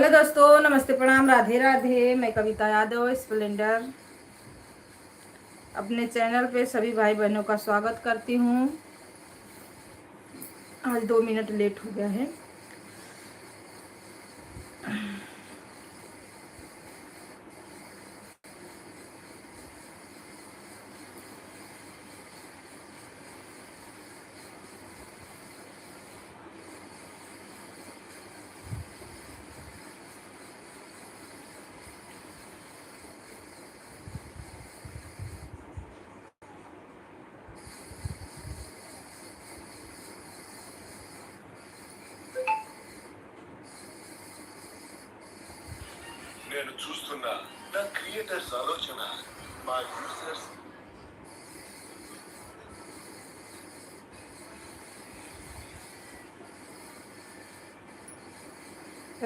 Hello दोस्तों, नमस्ते, प्रणाम, राधे राधे। मैं कविता यादव स्प्लेंडर अपने चैनल पे सभी भाई बहनों का स्वागत करती हूँ। आज 2 मिनट लेट हो गया है। నేను చూస్తున్నా ద క్రియేటర్స్ ఆలోచన మా users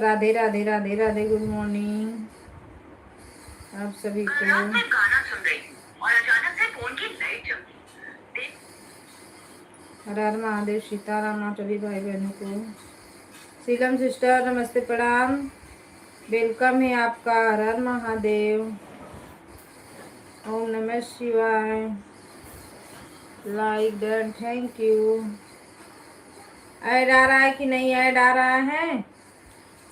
Radhe Radhe Radhe Radhe. Good morning आप सभी को। रात में गाना सुन रही हूँ और अचानक से फोन की लाइट जल गई। हर हर महादेव, सीताराम सभी भाई बहनों को। सीलम सिस्टर नमस्ते, प्रणाम, वेलकम है आपका। हर हर महादेव, ओम नमः शिवाय। Like done, thank you. Add आ रहा है कि नहीं? ऐड आ रहा है?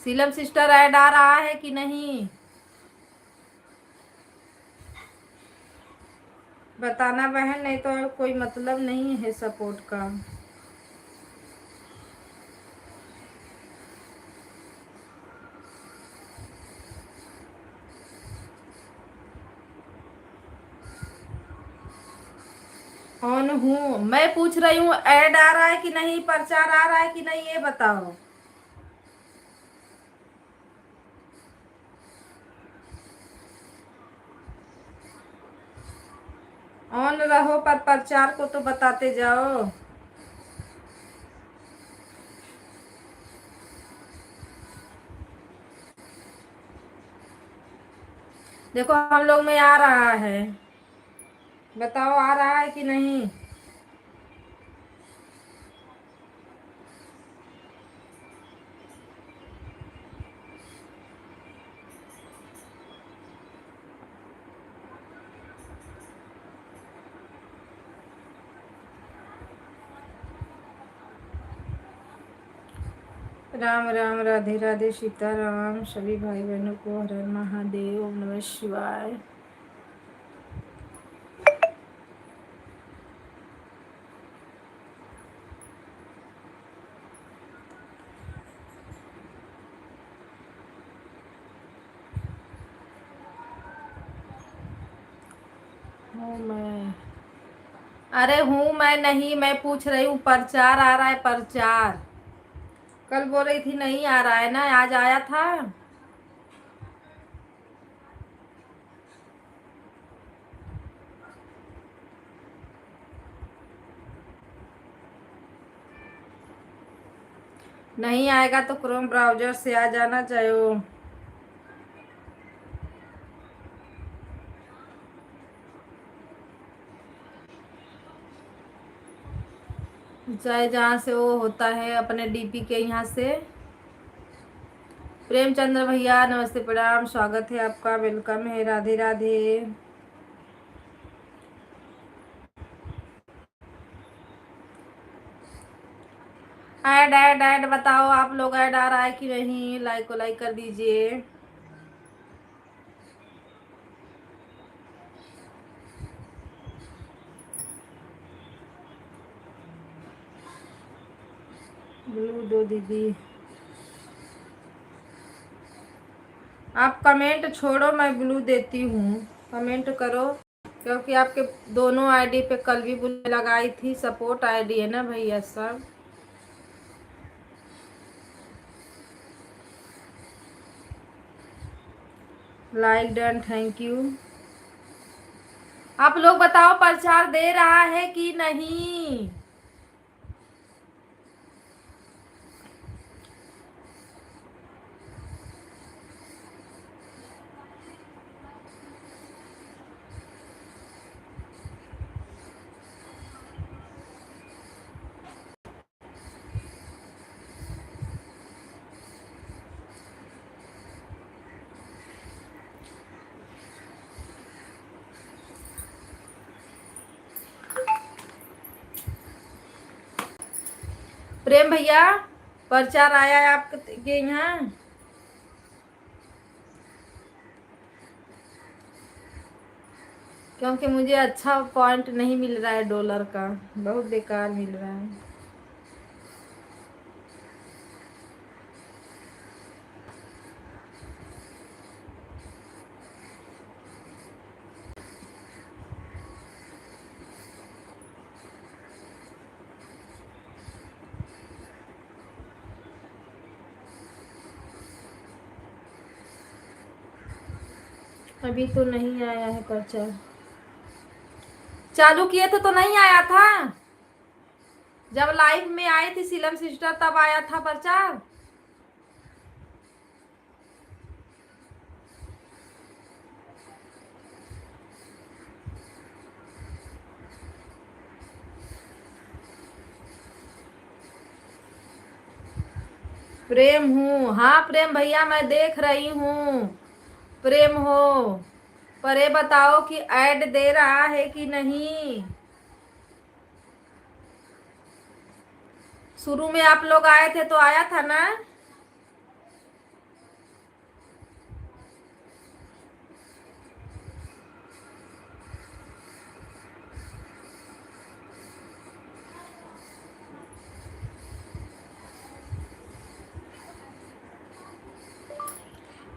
सीलम सिस्टर ऐड आ रहा है कि नहीं बताना बहन, नहीं तो कोई मतलब नहीं है सपोर्ट का। ऑन हूँ मैं, पूछ रही हूँ ऐड आ रहा है कि नहीं, प्रचार आ रहा है कि नहीं, ये बताओ। ऑन रहो पर प्रचार को तो बताते जाओ। देखो हम लोग में आ रहा है, बताओ आ रहा है कि नहीं। राम राम, राधे राधे, सीताराम सभी भाई बहनों को। हर हर महादेव, ओम नमः शिवाय। हूँ मैं, अरे हूँ मैं नहीं, मैं पूछ रही हूँ प्रचार आ रहा है? प्रचार कल बोल रही थी नहीं आ रहा है ना, आज आया था। नहीं आएगा तो क्रोम ब्राउजर से आ जाना चाहिए। चाहे जहाँ से वो होता है, अपने डीपी के यहाँ से। प्रेमचंद्र भैया नमस्ते, प्रणाम, स्वागत है आपका, वेलकम है, Radhe Radhe. Add add add बताओ आप लोग, ऐड आ रहा है कि नहीं? लाइक को लाइक कर दीजिए। ब्लू दो दीदी, आप कमेंट छोड़ो, मैं ब्लू देती हूँ। कमेंट करो, क्योंकि आपके दोनों आईडी पे कल भी ब्लू लगाई थी। सपोर्ट आईडी है ना भैया सब। Like done, thank you. आप लोग बताओ प्रचार दे रहा है कि नहीं? प्रेम भैया प्रचार आया है आपके यहाँ? क्योंकि मुझे अच्छा पॉइंट नहीं मिल रहा है, डॉलर का बहुत बेकार मिल रहा है। अभी तो नहीं आया है प्रचार। चालू किए थे तो नहीं आया था, जब लाइव में आई थी सीलम सिस्टर तब आया था प्रचार। प्रेम हूँ, हाँ प्रेम भैया मैं देख रही हूँ। प्रेम हो, पर ये बताओ कि ऐड दे रहा है कि नहीं। शुरू में आप लोग आए थे तो आया था ना?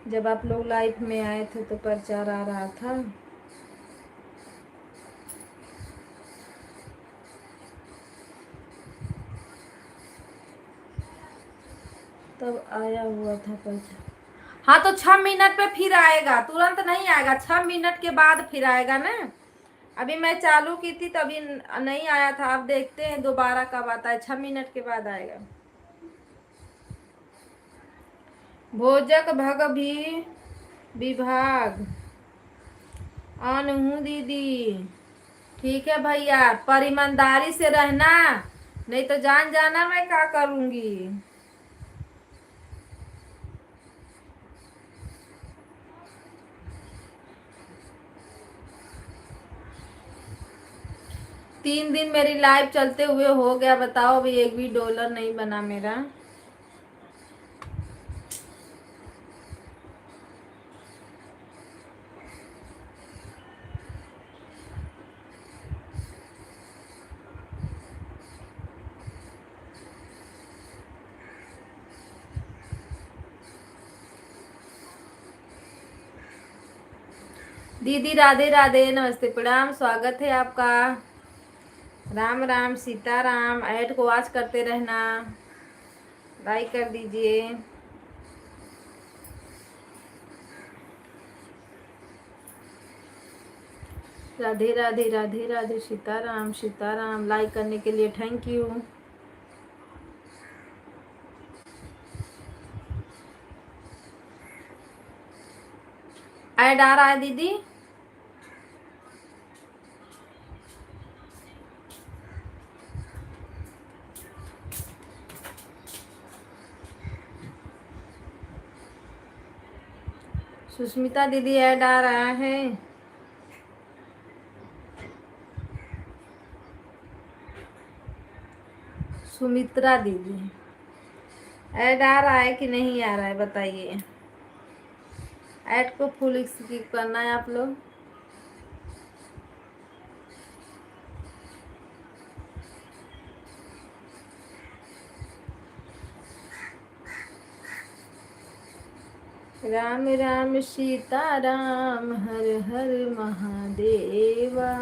जब आप लोग लाइव में आए थे तो प्रचार आ रहा था। तब आया हुआ था प्रचार। हाँ तो 6 मिनट पे फिर आएगा, तुरंत नहीं आएगा, 6 मिनट के बाद फिर आएगा ना। अभी मैं चालू की थी तभी नहीं आया था, अब देखते हैं दोबारा कब आता है। 6 मिनट के बाद आएगा। भोजक भग भी विभाग ऑन हूँ दीदी। ठीक है भैया, पर ईमानदारी से रहना, नहीं तो जान जाना मैं क्या करूंगी। तीन दिन मेरी लाइव चलते हुए हो गया, बताओ अभी एक भी डॉलर नहीं बना मेरा। दीदी राधे राधे, नमस्ते प्रणाम, स्वागत है आपका। राम राम सीताराम। ऐड को वॉच करते रहना, लाइक कर दीजिए। राधे राधे राधे राधे, सीताराम सीताराम। लाइक करने के लिए थैंक यू। ऐड आ रहा है दीदी? सुष्मिता दीदी ऐड आ रहा है? सुमित्रा दीदी ऐड आ रहा है कि नहीं आ रहा है बताइए। ऐड को फुल स्किप करना है आप लोग। राम राम सीता राम, हर हर महादेवा।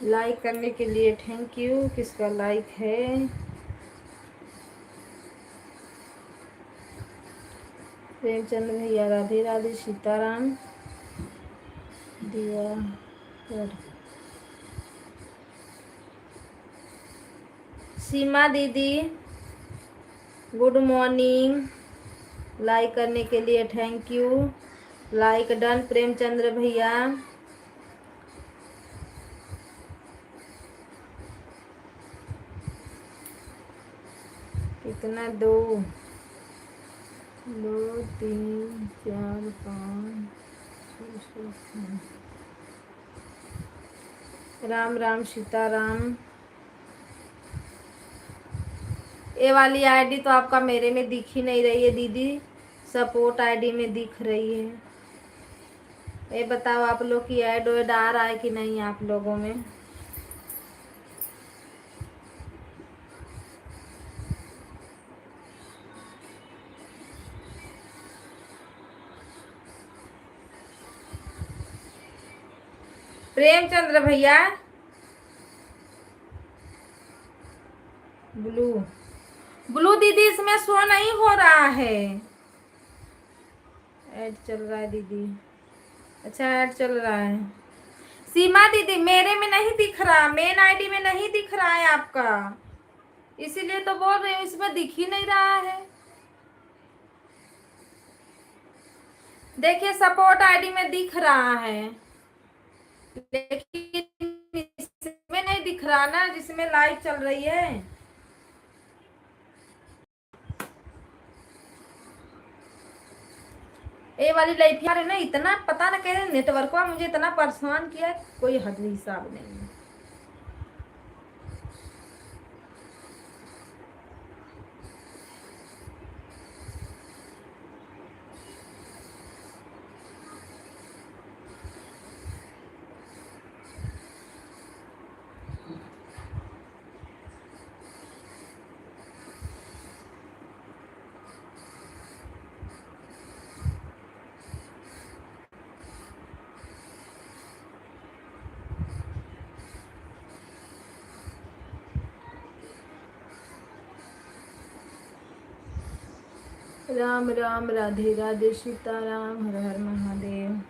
लाइक करने के लिए थैंक यू। किसका लाइक है? प्रेमचंद भैया राधे राधे, सीताराम दिया कर। सीमा दीदी गुड मॉर्निंग, लाइक करने के लिए thank you. Like done. Premchandra भैया कितना 2 2 3 4 5 6 7। राम राम सीताराम। ये वाली आईडी तो आपका मेरे में दिख ही नहीं रही है दीदी, सपोर्ट आईडी में दिख रही है। ये बताओ आप लोग की ऐड वेड आ रहा है कि नहीं आप लोगों में। प्रेमचंद्र भैया, ब्लू ब्लू दीदी इसमें शो नहीं हो रहा है। ऐड चल रहा है दीदी, अच्छा ऐड चल रहा है। सीमा दीदी मेरे में नहीं दिख रहा, मेन आईडी में नहीं दिख रहा है आपका, इसीलिए तो बोल रही हूँ इसमें दिख ही नहीं रहा है। देखिए सपोर्ट आईडी में दिख रहा है, लेकिन इसमें नहीं दिख रहा ना जिसमें लाइव चल रही है। ये वाली लाइफ यार है ना, इतना पता ना कैसे नेटवर्क का मुझे इतना परेशान किया, कोई हद हिसाब नहीं है। राम राम राधे राधे सीताराम हर हर महादेव।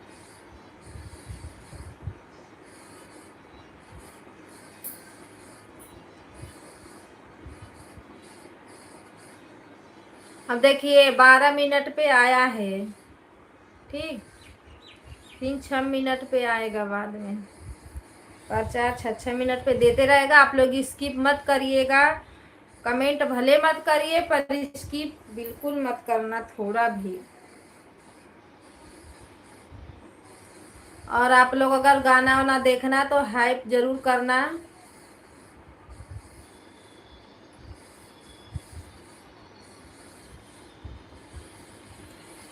अब देखिए 12 मिनट पे आया है, ठीक 3-6 मिनट पे आएगा बाद में, और 4-6 मिनट पे देते रहेगा। आप लोग स्किप मत करिएगा, कमेंट भले मत करिए पर स्किप बिल्कुल मत करना थोड़ा भी। और आप लोग अगर गाना वाना देखना तो हाइप जरूर करना।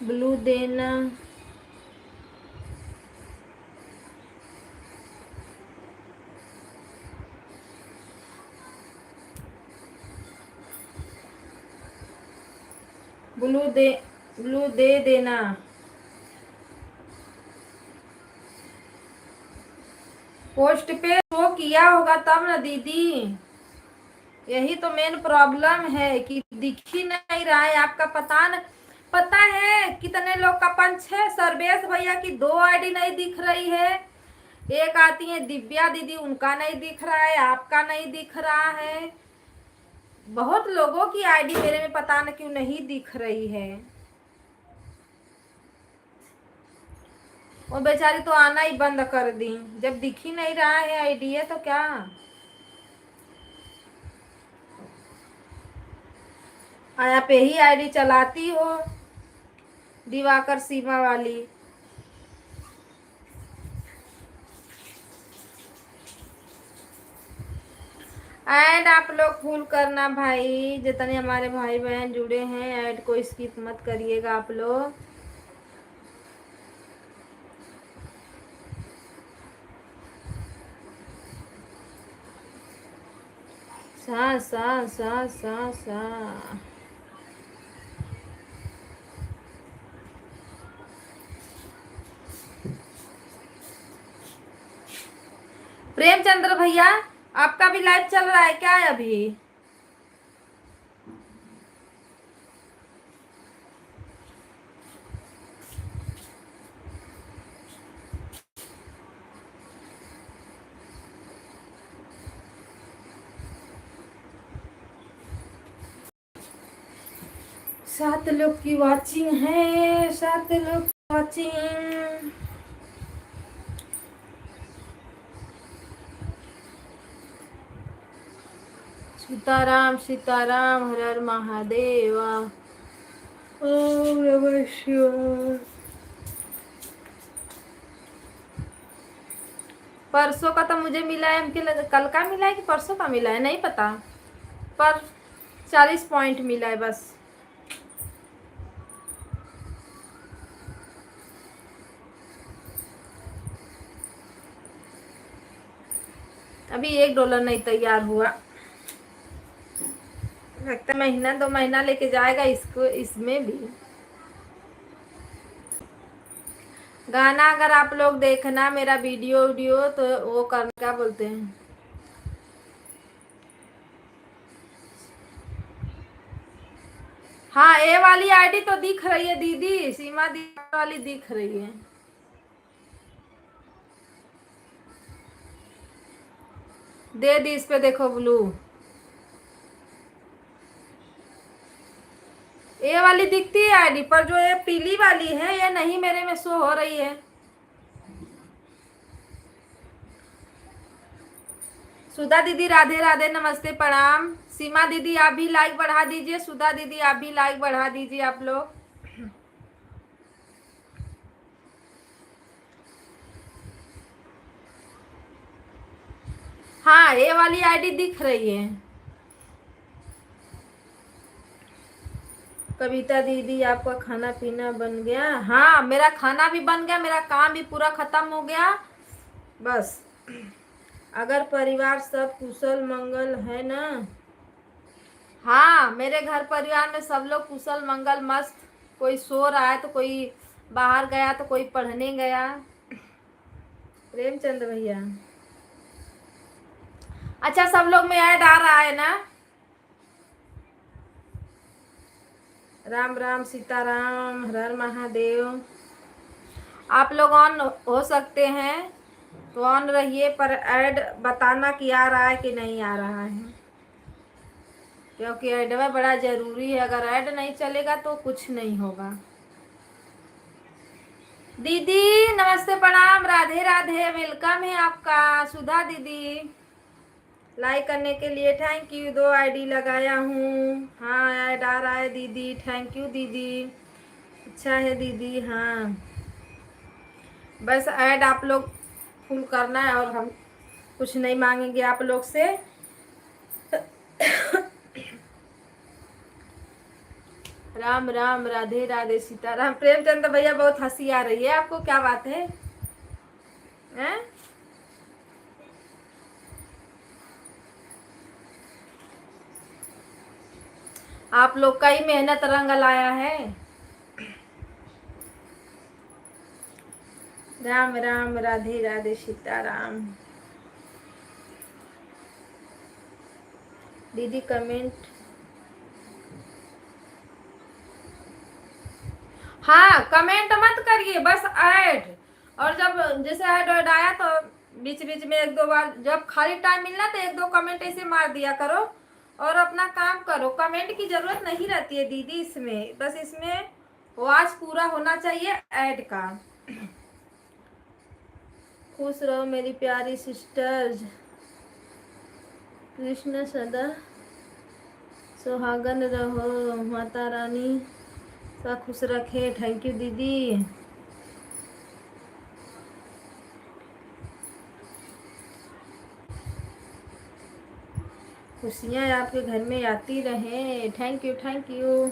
ब्लू देना, ब्लू दे देना। पोस्ट पे शो किया होगा तब ना दीदी, यही तो मेन प्रॉब्लम है कि दिख ही नहीं रहा है आपका। पता है कितने लोग का पंच है। सर्वेश भैया की 2 आईडी नहीं दिख रही है, एक आती है दिव्या दीदी, उनका नहीं दिख रहा है, आपका नहीं दिख रहा है। बहुत लोगों की आईडी मेरे में पता न क्यों नहीं दिख रही है। वो बेचारी तो आना ही बंद कर दी, जब दिख ही नहीं रहा है आईडी है तो क्या। आया पे ही आईडी चलाती हो दिवाकर सीमा वाली। ऐड आप लोग फुल करना भाई, जितने हमारे भाई बहन जुड़े हैं ऐड को स्किप मत करिएगा आप लोग। सा सा सा सा सा प्रेमचंद्र भैया आपका भी लाइव चल रहा है क्या है अभी? सात लोग की वाचिंग है, 7 लोग वाचिंग। सीताराम हर हर महादेवा। ओम नमः शिवाय। परसों का तो मुझे मिला है, कल का मिला है कि परसों का मिला है नहीं पता, पर 40 पॉइंट मिला है बस। अभी $1 नहीं तैयार हुआ, लगता है महीना 2 महीना लेके जाएगा इसको, इसमें भी। गाना अगर आप लोग देखना मेरा वीडियो तो वो करना, क्या बोलते हैं, हाँ ए वाली आईडी तो दिख रही है दीदी, सीमा दीदी वाली दिख रही है। दे दी इस पे, देखो ब्लू, ये वाली दिखती है आईडी पर, जो ये पीली वाली है ये नहीं मेरे में शो हो रही है। सुधा दीदी राधे राधे, नमस्ते प्रणाम। सीमा दीदी आप भी लाइक बढ़ा दीजिए, सुधा दीदी आप भी लाइक बढ़ा दीजिए आप लोग। हाँ ये वाली आईडी दिख रही है। कविता दीदी आपका खाना पीना बन गया? हाँ मेरा खाना भी बन गया, मेरा काम भी पूरा खत्म हो गया बस। अगर परिवार सब कुशल मंगल है ना? हाँ मेरे घर परिवार में सब लोग कुशल मंगल मस्त। कोई सो रहा है तो कोई बाहर गया तो कोई पढ़ने गया। प्रेमचंद भैया, अच्छा सब लोग में ऐड आ रहा है ना? राम राम सीताराम हर हर महादेव। आप लोग ऑन हो सकते हैं तो ऑन रहिए, पर ऐड बताना कि आ रहा है कि नहीं आ रहा है, क्योंकि ऐड में बड़ा जरूरी है। अगर ऐड नहीं चलेगा तो कुछ नहीं होगा। दीदी नमस्ते प्रणाम, राधे राधे, वेलकम है आपका। सुधा दीदी लाइक करने के लिए थैंक यू। 2 आईडी लगाया हूँ। हाँ ऐड आ रहा है दीदी, थैंक यू दीदी, अच्छा है दीदी। हाँ बस ऐड आप लोग फुल करना है और हम कुछ नहीं मांगेंगे आप लोग से। राम राम राधे राधे सीताराम। प्रेमचंद भैया बहुत हंसी आ रही है आपको, क्या बात है हैं? आप लोग का ही मेहनत रंग लाया है। राम राम राधे राधे सीताराम। दीदी कमेंट, हाँ कमेंट मत करिए, बस ऐड। और जब जैसे ऐड आया तो बीच बीच में 1-2 बार जब खाली टाइम मिलना तो 1-2 कमेंट ऐसे मार दिया करो और अपना काम करो। कमेंट की जरूरत नहीं रहती है दीदी इसमें, बस इसमें वॉच पूरा होना चाहिए ऐड का। खुश रहो मेरी प्यारी सिस्टर्स, कृष्ण सदा सुहागन रहो, माता रानी सब खुश रखे। थैंक यू दीदी। खुशियाँ आपके घर में आती रहें। थैंक यू थैंक यू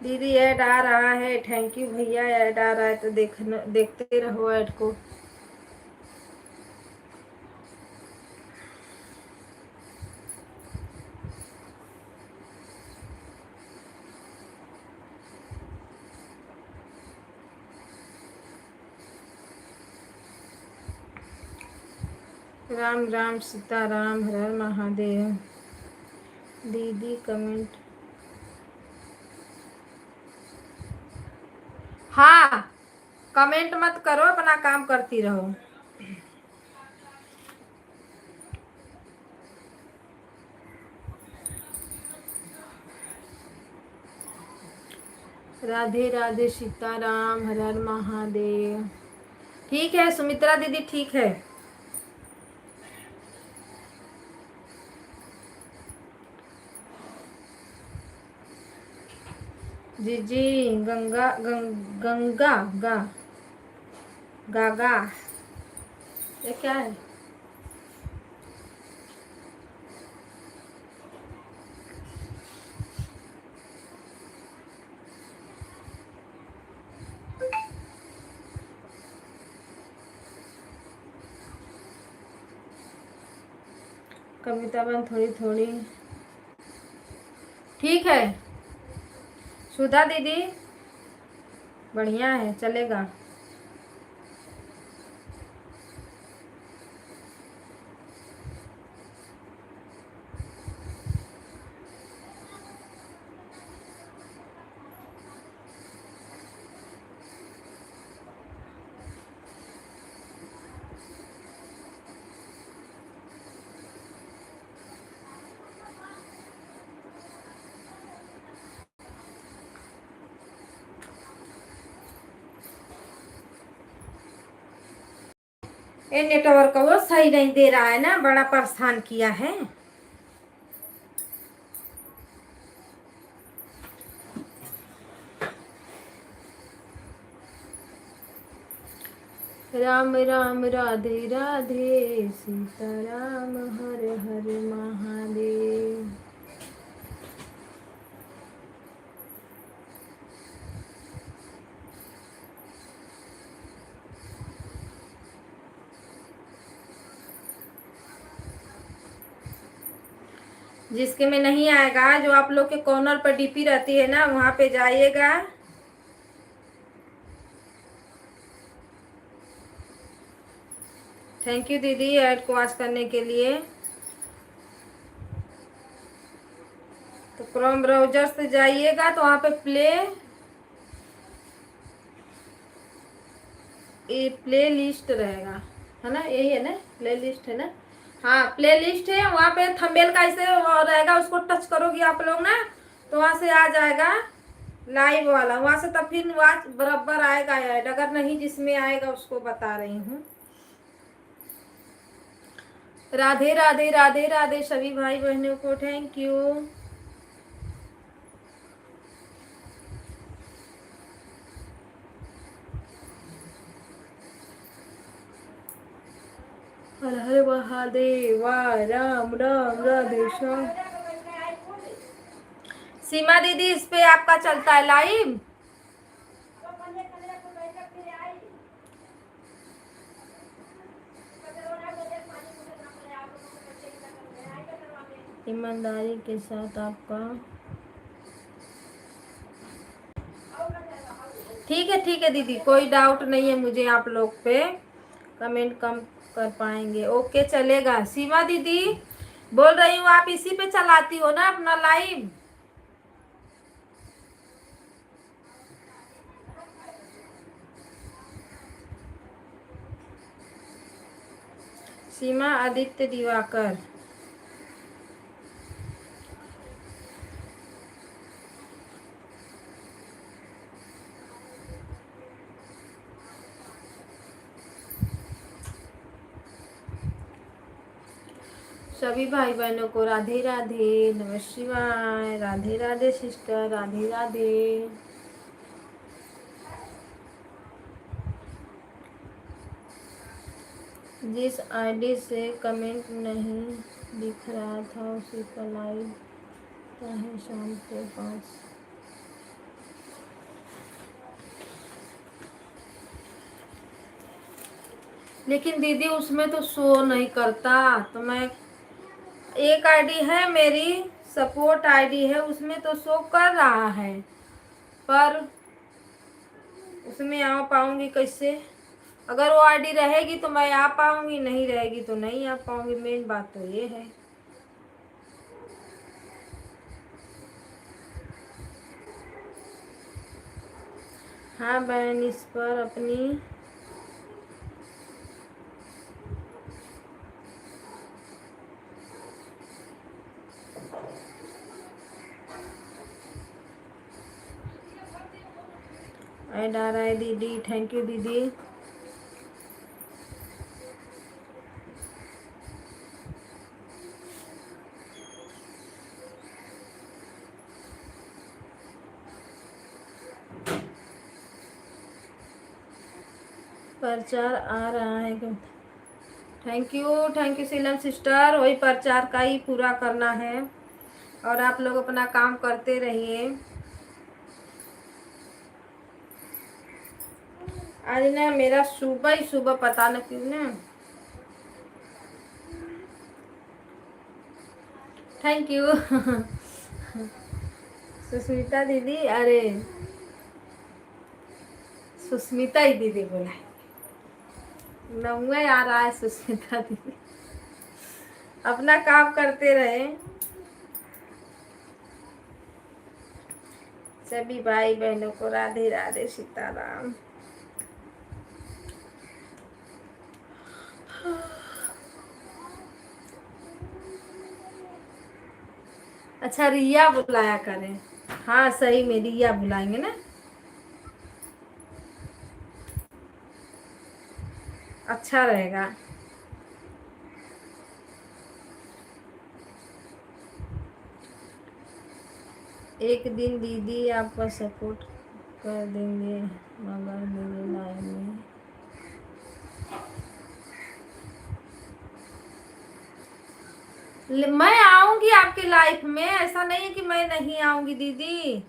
दीदी। ऐड आ रहा है, थैंक यू भैया। ऐड आ रहा है तो देखते रहो ऐड को। राम राम सीताराम हर हर महादेव। दीदी कमेंट, हाँ कमेंट मत करो, अपना काम करती रहो। राधे राधे सीताराम हर हर महादेव। ठीक है सुमित्रा दीदी, ठीक है। जी जी। गंगा गा गागा, ये क्या है? कविता बन थोड़ी थोड़ी ठीक है। सुधा दीदी बढ़िया है, चलेगा। ये नेटवर्क वो सही नहीं दे रहा है ना, बड़ा परेशान किया है। राम राम राधे राधे, सीताराम हर हर महादेव। जिसके में नहीं आएगा, जो आप लोग के कॉर्नर पर डीपी रहती है ना, वहां पे जाइएगा। थैंक यू दीदी ऐड को वॉच करने के लिए। तो क्रोम ब्राउजर से जाइएगा तो वहाँ पे प्ले लिस्ट रहेगा, है ना? यही है ना, प्ले लिस्ट है ना? हाँ प्ले लिस्ट है, वहाँ पे थंबनेल का ऐसे रहेगा, उसको टच करोगे आप लोग ना, तो वहाँ से आ जाएगा लाइव वाला, वहाँ से तब फिर वॉच बराबर आएगा ऐड। अगर नहीं जिसमें आएगा उसको बता रही हूँ। राधे राधे राधे राधे सभी भाई बहनों को थैंक यू। हर हर महादेव, राम राम राधे श्याम। सीमा दीदी इस पे आपका चलता है लाइव? ईमानदारी के साथ आपका ठीक है दीदी, कोई डाउट नहीं है मुझे आप लोग पे, कमेंट कम कर पाएंगे। ओके चलेगा। सीमा दीदी बोल रही हूँ, आप इसी पे चलाती हो ना अपना लाइव? सीमा आदित्य दिवाकर, सभी भाई बहनों को राधे राधे, नमः शिवाय, राधे राधे सिस्टर, राधे राधे। जिस आईडी से कमेंट नहीं दिख रहा था उसी पर लाइव है शाम को 5। लेकिन दीदी उसमें तो शो नहीं करता, तो मैं एक आईडी है मेरी, सपोर्ट आईडी है, उसमें तो शो कर रहा है, पर उसमें आ पाऊंगी कैसे? अगर वो आईडी रहेगी तो मैं आ पाऊंगी, नहीं रहेगी तो नहीं आ पाऊंगी, मेन बात तो ये है। हाँ बहन, इस पर अपनी ऐड आ रहा है दीदी, थैंक यू दीदी। प्रचार आ रहा है क्या? Thank you Seelam sister. वही प्रचार का ही पूरा करना है और आप लोग अपना काम करते रहिए। आज ना मेरा सुबह ही सुबह पता न क्यों ना। थैंक यू सुष्मिता दीदी, अरे सुष्मिता ही दीदी बोला, नौवे आ रहा है सुष्मिता दीदी। अपना काम करते रहे सभी भाई बहनों को। राधे राधे सीताराम। अच्छा रिया बुलाया करें। हाँ सही में रिया बुलाएंगे ना, अच्छा रहेगा। एक दिन दीदी आपका सपोर्ट कर देंगे मगर मेरे लाइन में। मैं आऊंगी आपके लाइफ में, ऐसा नहीं है कि मैं नहीं आऊंगी दीदी,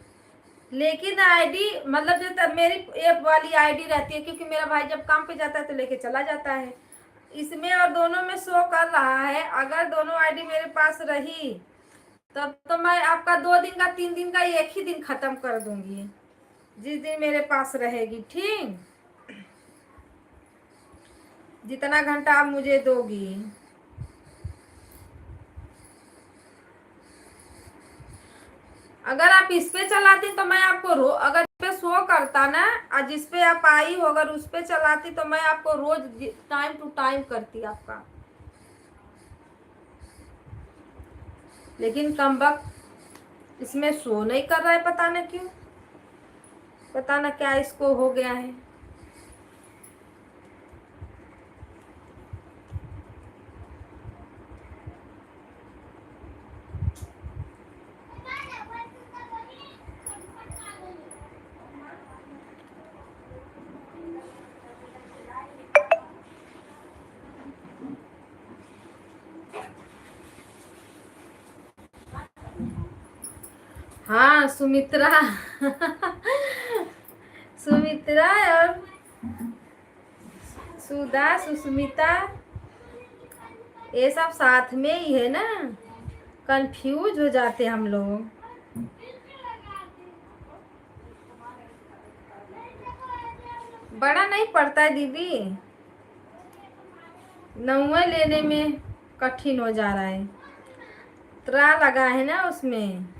लेकिन आईडी मतलब जो मेरी ऐप वाली आईडी रहती है, क्योंकि मेरा भाई जब काम पे जाता है तो लेके चला जाता है। इसमें और दोनों में शो कर रहा है। अगर दोनों आईडी मेरे पास रही तब तो मैं आपका 2 दिन का 3 दिन का एक ही दिन खत्म कर दूंगी, जिस दिन मेरे पास रहेगी। ठीक, जितना घंटा आप मुझे दोगी। अगर आप इस पे चलाती तो मैं आपको अगर इस पे शो करता ना, और जिस पे आप आई हो अगर उस पे चलाती तो मैं आपको रोज टाइम टू टाइम करती आपका। लेकिन कम वक्त इसमें शो नहीं कर रहा है, पता न क्यों, पता न क्या इसको हो गया है। हाँ सुमित्रा सुमित्रा और सुधा सुष्मिता ये सब साथ में ही है ना, कंफ्यूज हो जाते हम लोग। बड़ा नहीं पड़ता है दीदी, नौवे लेने में कठिन हो जा रहा है। त्रा लगा है ना उसमें।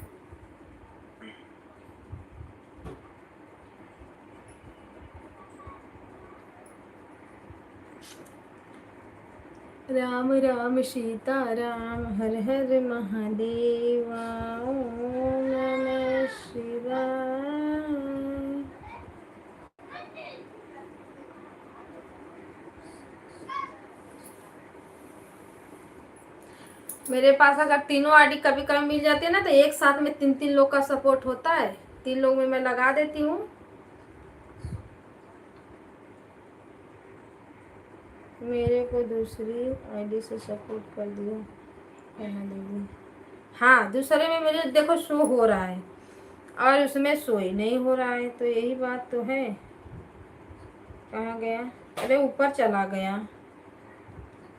राम राम सीता राम हर हर महादेवा ओम नमः शिवाय। मेरे पास अगर तीनों आईडी कभी कभी मिल जाती है ना तो एक साथ में 3-3 लोग का सपोर्ट होता है। 3 लोग में मैं लगा देती हूँ। मेरे को दूसरी आईडी से सपोर्ट कर दिया यहाँ दीदी। हाँ दूसरे में मुझे देखो शो हो रहा है और उसमें शो ही नहीं हो रहा है, तो यही बात तो है। कहाँ गया? अरे ऊपर चला गया।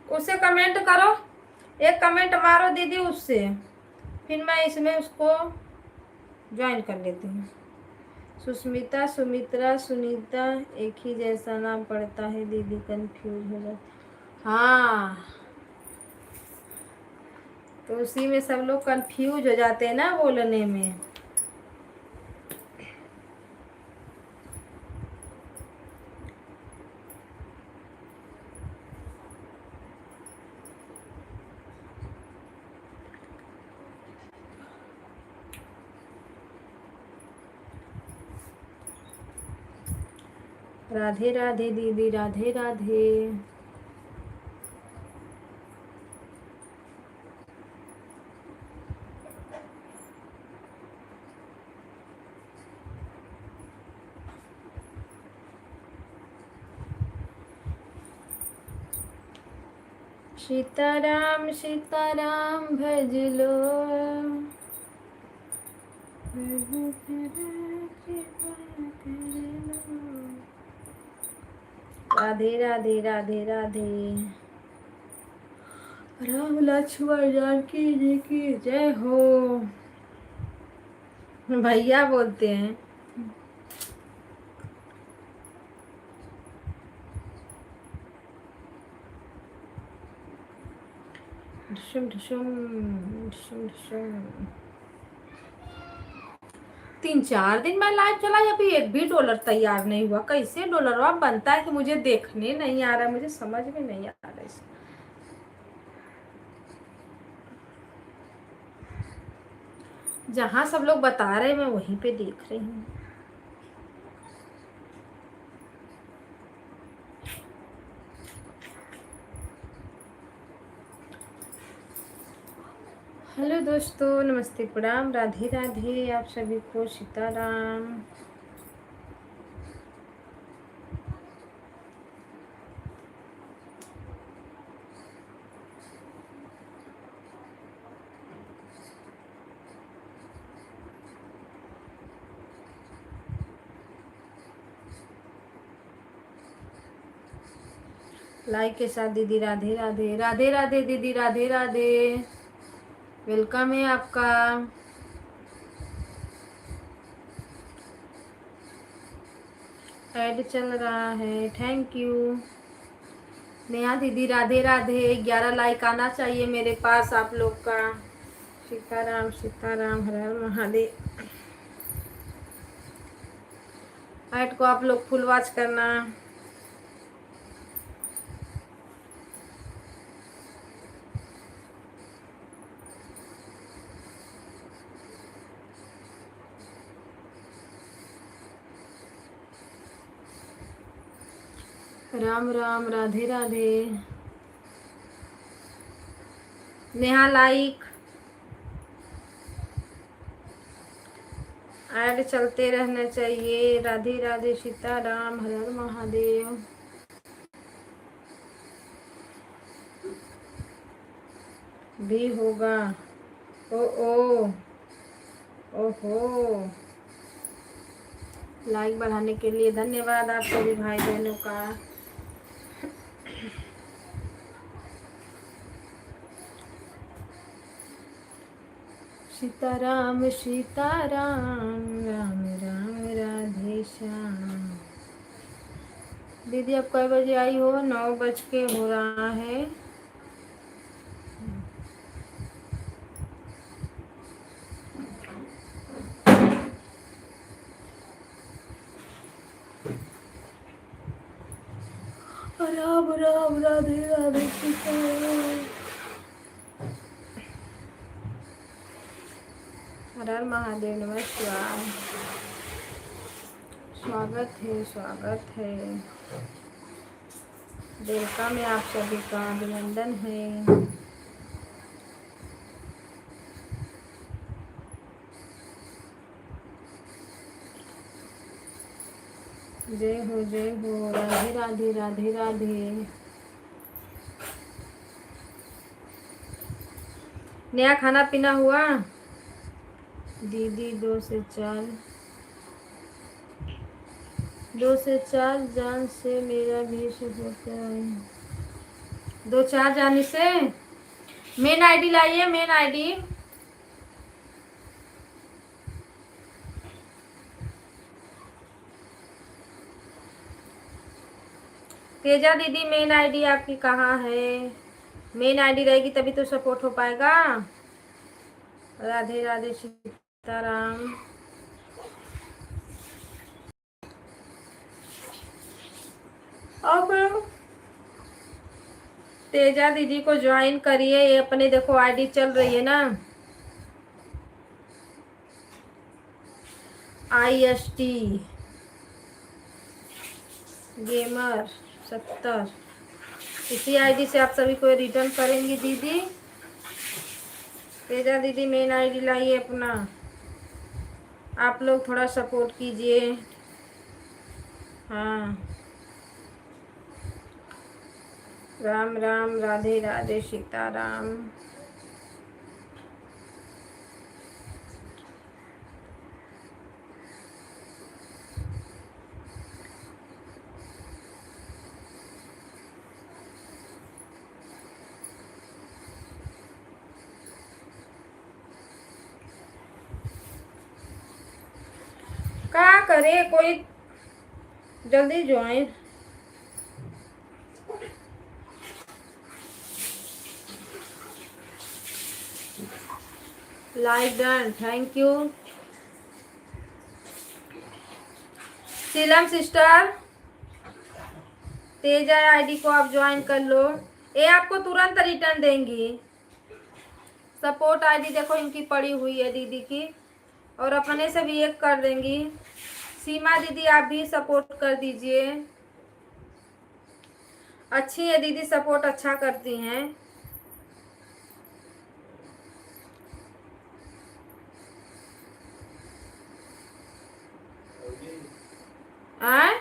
उससे कमेंट करो, एक कमेंट मारो दीदी उससे, फिर मैं इसमें उसको ज्वाइन कर लेती हूँ। सुष्मिता सुमित्रा सुनीता एक ही जैसा नाम पड़ता है दीदी, कंफ्यूज हो जाता। हाँ तो उसी में सब लोग कंफ्यूज हो जाते हैं ना बोलने में। राधे राधे दीदी, राधे राधे। सीताराम सीताराम भज लो। राधे राधे राधे राधे। राम लक्ष्मण जानकी जी की जय हो। भैया बोलते हैं। ढुशुम ढुशुम ढुशुम ढुशुम। 3-4 दिन मैं लाइव चलाई, अभी एक भी डॉलर तैयार नहीं हुआ। कैसे डॉलर बनता है कि मुझे देखने नहीं आ रहा, मुझे समझ में नहीं आ रहा है। जहाँ सब लोग बता रहे हैं मैं वहीं पे देख रही हूँ। हेलो दोस्तों, नमस्ते प्रणाम राधे राधे आप सभी को। सीताराम। लाइक के साथ दीदी राधे राधे। राधे राधे दीदी राधे राधे। वेलकम है आपका। ऐड चल रहा है, थैंक यू। नेहा दीदी राधे राधे। 11 लाइक आना चाहिए मेरे पास आप लोग का। सीताराम सीताराम हर हर महादेव। ऐड को आप लोग फुल वॉच करना। राम राम राधे राधे। नेहा लाइक। ऐड चलते रहना चाहिए। राधे राधे सीताराम हर हर महादेव। भी होगा। ओ ओ ओहो। लाइक बढ़ाने के लिए धन्यवाद आप सभी भाई बहनों का। सीताराम सीताराम राम राम राधे श्याम। दीदी अब कई बजे आई हो? 9 बज के हो रहा है। राम राम राधे राधे सीताराम। हर हर महादेव नमस्कार। स्वागत है स्वागत है। वेलकम है आप सभी का, अभिनंदन है। जय हो राधे राधे राधे राधे। नया खाना पीना हुआ? दीदी 2 से 4 जान से मेरा भी होता है। 2-4 जाने से मेन आईडी लाइए, मेन आईडी। तेजा दीदी मेन आईडी आपकी कहाँ है? मेन आईडी रहेगी तभी तो सपोर्ट हो पाएगा। राधे राधे सीताराम। अब तेजा दीदी को ज्वाइन करिए। ये अपने देखो आईडी चल रही है ना, IST गेमर 70। इसी आईडी से आप सभी को रिटर्न करेंगी दीदी। तेजा दीदी मेन आईडी लाइए अपना। आप लोग थोड़ा सपोर्ट कीजिए। हाँ राम राम, राधे राधे, सीताराम। क्या करे कोई, जल्दी join. Like done, thank you. Seelam sister, Teja ID को आप ज्वाइन कर लो, ये आपको तुरंत रिटर्न देंगी। सपोर्ट आईडी देखो इनकी पड़ी हुई है दीदी की, और अपने से भी एक कर देंगी। सीमा दीदी आप भी सपोर्ट कर दीजिए, अच्छी है दीदी, सपोर्ट अच्छा करती हैं। आए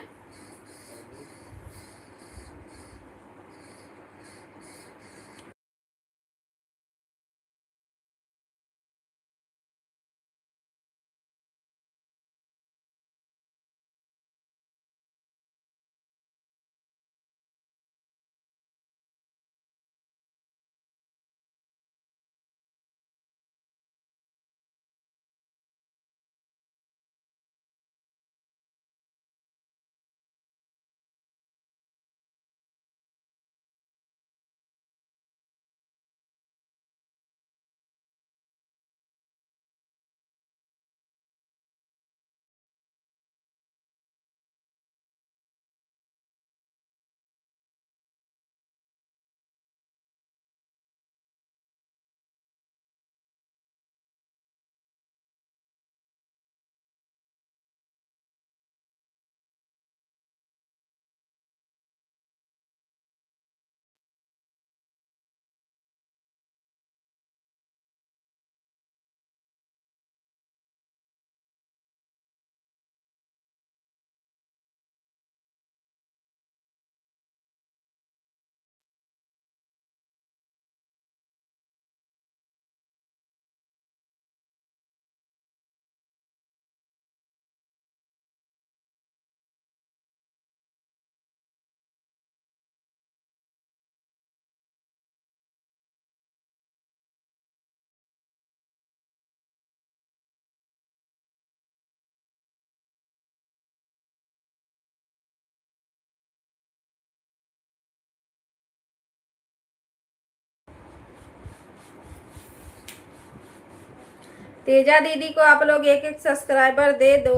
तेजा दीदी को आप लोग एक एक सब्सक्राइबर दे दो।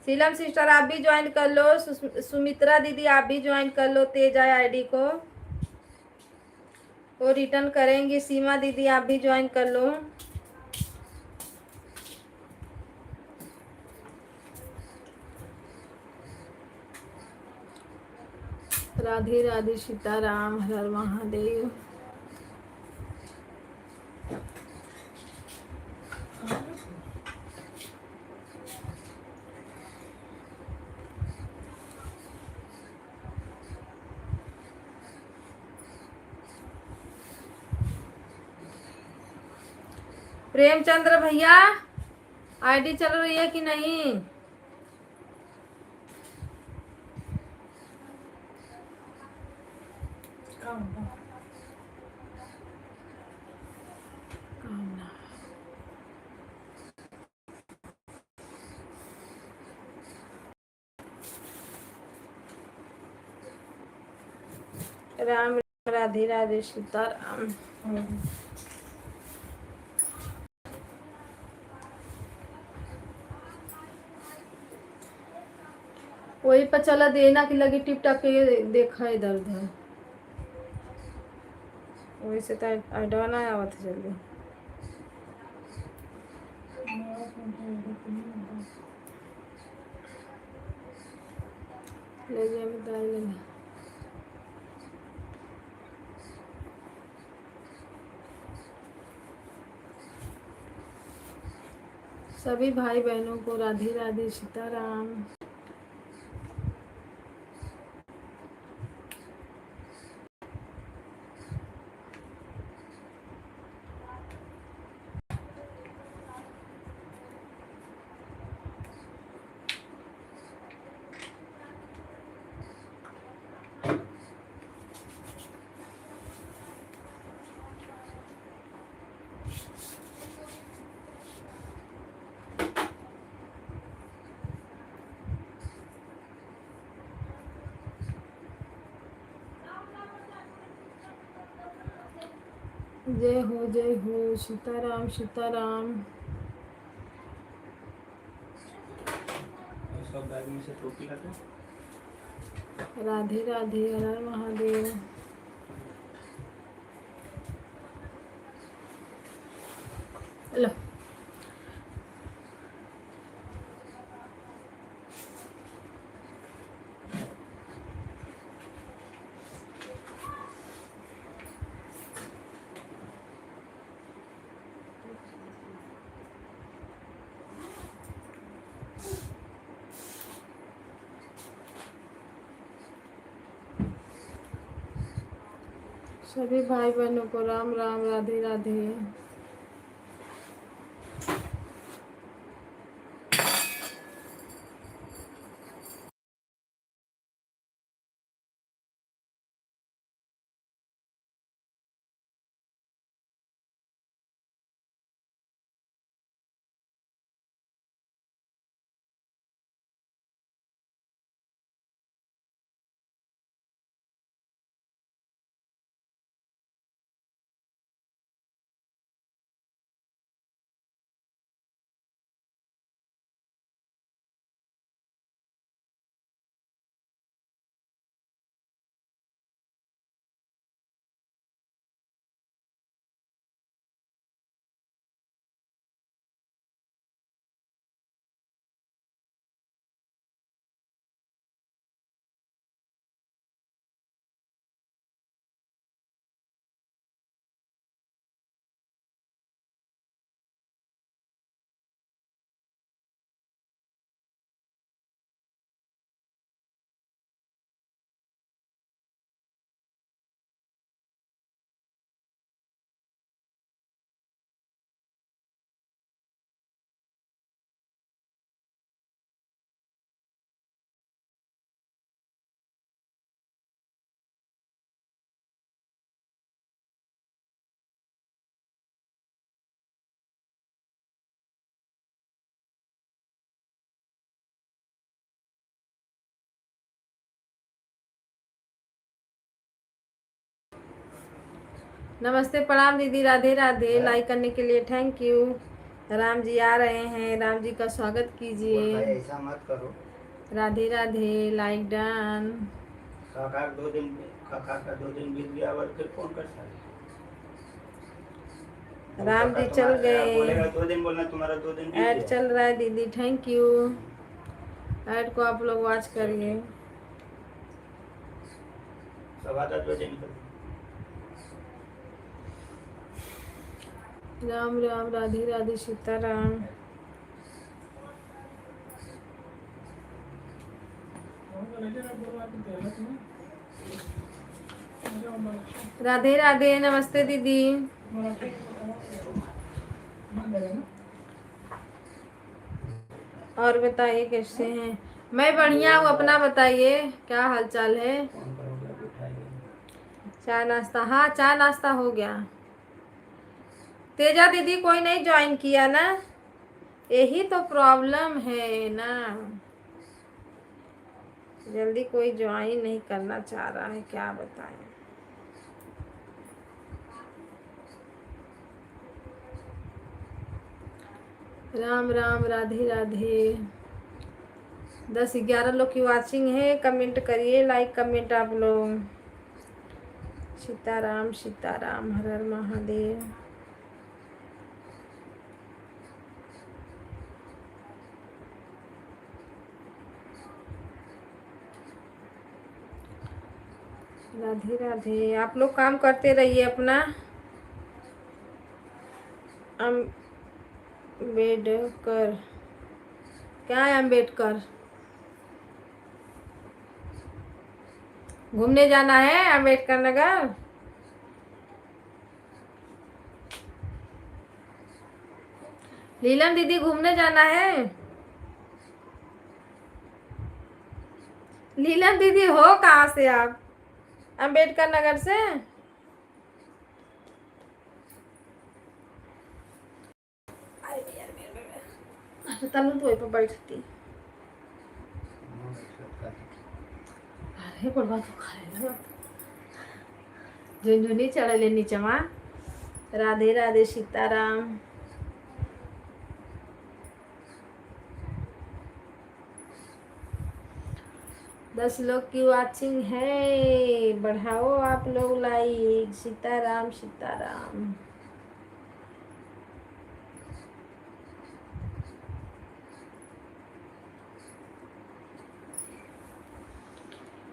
सीलम सिस्टर आप भी ज्वाइन कर लो, सुमित्रा दीदी आप भी ज्वाइन कर लो तेजा आईडी को, वो रिटर्न करेंगी। सीमा दीदी आप भी ज्वाइन कर लो। राधे राधे, सीताराम, हर हर महादेव। प्रेमचंद्र भैया आईडी चल रही है कि नहीं? राम राधे राधे, सीताराम। वही पर चला देना कि लगी टिप टप के देखा इधर उधर, वही से तो आइडवा ना आवत है जल्दी। ले जाए बताए लेना। सभी भाई बहनों को राधे राधे, सीताराम। जय हो सीताराम सीताराम। सब बैग में से टोपी हटा। राधे राधे, हर हर महादेव। लो सभी भाई बहनों को राम राम, राधे राधे। नमस्ते, प्रणाम दीदी, राधे राधे। लाइक करने के लिए थैंक यू। राम जी आ रहे हैं, राम जी का स्वागत कीजिए। ऐसा मत करो। Radhe Radhe, like done. काका का 2 दिन बीत गया और फिर फोन कर सकते। राम जी चल गए। बोलेगा 2 दिन बोलना, तुम्हारा 2 दिन बीत ऐड गया। चल रहा है दीदी, थैंक यू। ऐड को आप लोग वॉच करिए। सब आदत वजह निकल। राम राम, राधे राधे, सीताराम। राधे राधे, नमस्ते दीदी। और बताइए कैसे हैं? मैं बढ़िया हूँ, अपना बताइए क्या हालचाल है? चाय नाश्ता? हाँ चाय नाश्ता हो गया। तेजा दीदी कोई नहीं ज्वाइन किया ना, यही तो प्रॉब्लम है ना, जल्दी कोई ज्वाइन नहीं करना चाह रहा है, क्या बताएं। राम राम, राधे राधे। 10-11 लोग की वाचिंग है, कमेंट करिए, लाइक कमेंट आप लोग। सीताराम सीताराम, हर हर महादेव। राधे राधे। आप लोग काम करते रहिए अपना। अम्बेडकर, क्या है अम्बेडकर? घूमने जाना है अम्बेडकर नगर? लीलन दीदी घूमने जाना है? लीलन दीदी हो कहाँ से आप? अम्बेडकर नगर से? तनु तो पर बैठती। अरे पड़वा तो खा ले झुंझुनी चढ़ले नीचवा। राधे राधे सीताराम। दस लोग की वाचिंग है, बढ़ाओ आप लोग लाइक। सीताराम सीताराम।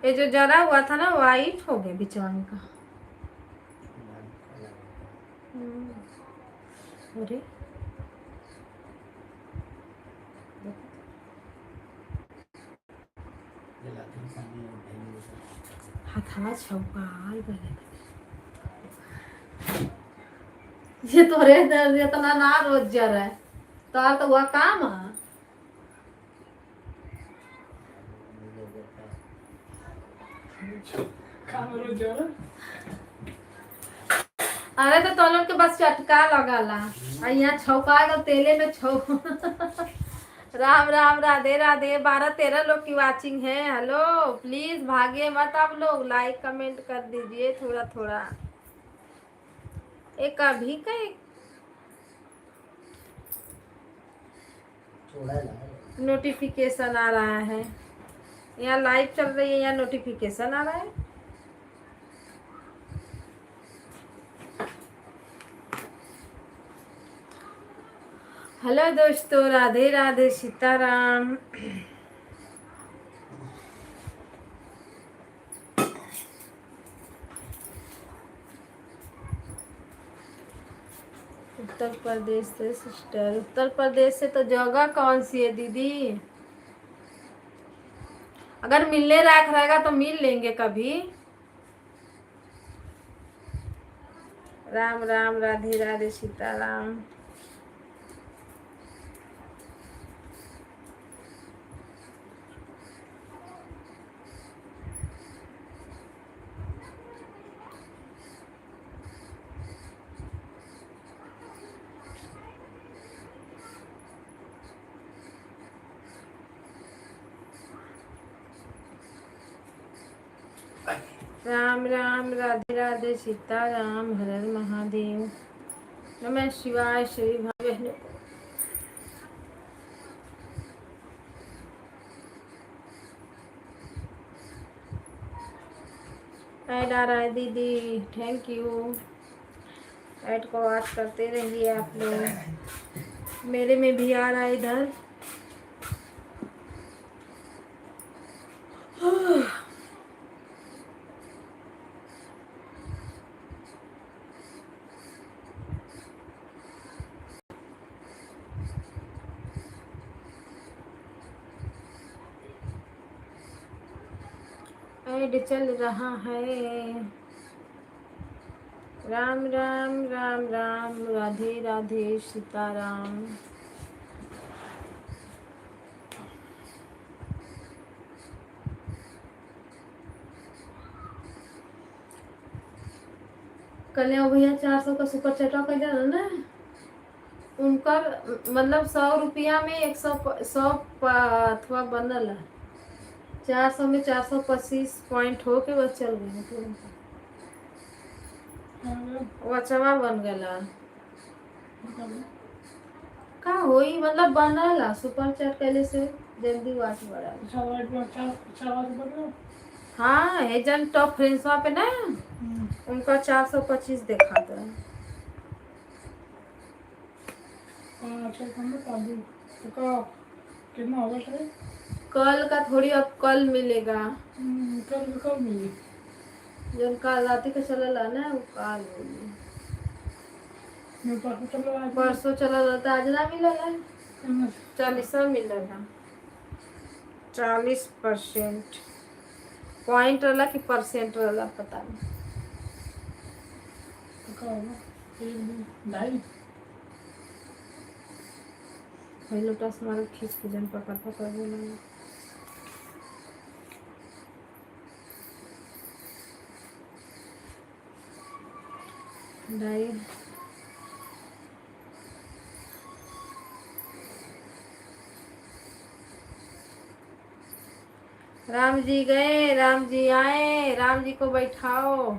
ये जो जरा हुआ था ना वाइट हो गया बिचवान का। अरे हथवा छौकाल गए। ये तोरे दर्द इतना ना रोज जर है तो वह काम है। अरे तो तोलन के बस चटका लगाला और यहाँ छौका तो तेले में छौ। राम राम राधे राधे। 12-13 लोग की वाचिंग है। हेलो प्लीज भागे मत आप लोग, लाइक कमेंट कर दीजिए थोड़ा थोड़ा। एक अभी का एक नोटिफिकेशन आ रहा है। यहाँ लाइव चल रही है, यहाँ नोटिफिकेशन आ रहा है। हेलो दोस्तों, राधे राधे सीताराम। उत्तर प्रदेश से सिस्टर, उत्तर प्रदेश से तो जगह कौन सी है दीदी? अगर मिलने लायक रहेगा तो मिल लेंगे कभी। राम राम राधे राधे सीताराम। राम राम राधे राधे सीताराम। हर हर महादेव। नमः शिवाय। सभी भाई बहनों को ऐड आ रहा है दीदी, थैंक यू। ऐड को वॉच करते रहिए आप लोग। मेरे में भी आ रहा है इधर। ऐड चल रहा है। राम राम राम राम राधे राधे सीताराम। कल्याण भैया 400 का सुपर चैटा कर जाना ना उनका, मतलब 100 रुपया में 100 अथवा बनल है। 400 में 425 पॉइंट हो के बस चल गए वचवा बन गया का होई, मतलब बनला सुपर चैट कैले से जल्दी वाच बढ़ा। हाँ एजेंट टॉप फ्रेंड्स वहाँ पे ना उनका 425 देखा था। कितना होगा सर? कल का थोड़ी अब कल मिलेगा। कल मिली जब कल रात का चलला ना वो काल होगी। परसों चला था आज ना मिला है 40 मिला था। 40% पॉइंट वाला कि परसेंट वाला पता नहीं। भाई लोटस मारो खींच के जन पकड़ बोला डाई। राम जी गए, राम जी आए, राम जी को बैठाओ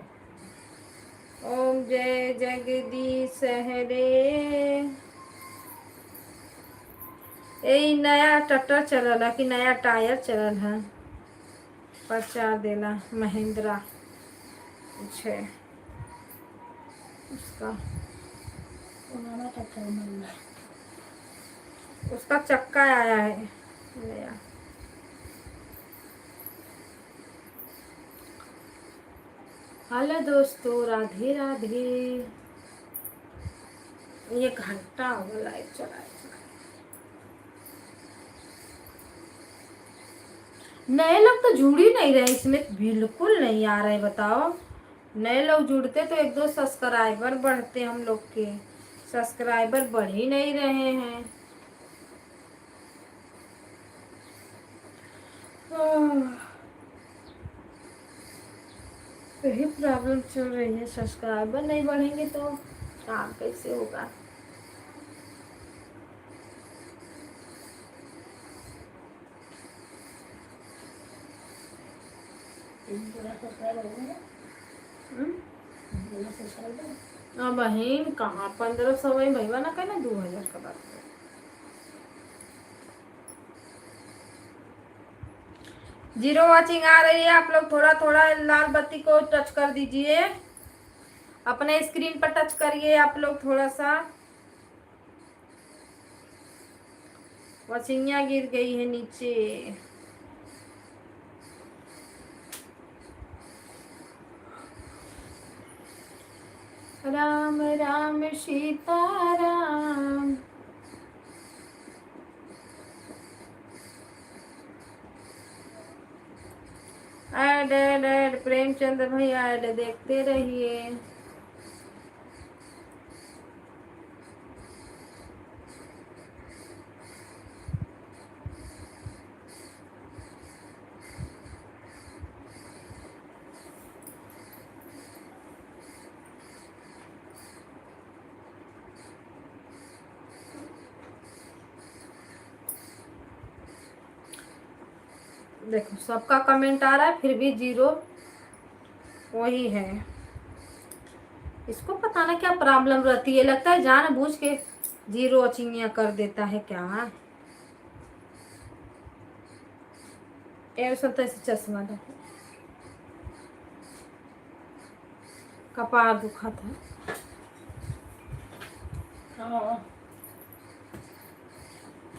ओम जय जगदीश हरे। यही नया ट्रैक्टर चलल है कि नया टायर चलल है, प्रचार देला महिंद्रा छे उसका पुराना टक्कर मिल रहा है। उसका चक्का आया है नया। हेलो दोस्तों, राधे राधे। ये घंटा हो गया लाइट चलाए। नए लोग तो जुड़ ही नहीं रहे इसमें, बिल्कुल नहीं आ रहे। बताओ, नए लोग जुड़ते तो एक दो सब्सक्राइबर बढ़ते, हम लोग के सब्सक्राइबर बढ़ ही नहीं रहे हैं। यही प्रॉब्लम चल रही है, सब्सक्राइबर नहीं बढ़ेंगे तो काम कैसे होगा। पूरा सब्सक्राइबर हो गया। पूरा सब्सक्राइबर अब बहन कहाँ 1500 वही भैया ना कहना 2000 का बात है। जीरो वॉचिंग आ रही है, आप लोग थोड़ा थोड़ा लाल बत्ती को टच कर दीजिए, अपने स्क्रीन पर टच करिए आप लोग थोड़ा सा। वॉचिंगिया गिर गई है नीचे। Ram Ram Sita Ram. Add add add Premchandra भैया ऐड देखते रहिए। देखो सबका कमेंट आ रहा है फिर भी जीरो वही है। इसको पता ना क्या प्रॉब्लम रहती है, लगता है जानबूझ के जीरो अचिंगिया कर देता है क्या। ये सब तो ऐसे चश्मा था, कपार दुखा था। हाँ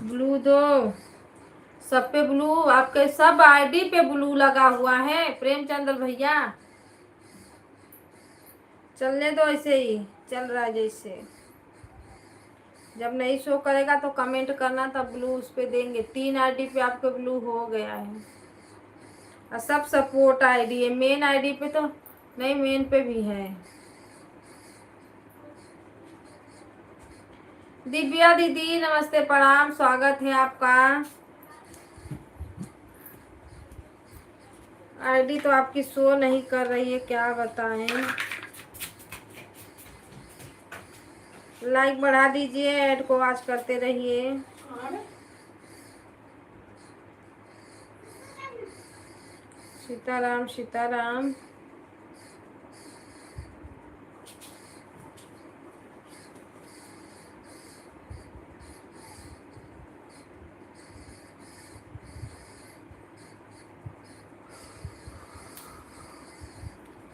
ब्लू दो, सब पे ब्लू, आपके सब आईडी पे ब्लू लगा हुआ है प्रेमचंद्र भैया। चलने दो, ऐसे ही चल रहा है जैसे। जब नहीं शो करेगा तो कमेंट करना, तब ब्लू उस पे देंगे। 3 आईडी पे आपके ब्लू हो गया है और सब सपोर्ट आईडी है, मेन आईडी पे तो नहीं, मेन पे भी है। दिव्या दीदी नमस्ते प्रणाम, स्वागत है आपका। आईडी तो आपकी शो नहीं कर रही है, क्या बताएं। लाइक बढ़ा दीजिए, ऐड को वॉच करते रहिए। सीताराम सीताराम।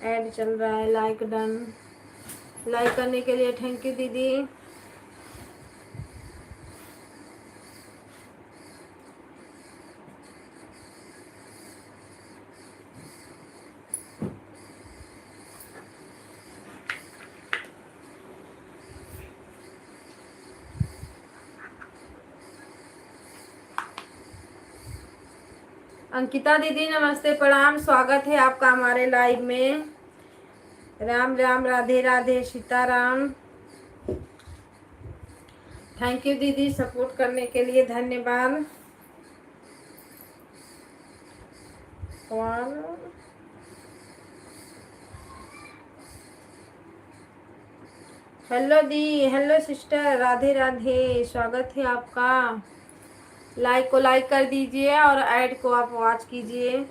ऐड चल रहा है, लाइक डन। लाइक करने के लिए थैंक यू दीदी। अंकिता दीदी नमस्ते प्रणाम, स्वागत है आपका हमारे लाइव में। राम राम, राधे राधे, सीताराम। थैंक यू दीदी, सपोर्ट करने के लिए धन्यवाद। और हेलो दी, हेलो सिस्टर, राधे राधे, स्वागत है आपका। लाइक को लाइक कर दीजिए और ऐड को आप वॉच कीजिए।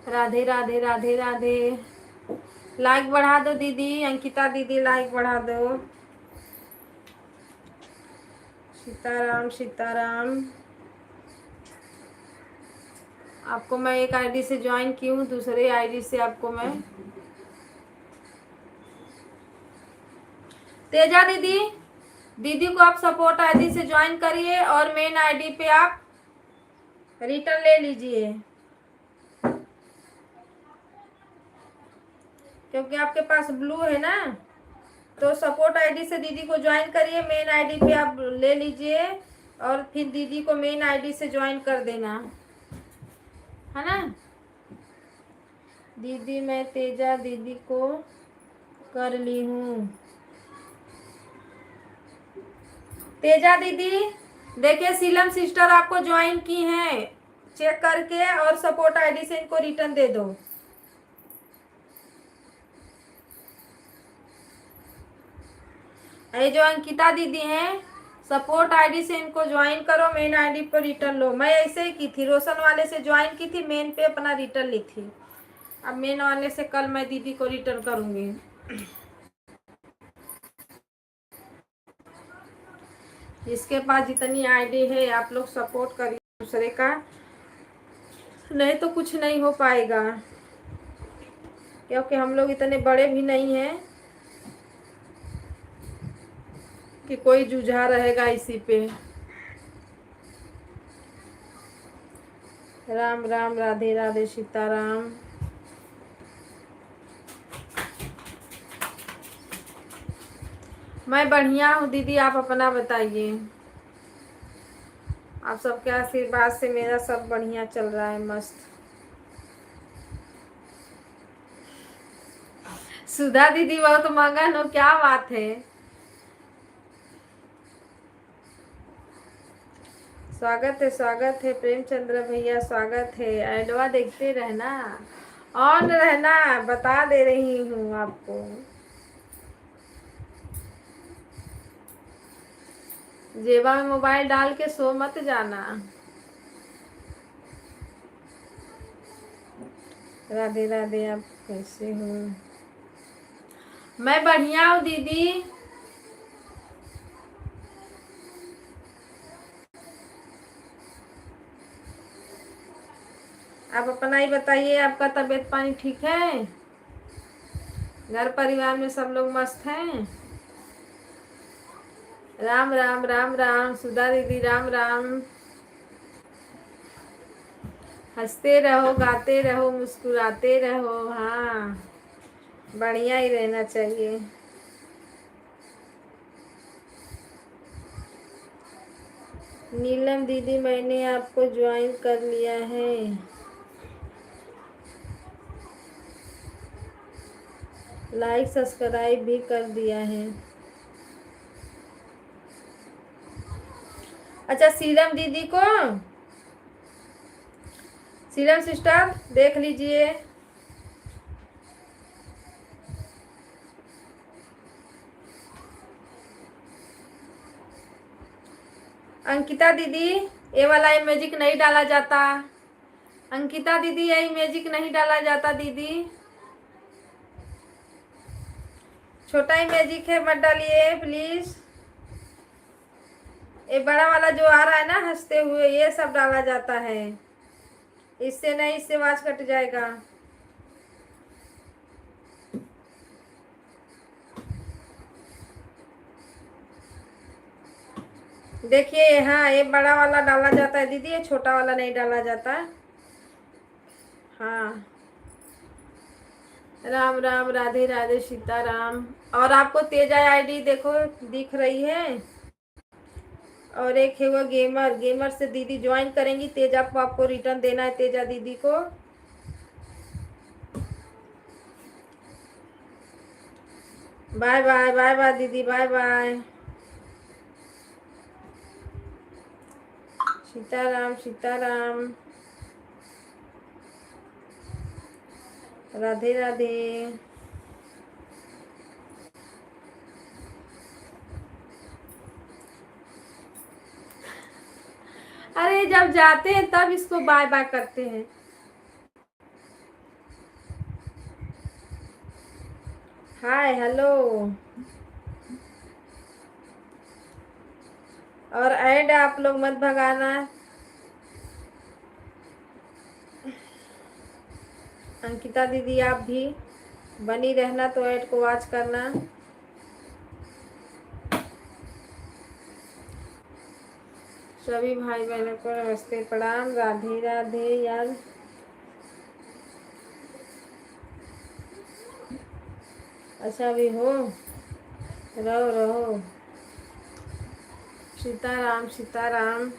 राधे राधे राधे राधे। लाइक बढ़ा दो दीदी, अंकिता दीदी लाइक बढ़ा दो। सीताराम सीताराम। आपको मैं एक आईडी से ज्वाइन की हूँ, दूसरे आईडी से आपको मैं। तेजा दीदी, दीदी को आप सपोर्ट आईडी से ज्वाइन करिए और मेन आईडी पे आप रिटर्न ले लीजिए, क्योंकि आपके पास ब्लू है ना। तो सपोर्ट आईडी से दीदी को ज्वाइन करिए, मेन आईडी पे आप ले लीजिए और फिर दीदी को मेन आईडी से ज्वाइन कर देना, है ना। दीदी मैं तेजा दीदी को कर ली हूँ। तेजा दीदी देखिए, सीलम सिस्टर आपको ज्वाइन की हैं, चेक करके और सपोर्ट आईडी से इनको रिटर्न दे दो। ये जो अंकिता दीदी हैं, सपोर्ट आईडी से इनको ज्वाइन करो, मेन आईडी पर रिटर्न लो। मैं ऐसे ही की थी, रोशन वाले से ज्वाइन की थी, मेन पे अपना रिटर्न ली थी। अब मेन वाले से कल मैं दीदी को रिटर्न करूंगी। इसके पास जितनी आईडी है आप लोग सपोर्ट करिए दूसरे का, नहीं तो कुछ नहीं हो पाएगा, क्योंकि हम लोग इतने बड़े भी नहीं हैं कि कोई जूझा रहेगा इसी पे। राम राम राधे राधे सीताराम। मैं बढ़िया हूँ दीदी, आप अपना बताइए। आप सबके आशीर्वाद से मेरा सब बढ़िया चल रहा है, मस्त। सुधा दीदी बहुत मगन हो, क्या बात है। स्वागत है प्रेमचंद्र भैया, स्वागत है। एडवा देखते रहना, ऑन रहना, बता दे रही हूँ आपको। जेबा में मोबाइल डाल के सो मत जाना। राधे राधे, आप कैसे हो। मैं बढ़िया हूँ दीदी। आप अपना ही बताइए, आपका तबीयत पानी ठीक है, घर परिवार में सब लोग मस्त हैं। राम राम राम राम। सुधा दीदी राम राम। हंसते रहो, गाते रहो, मुस्कुराते रहो, हाँ बढ़िया ही रहना चाहिए। नीलम दीदी मैंने आपको ज्वाइन कर लिया है। लाइक सब्सक्राइब भी कर दिया है। अच्छा, सीलम दीदी को, सीलम सिस्टर देख लीजिए। अंकिता दीदी ये वाला इमेजिक नहीं डाला जाता। अंकिता दीदी ये इमेजिक नहीं डाला जाता दीदी, छोटा इमेजिक है, मत डालिए प्लीज। ये बड़ा वाला जो आ रहा है ना हंसते हुए, ये सब डाला जाता है, इससे नहीं, इससे आवाज कट जाएगा। देखिए, हाँ ये बड़ा वाला डाला जाता है दीदी, ये छोटा वाला नहीं डाला जाता। हाँ राम राम राधे राधे सीताराम। और आपको तेजा आईडी देखो दिख रही है, और एक है वो गेमर। गेमर से दीदी ज्वाइन करेंगी, तेजा को आपको रिटर्न देना है, तेजा दीदी को। बाय बाय बाय बाय दीदी, बाय बाय। सीताराम सीताराम, राधे राधे। अरे जब जाते हैं तब इसको बाय बाय करते हैं। Hi hello. और ऐड आप लोग मत भगाना। अंकिता दीदी आप भी बनी रहना, तो ऐड को वॉच करना। सभी भाई बहनों को नमस्ते प्रणाम, राधे राधे। यार अच्छा भी हो, रहो रहो। सीताराम सीताराम।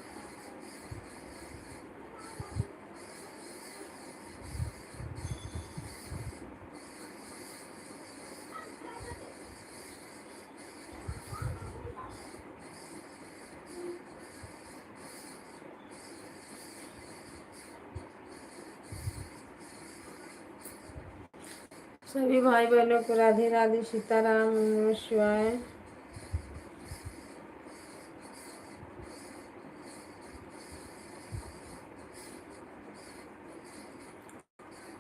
सभी भाई बहनों को राधे राधे, सीताराम, नमः शिवाय।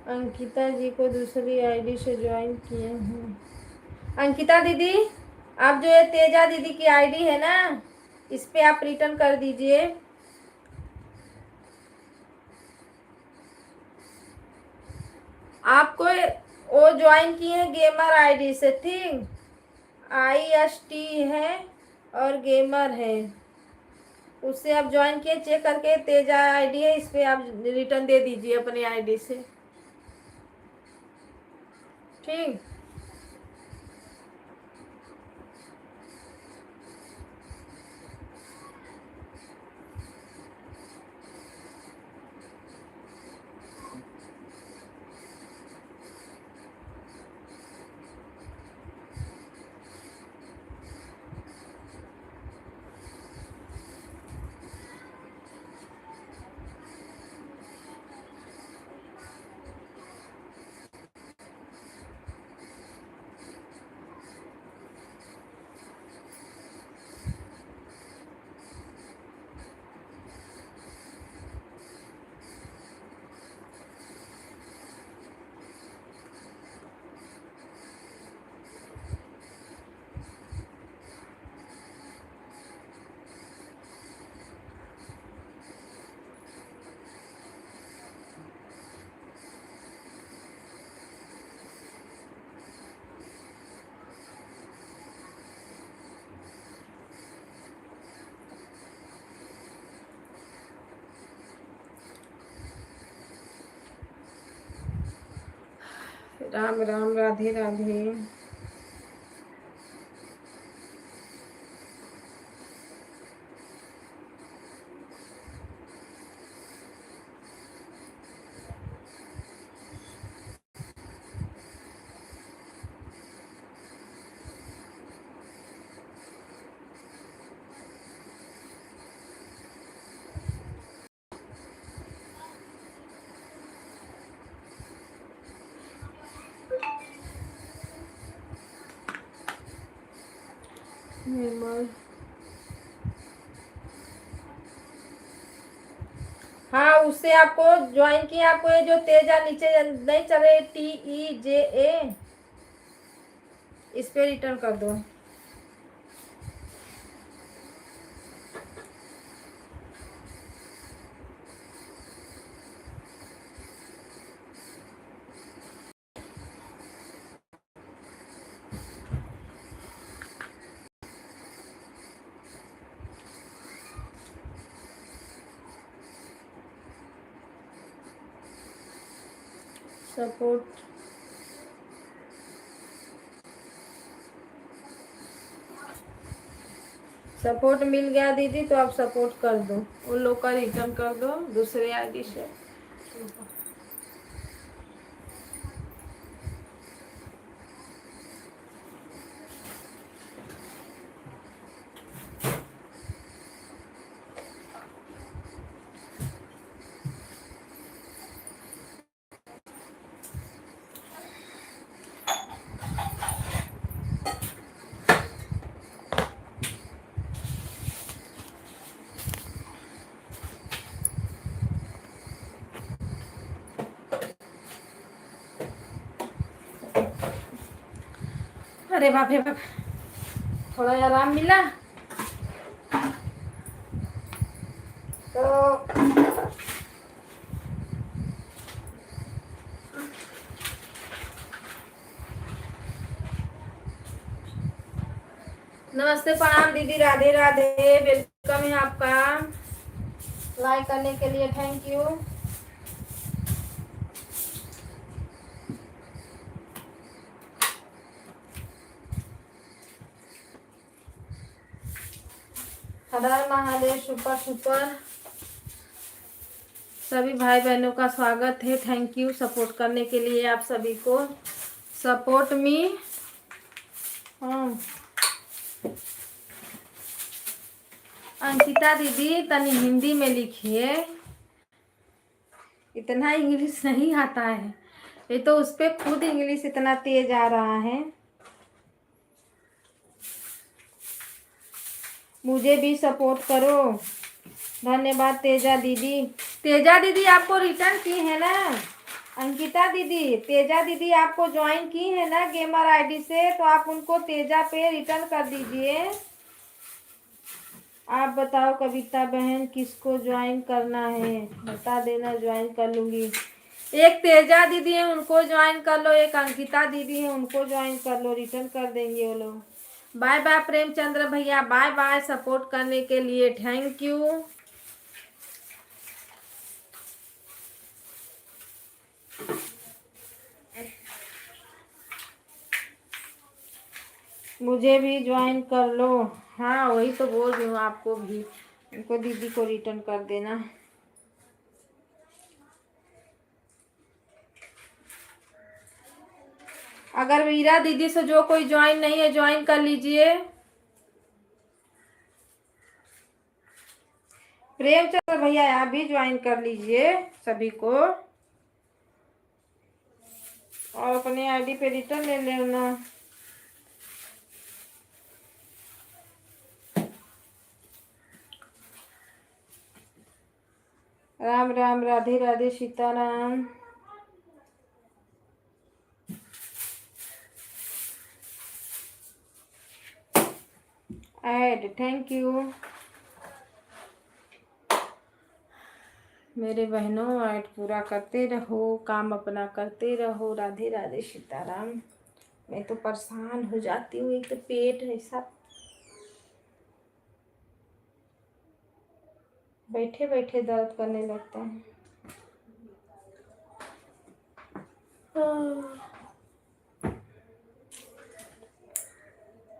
अंकिता जी को दूसरी आईडी से ज्वाइन किए हैं। अंकिता दीदी, आप जो ये तेजा दीदी की आईडी है ना, इस पे आप रिटर्न कर दीजिए। आपको वो ज्वाइन किए हैं गेमर आईडी से, ठीक। IST है और गेमर है, उससे आप ज्वाइन किए। चेक करके तेजा आईडी है, इस पे आप रिटर्न दे दीजिए अपनी आईडी से, ठीक। राम राम, राधे राधे। निर्मल, हाँ उससे आपको ज्वाइन किया। आपको ये जो तेजा नीचे नहीं चले TEJA, इस पे रिटर्न कर दो। सपोर्ट सपोर्ट मिल गया दीदी, तो आप सपोर्ट कर दो। उन लोग का रिटर्न कर दो दूसरे आईडी से। रे बाप रे बाप, थोड़ा आराम मिला तो नमस्ते प्रणाम दीदी, राधे राधे, वेलकम है आपका। लाइक करने के लिए थैंक यू। हर हर महादेव, सुपर सुपर। सभी भाई बहनों का स्वागत है, थैंक यू सपोर्ट करने के लिए आप सभी को। Support me. अंकिता दीदी तनी हिंदी में लिखिए, इतना इंग्लिश नहीं आता है, ये तो उस पे खुद इंग्लिश इतना तेज आ रहा है। मुझे भी सपोर्ट करो, धन्यवाद तेजा दीदी। तेजा दीदी आपको रिटर्न की है ना अंकिता दीदी, तेजा दीदी आपको ज्वाइन की है ना गेमर आईडी से, तो आप उनको तेजा पे रिटर्न कर दीजिए। आप बताओ कविता बहन किसको ज्वाइन करना है, बता देना, ज्वाइन कर लूँगी। एक तेजा दीदी है उनको ज्वाइन कर लो, एक अंकिता दीदी है उनको ज्वाइन कर लो, रिटर्न कर देंगे वो लोग। बाय बाय प्रेमचंद्र भैया, बाय बाय, सपोर्ट करने के लिए थैंक यू। मुझे भी ज्वाइन कर लो। हाँ वही तो बोल रही हूँ आपको भी, उनको दीदी को रिटर्न कर देना। अगर वीरा दीदी से जो कोई ज्वाइन नहीं है ज्वाइन कर लीजिए। प्रेमचंद्र भैया आप भी ज्वाइन कर लीजिए सभी को, और अपनी आईडी पे रिटर्न ले लेना। Ram Ram, Radhe Radhe, Sitaram. Add, thank you मेरे बहनों, ऐड पूरा करते रहो, काम अपना करते रहो। राधे राधे, सीताराम। मैं तो परेशान हो जाती हूँ, एक तो पेट ऐसा बैठे बैठे दर्द करने लगता है।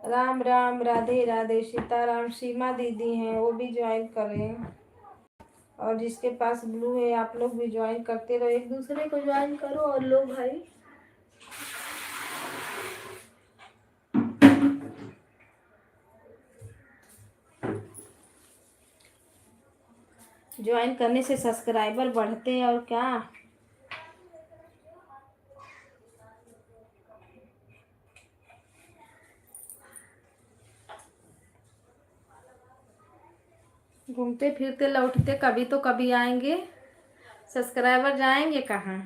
राम राम, राधे राधे, सीताराम। सीमा दीदी हैं वो भी ज्वाइन करें, और जिसके पास ब्लू है आप लोग भी ज्वाइन करते रहो, एक दूसरे को ज्वाइन करो और लो भाई। ज्वाइन करने से सब्सक्राइबर बढ़ते हैं और क्या। घूमते फिरते लौटते कभी तो कभी आएंगे, सब्सक्राइबर जाएंगे कहाँ।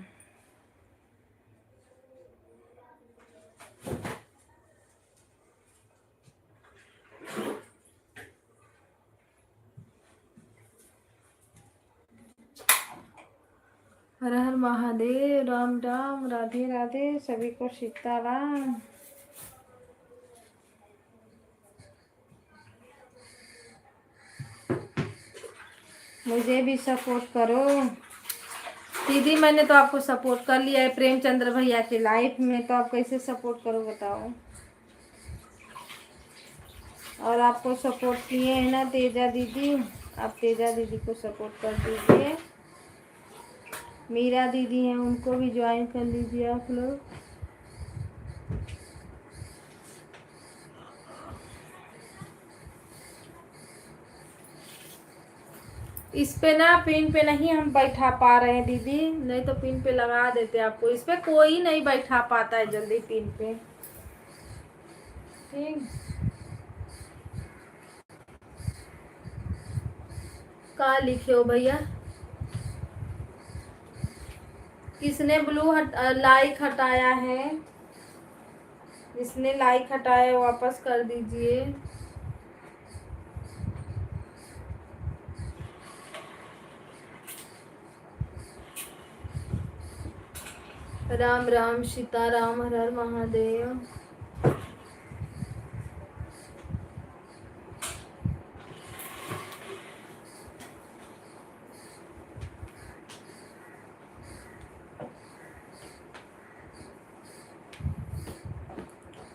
हर हर महादेव, राम राम, राधे राधे, सभी को सीताराम। मुझे भी सपोर्ट करो दीदी, मैंने तो आपको सपोर्ट कर लिया है प्रेमचंद्र भैया के लाइफ में, तो आप कैसे सपोर्ट करो बताओ। और आपको सपोर्ट किए हैं ना तेजा दीदी, आप तेजा दीदी को सपोर्ट कर दीजिए। मीरा दीदी हैं उनको भी ज्वाइन कर लीजिए आप लोग। इस पे ना पिन पे नहीं हम बैठा पा रहे हैं दीदी, नहीं तो पिन पे लगा देते आपको। इस पे कोई नहीं बैठा पाता है जल्दी पिन पे, ठीक। क्या लिखे हो भैया, किसने ब्लू लाइक हटाया है? जिसने लाइक हटाया वापस कर दीजिए। राम राम सीताराम, हर हर महादेव।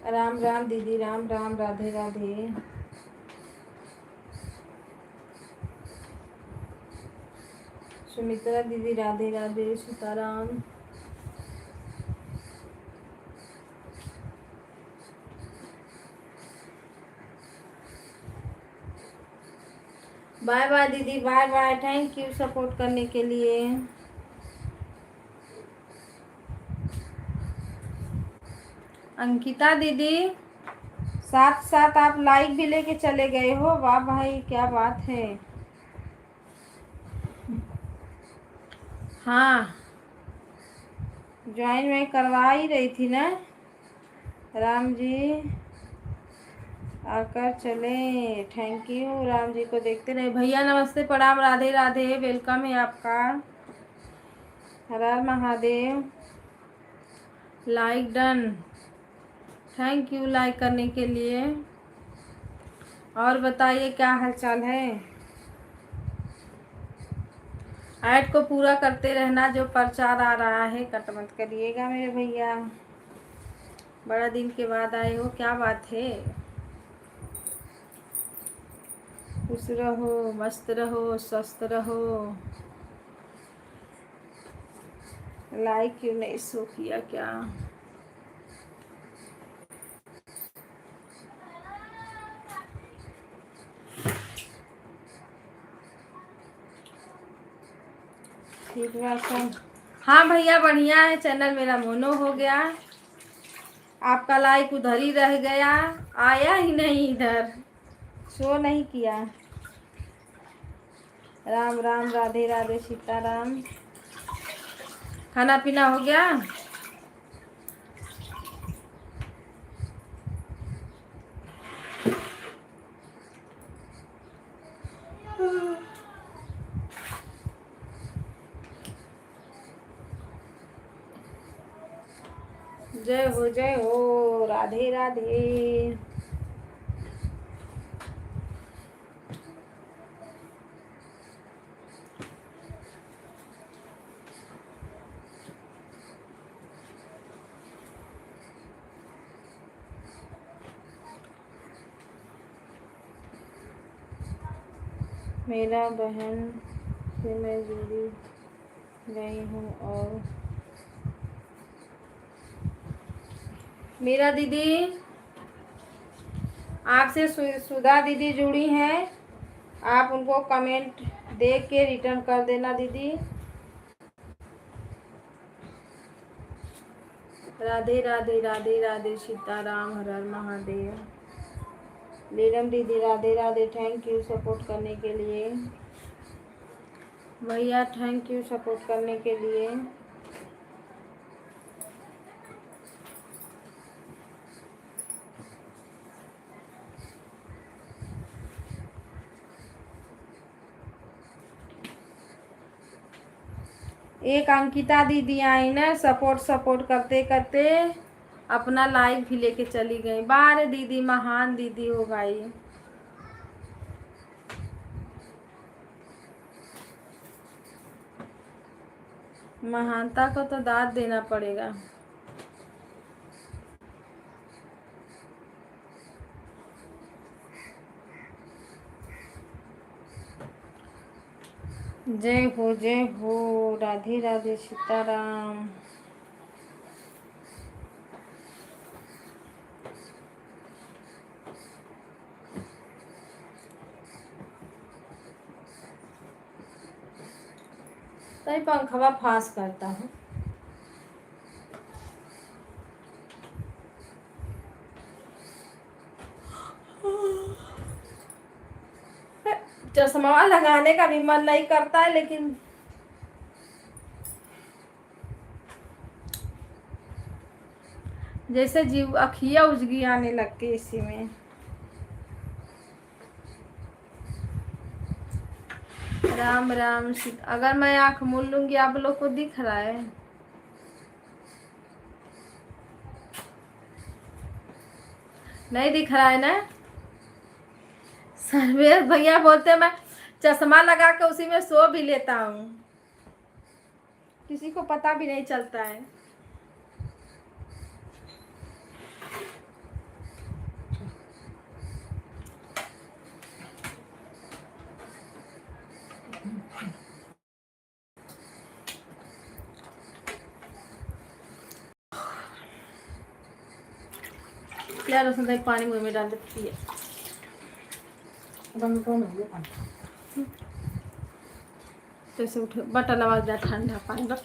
राम राम दीदी, राम राम, राधे राधे। सुमित्रा दीदी राधे राधे, सीताराम। बाय बाय दीदी, bye bye. Thank you support करने के लिए। अंकिता दीदी, साथ साथ आप लाइक भी लेके चले गए हो, वाह भाई क्या बात है। हाँ, ज्वाइन मैं करवा ही रही थी ना। राम जी आकर चले, थैंक यू। राम जी को देखते रहे। भैया नमस्ते, प्रणाम, राधे राधे, वेलकम है आपका। हर हर Mahadev. Like done, thank you like करने के लिए। और बताइए क्या हालचाल है। ऐड को पूरा करते रहना, जो प्रचार आ रहा है कट मत करिएगा मेरे भैया। बड़ा दिन के बाद आए हो, क्या बात है। खुश रहो, मस्त रहो, स्वस्थ रहो। लाइक क्यों नहीं शो किया क्या। ठीक है। हाँ भैया बढ़िया है, चैनल मेरा मोनो हो गया। आपका लाइक उधर ही रह गया, आया ही नहीं इधर, शो नहीं किया। राम राम, राधे राधे, सीताराम। खाना पीना हो गया। जय हो, राधे राधे। मेरा बहन से मैं जुड़ी गई हूँ और मेरा दीदी आपसे सुधा दीदी जुड़ी हैं। आप उनको कमेंट देख के रिटर्न कर देना दीदी। राधे राधे, राधे राधे, सीताराम, हर हर महादेव। नीलम दीदी Radhe Radhe, thank you support करने के लिए। भैया थैंक यू सपोर्ट करने के लिए। एक अंकिता दीदी आई ना, सपोर्ट करते करते अपना लाइव भी लेके चली गई। बारे दीदी, महान दीदी हो भाई। महानता को तो दाद देना पड़ेगा। जय हो, राधे राधे, सीताराम। तभी पंखवा फास करता हूँ। चश्मा लगाने का भी मन नहीं करता है, लेकिन जैसे जीव अखिया उजगी आने लगती है इसी में। राम राम सीता। अगर मैं आंख मूंद लूंगी आप लोग को दिख रहा है? नहीं दिख रहा है ना? सर्वेश भैया बोलते हैं मैं चश्मा लगा के उसी में सो भी लेता हूँ, किसी को पता भी नहीं चलता है। क्या रोशन भाई पानी मुंह में डाल देती है। बंद कौन हो गया? जैसे उठे बटन आवाज दिया ठंडा पानी बस।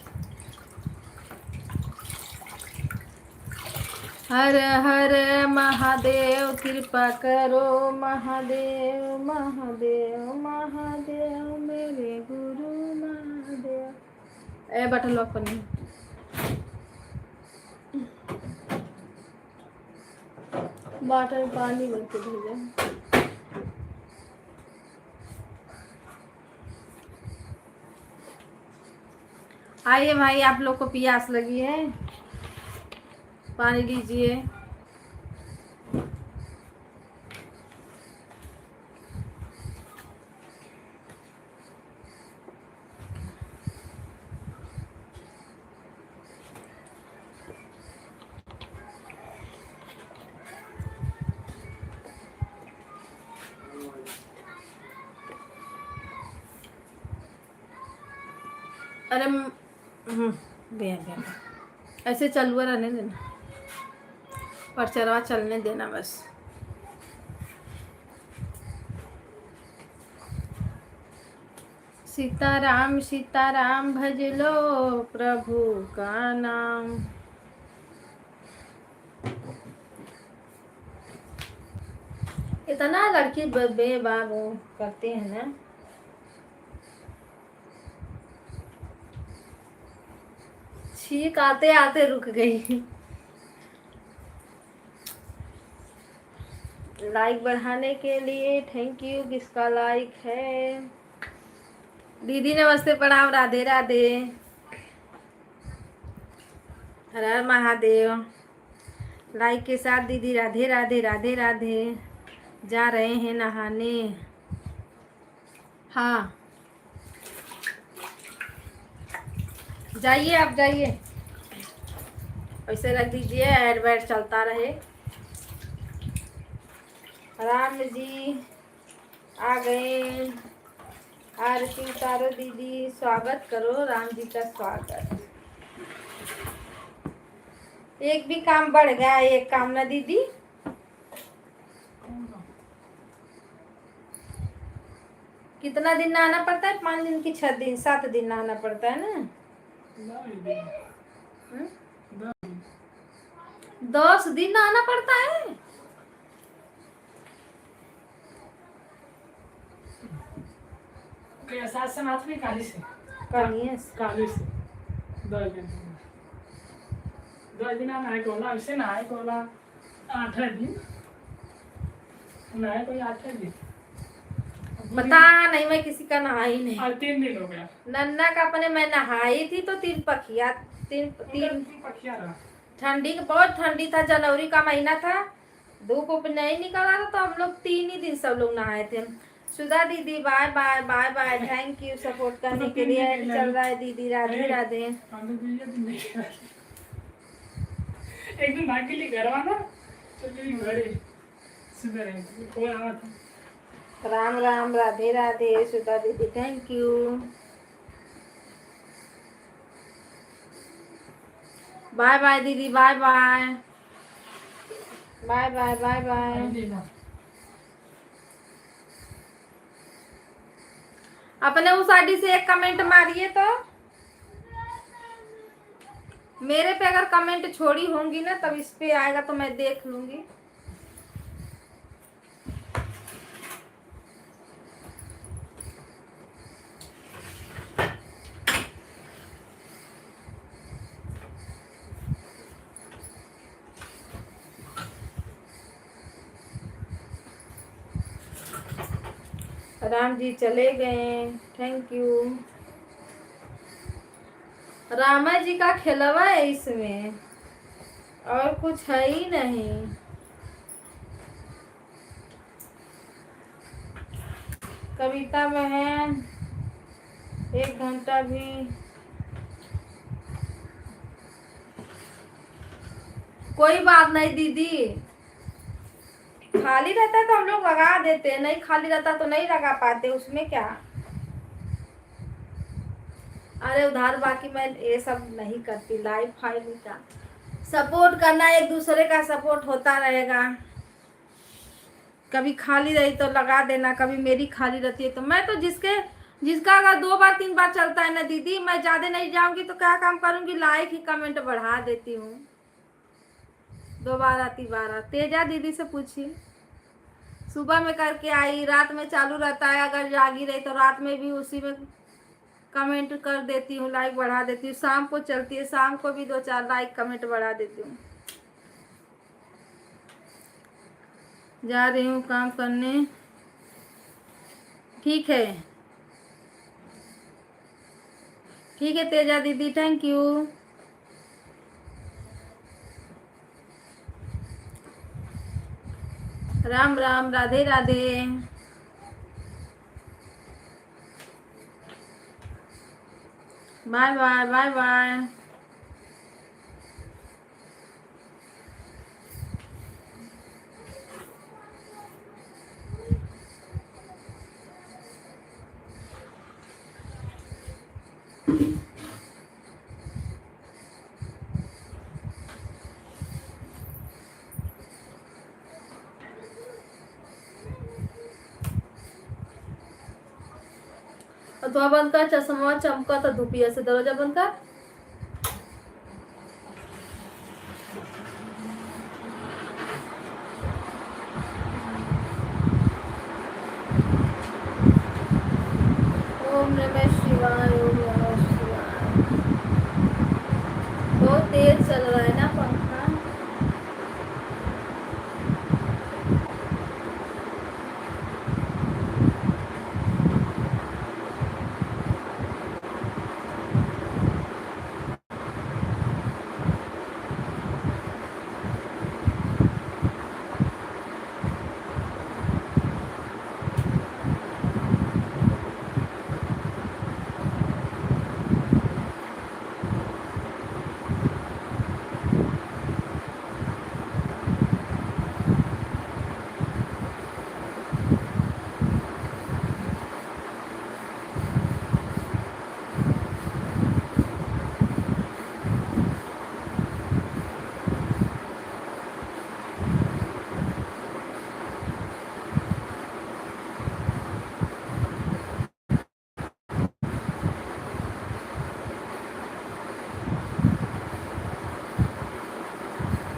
हर हर महादेव कृपा करो, महादेव महादेव महादेव मेरे गुरु महादेव। ए बटन लॉक करनी। बॉटल पानी भर के भेजे। आइए भाई, आप लोग को प्यास लगी है, पानी लीजिए। अरे ऐसे चलुआ रहने देना, पर चरवा चलने देना बस। सीताराम भज लो प्रभु का नाम। इतना लड़की बेबाक करते हैं ना। छींक आते आते रुक गई। लाइक बढ़ाने के लिए थैंक यू। किसका लाइक है? दीदी नमस्ते प्रणाम, राधे राधे, हर हर महादेव। लाइक के साथ दीदी राधे राधे राधे राधे। जा रहे हैं नहाने। हाँ जाइए, आप जाइए, ऐसे रख दीजिए, ऐड बैड चलता रहे। राम जी आ गए। आरती उतारो दीदी, स्वागत करो, राम जी का स्वागत। एक भी काम बढ़ गया, एक काम ना दीदी। कितना दिन नहाना पड़ता है? 5 दिन की 6 दिन 7 दिन नहाना पड़ता है ना? 10 दिन नहाना पड़ता है। सात से मात्र भी काली से काली से 10 दिन नहाए कोला, ऐसे नहाए कोला 8 दिन नहाए कोई 8 दिन। पता नहीं, मैं किसी का नहाई नहीं। और 3 दिन हो गया नन्ना का अपने मैं नहाई थी तो 3 पखिया, तीन पखिया रहा। ठंडी बहुत ठंडी था, जनवरी का महीना था, धूप उप नहीं निकल रहा था, तो हम लोग 3 ही दिन सब लोग नहाए थे। सुधा दीदी bye bye bye bye, thank you support करने के लिए। चल रहा है दीदी, राधे राधे। एक दिन भाग के लिए घर आना तो मेरी घरे सुबह रहेंगे कोई आवा था। राम राम, राधे राधे। सुधा दीदी थैंक यू। बाय बाय दीदी, bye bye bye bye bye bye. अपने उस आईडी से एक कमेंट मारिए तो। मेरे पे अगर कमेंट छोड़ी होंगी ना तब इस पे आएगा तो मैं देख लूंगी। राम जी चले गए, थैंक यू। रामा जी का खिलवा है इसमें, और कुछ है ही नहीं। कविता बहन 1 घंटा भी कोई बात नहीं दीदी, खाली रहता है तो हम लोग लगा देते हैं, नहीं खाली रहता तो नहीं लगा पाते, उसमें क्या। अरे उधार बाकी मैं ये सब नहीं करती, लाइव फाइल का सपोर्ट करना, एक दूसरे का सपोर्ट होता रहेगा। कभी खाली रही तो लगा देना, कभी मेरी खाली रहती है तो मैं तो जिसका अगर 2 बार 3 बार चलता है ना दीदी, मैं ज्यादा नहीं जाऊंगी तो क्या काम करूंगी, लाइक ही कमेंट बढ़ा देती हूँ। 2 बार आती 12। तेजा दीदी से पूछिए, सुबह में करके आई, रात में चालू रहता है, अगर जागी रही तो रात में भी उसी में कमेंट कर देती हूँ, लाइक बढ़ा देती हूँ। शाम को चलती है, शाम को भी 2-4 लाइक कमेंट बढ़ा देती हूँ। जा रही हूँ काम करने, ठीक है, ठीक है तेजा दीदी, thank you. Ram Ram, Radhe Radhe. Bye bye, bye bye. तो बंद कर, चश्मा चमका तो धूपिया से, दरवाजा बंद कर। ओम नमः शिवाय, ओम नमः शिवाय। बहुत तेज चल रहा है ना पंखा।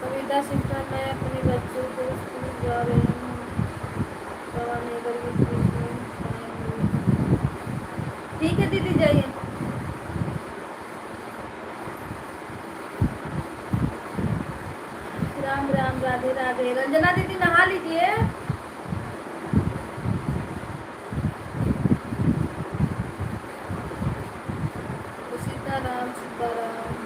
कविता सिंह, मैं अपने बच्चों को स्कूल जा रही हूँ, दवा नहीं करूँगी। ठीक है दीदी, जाइए। राम राम, राधे राधे। रंजना दीदी नहा लीजिए। सीताराम सीताराम।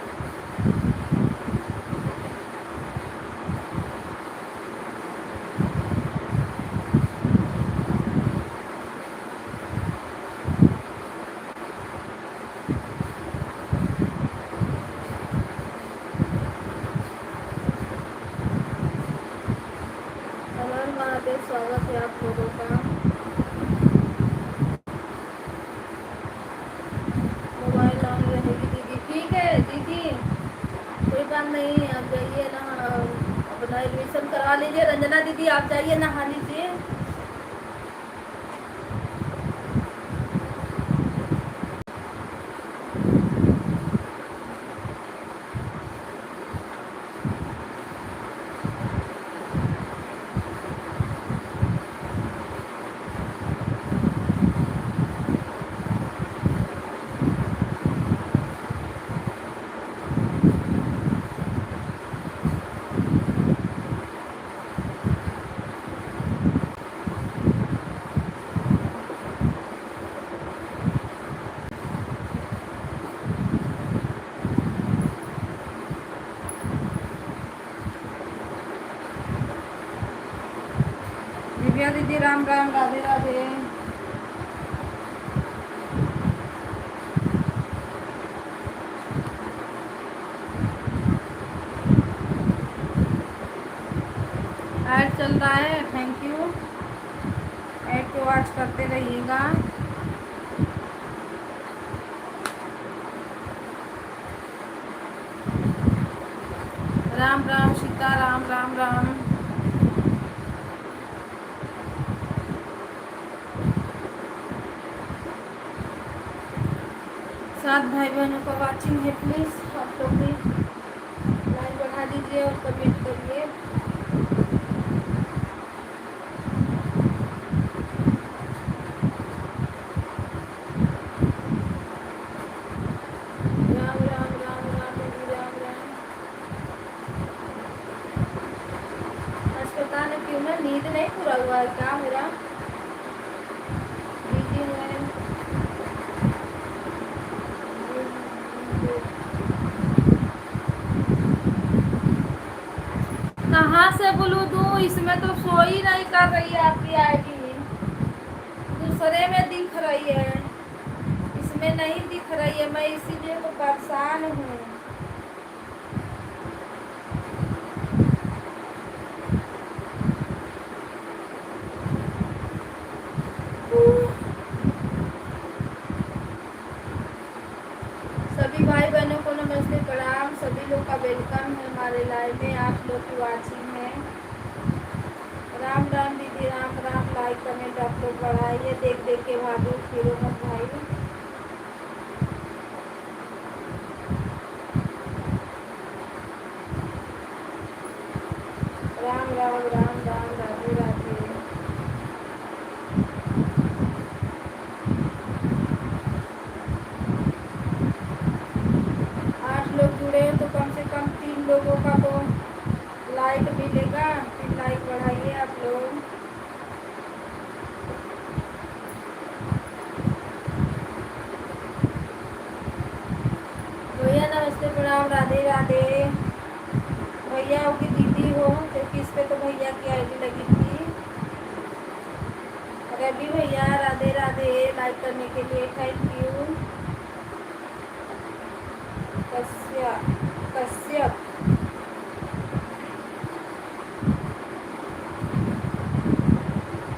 स्वागत है आप लोगों का। मोबाइल ऑन रहेगी दीदी, ठीक है दीदी, कोई बात नहीं। आप जाइए ना, अपना एडमिशन करवा लीजिए। रंजना दीदी आप जाइए, नहा लीजिए। दिव्या दीदी राम राम, राधे राधे। ऐड चल रहा है, थैंक यू। ऐड को वॉच करते रहिएगा। राम राम सीता राम, राम राम। सात भाई बहनों का वाचिंग है, प्लीज आप लोग भी लाइक बढ़ा दीजिए और कमेंट करिए। राम राम राम राम दीदी, राम राम। आज पता नहीं क्यों ना नींद नहीं पूरा हुआ है क्या मेरा। दीदी मैं कहाँ से बोलू दूँ, इसमें तो सो ही नहीं कर रही है आपकी आईडी। दूसरे में दिख रही है, इसमें नहीं दिख रही है। मैं इसीलिए तो परेशान हूँ। सभी भाई बहनों को नमस्ते प्रणाम। सभी लोग का वेलकम है हमारे लाइव में, आप लोग की वाचिंग है। राम राम दीदी, राम राम। लाइक कमेंट आप लोग बढ़ाइए, देख देख के भागो, फिरो मत भाई। राम राम राम राम, राधे राधे। लोग जुड़े हैं तो कम से कम 3 लोगों का तो लाइक मिलेगा। फिर लाइक बढ़ाइए आप लोग। भैया नमस्ते प्रणाम, राधे राधे। भैया हो कि दीदी हो, क्योंकि इस पे तो भैया की आईडी लगी थी। रवि भैया राधे राधे, लाइक करने के लिए थैंक यू। कश्यप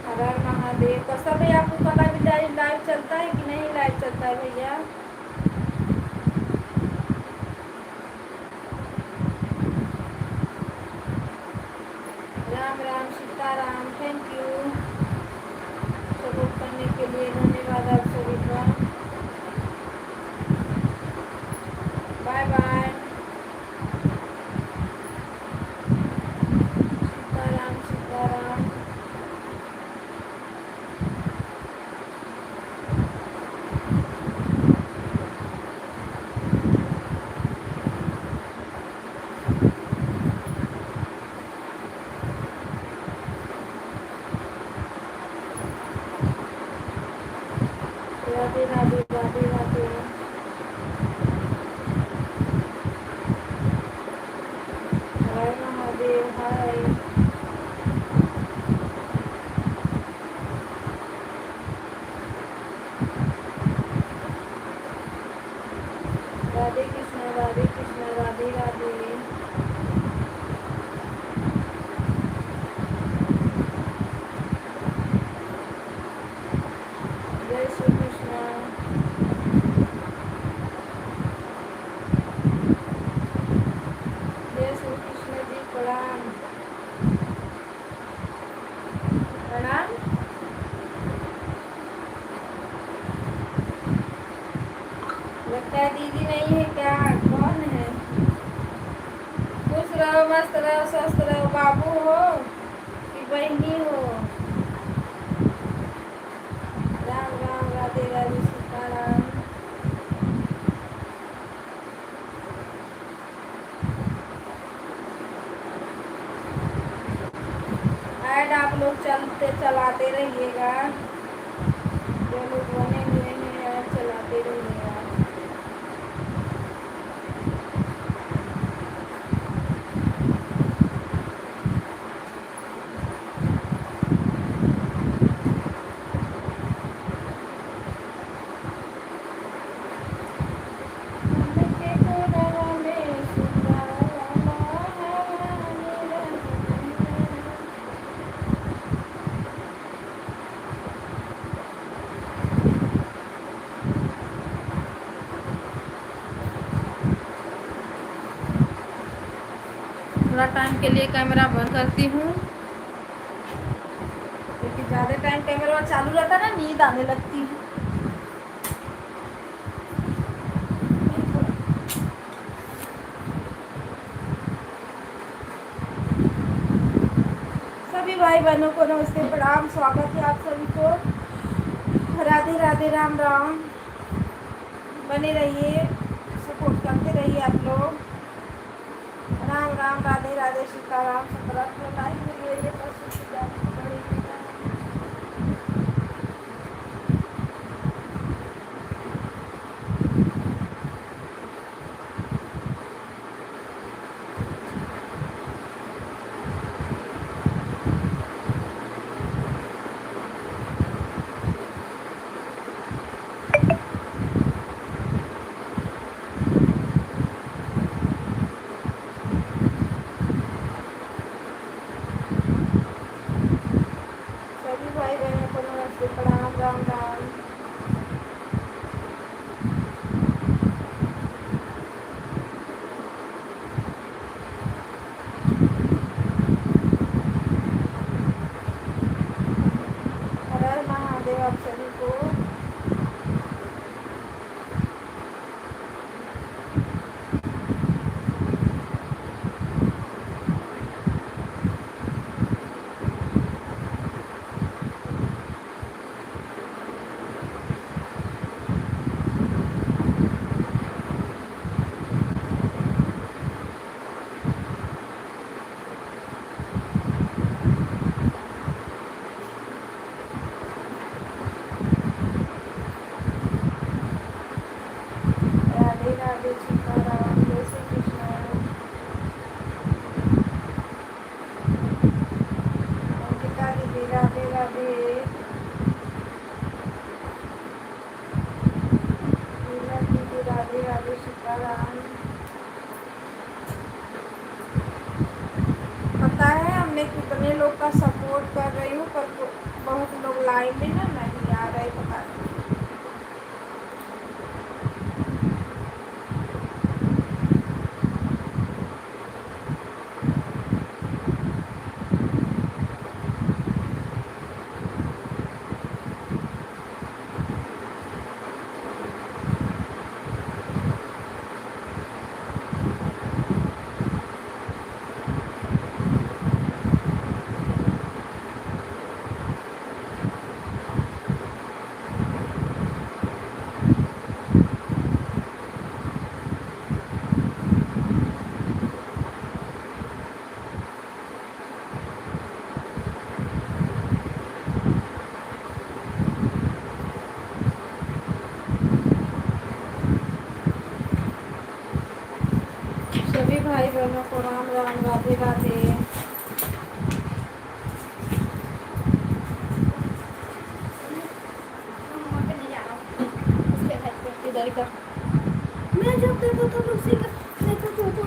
हर हर महादेव। कश्यप भैया आपको कल भी लाइव चलता है कि नहीं लाइव चलता है भैया? Ram Ram Sitaram, thank you support करने के लिए, धन्यवाद आप सभी का। Bye bye. सीताराम सीताराम। राधे राधे, राधे राधे। हर महादेव, हाय। राधे कृष्ण, राधे कृष्ण, राधे राधे। जय श्री कृष्ण। जय श्री कृष्ण जी, प्रणाम प्रणाम। लगता है दीदी नहीं है क्या? कौन है? खुश रहो, मस्त रहो, स्वस्थ रहो। बाबू हो कि बहनी हो? राम राम, राधे राधे, सीताराम। ऐड आप लोग चलाते रहिएगा, जो लोग बने हुए हैं ऐड चलाते रहिएगा। टाइम के लिए कैमरा बंद करती हूँ, क्योंकि ज़्यादा टाइम कैमरा चालू रहता है ना, नींद आने लगती है। सभी भाई बहनों को नमस्ते, प्रणाम, स्वागत है आप सभी को। राधे राधे, राम राम। बने रहिए, सपोर्ट करते रहिए आप लोग। राम राम, राधे राधे, सीताराम, सतराम लाइक मिल रही है सभी भाई बहनों को नमस्ते, प्रणाम, राम राम। हर हर महादेव आप सभी को। राधे राधे, सीताराम, जय श्री कृष्ण। अंकिता दीदी राधे राधे। मीना दीदी राधे राधे, सीताराम। पता है हमने कितने लोग का सपोर्ट कर रही हूँ, पर बहुत लोग लाइन में ना नहीं आ रहे, पता नहीं। सभी भाई बहनों को राम राम, राधे राधे। इधर का मैं जब देखो तो उसी का देखो जो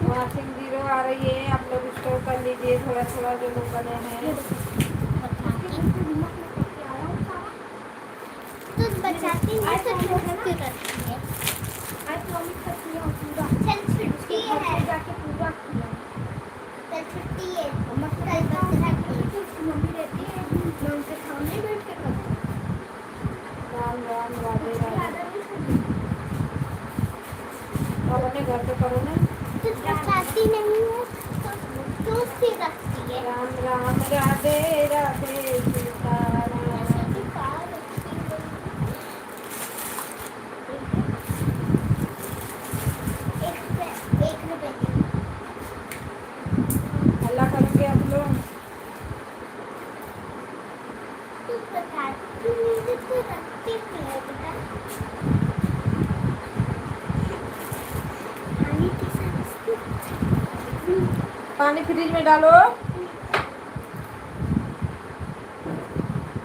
वाचिंग 0 आ रही है, आप लोग स्टोर कर लीजिए थोड़ा थोड़ा जो लोग बने हैं। बचाती है तो करती है। आज मम्मी करती है पूरा। चल छुट्टी है। जाके पूरा किया। चल छुट्टी है। कल मम्मी रहती है, मैं उनके सामने बैठ के करती हूँ। राम राम, राधे राधे। अपने घर पे करो ना। तो बचाती नहीं है तो उसकी रखती है। राम राम, राधे राधे, सीताराम। अल्लाह करेंगे आप लोग। तू बताती नहीं तो रखती नहीं है बेटा। पानी के साथ पानी फ्रिज में डालो।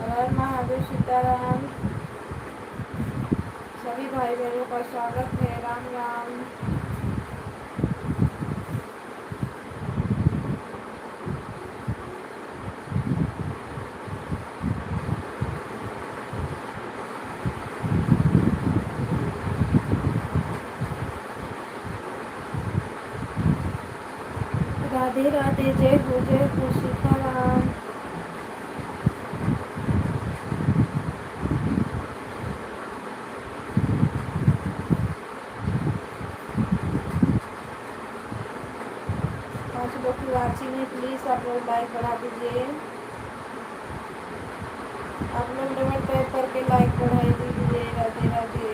हर महादेव, सीताराम। सभी भाई बहनों का स्वागत है, राम राम। राधे राधे, जय हो सीताराम। पाँच लोग की वाचिंग है, प्लीज आप लोग लाइक बढ़ा दीजिए। आप लोग डबल टैप करके लाइक बढ़ाई दीजिए। राधे राधे।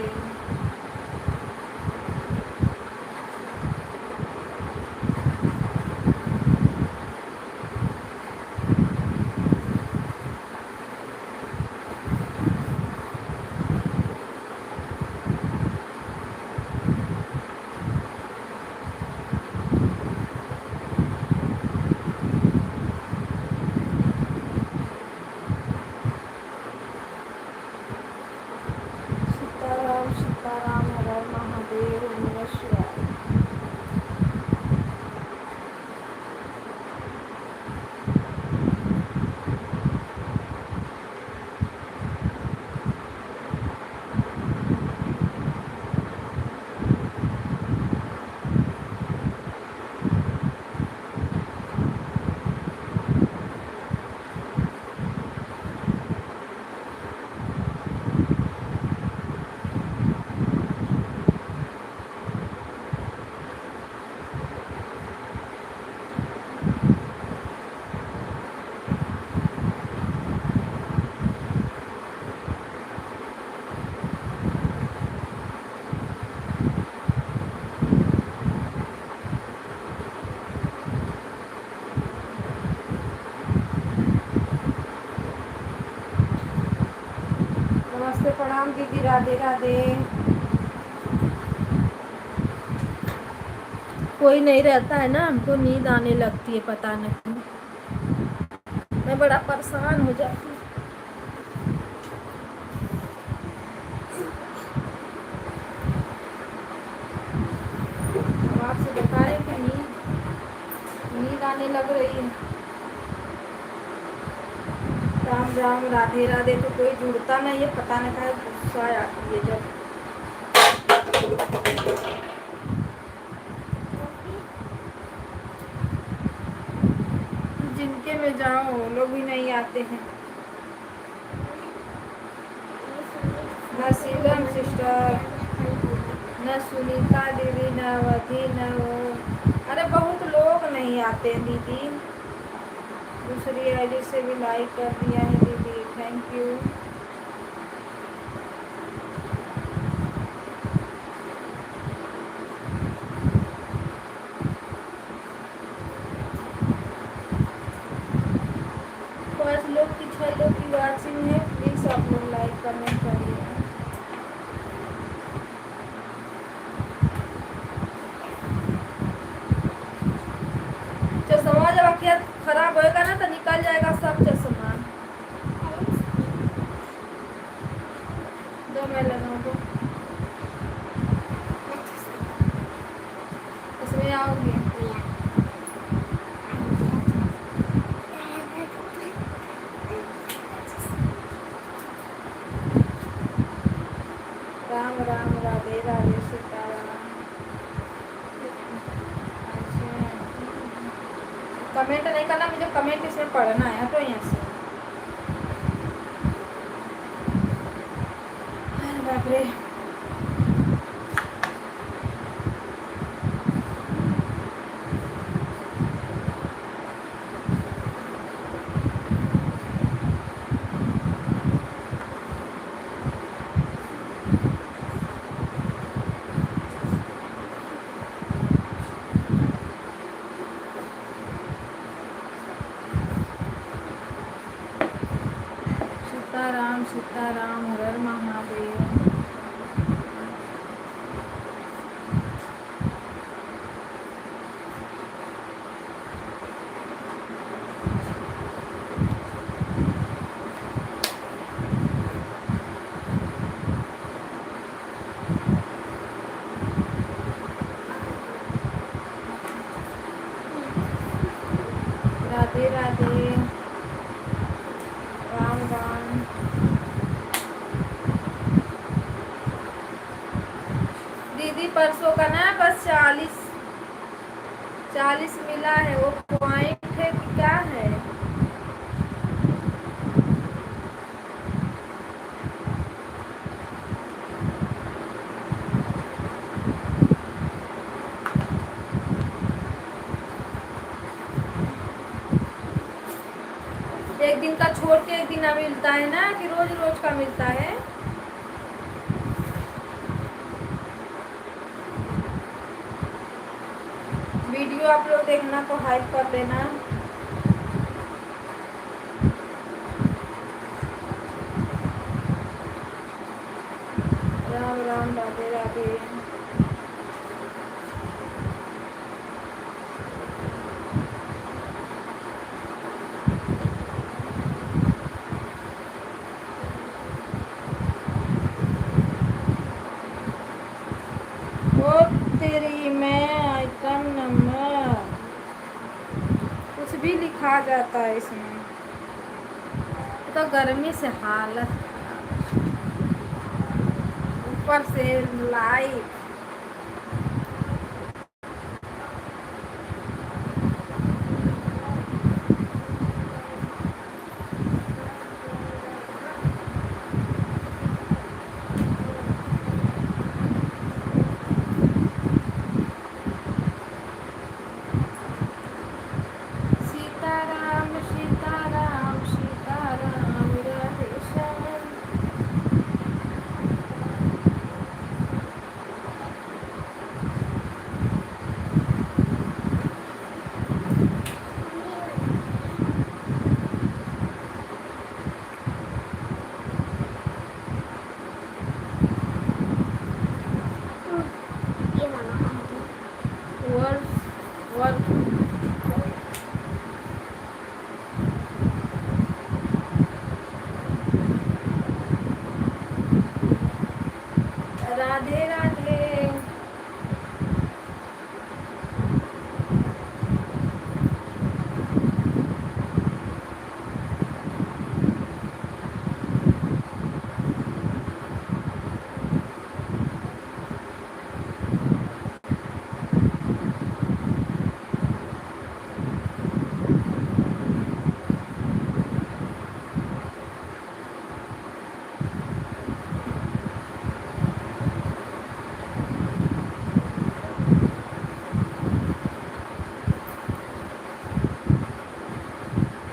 सीताराम सीताराम, हर हर महादेव, नमः शिवाय। नमस्ते, प्रणाम दीदी, राधे राधे। कोई नहीं रहता है ना, हमको नींद आने लगती है, पता नहीं मैं बड़ा परेशान हो जाती हूँ। हम आपसे बता रहे कि नींद आने लग रही है। राम राम, राधे राधे, तो कोई जुड़ता नहीं है, पता नहीं क्या गुस्सा आती है जब। जिनके में जाओ वो लोग भी नहीं आते हैं। न शीलम सिस्टर, न सुनीता दीदी, न अवधि, न वो, अरे बहुत लोग नहीं आते हैं दीदी। दूसरी आईडी से भी लाइक कर दिया है दीदी, थैंक यू। पाँच लोग की, 6 लोग की वाचिंग है, प्लीज आप लोग लाइक कमेंट करिए। चश्मा जब आपकी खराब होएगा ना तो निकल जाएगा सब चश्मा। दो मैं लगाऊं तो इसमें आओगे। राम राम, राधे राधे, सीताराम। कमेंट नहीं करना, मुझे कमेंट इसमें पढ़ना है तो यहाँ से। अरे बाप रे। सीताराम सीताराम, हर हर महादेव। राधे राधे, राम राम। दीदी परसों का ना बस 40 मिला है, वो पॉइंट है कि क्या है? एक दिन का छोड़ के एक दिन मिलता है ना, कि रोज रोज का मिलता है? वीडियो आप लोग देखना तो हाइप कर देना। राम राम, राधे राधे। ओ तेरी मैं आइटम नंबर कुछ भी लिखा जाता है इसमें, तो गर्मी से हालत, ऊपर से लाइट। सीताराम सीताराम सीताराम राधे श्याम। ये वाला वर्क वर्क राधे राधे।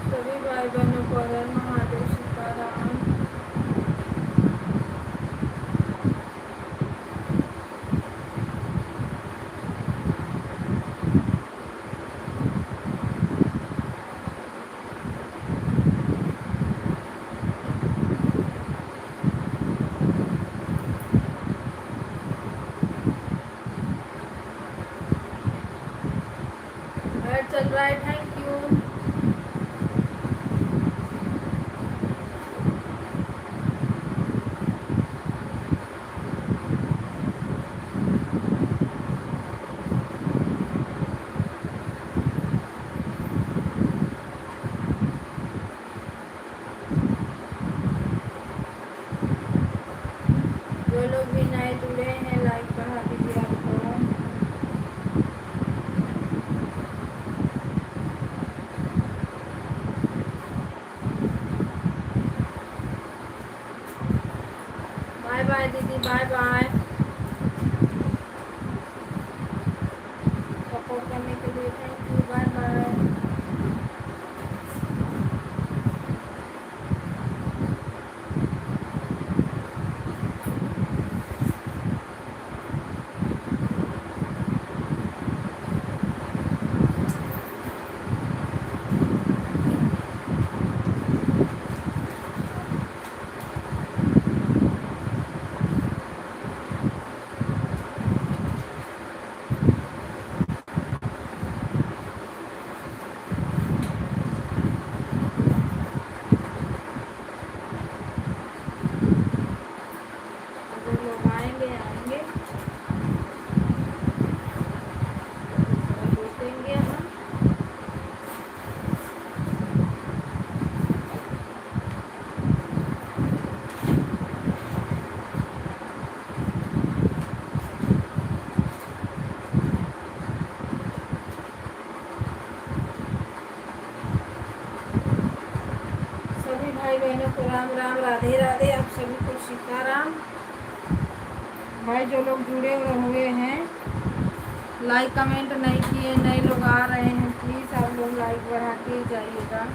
सभी भाई बहनों को हर महादेव, सीताराम। चल रहा है, थैंक यू। जो लोग भी नए जुड़े हैं, लाइक बढ़ा दीजिए आपको। बाय बाय दीदी, बाय बाय। सपोर्ट करने के लिए थैंक यू, बाय बाय। अगर लोग आएंगे आएंगे, देखेंगे हम। राम राम, राधे राधे। आप सभी को सीताराम। भाई जो लोग जुड़े हुए हैं, लाइक कमेंट नहीं किए, नए लोग आ रहे हैं, प्लीज़ आप लोग लाइक बढ़ा के जाइएगा।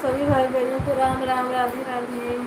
सभी भाई बहनों को राम राम, राधे राधे।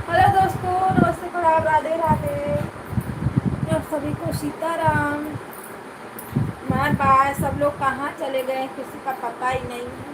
हेलो दोस्तों, नमस्ते, प्रणाम, राधे राधे। आप सभी को सीताराम। मान बाय, सब लोग कहाँ चले गए, किसी का पता ही नहीं है।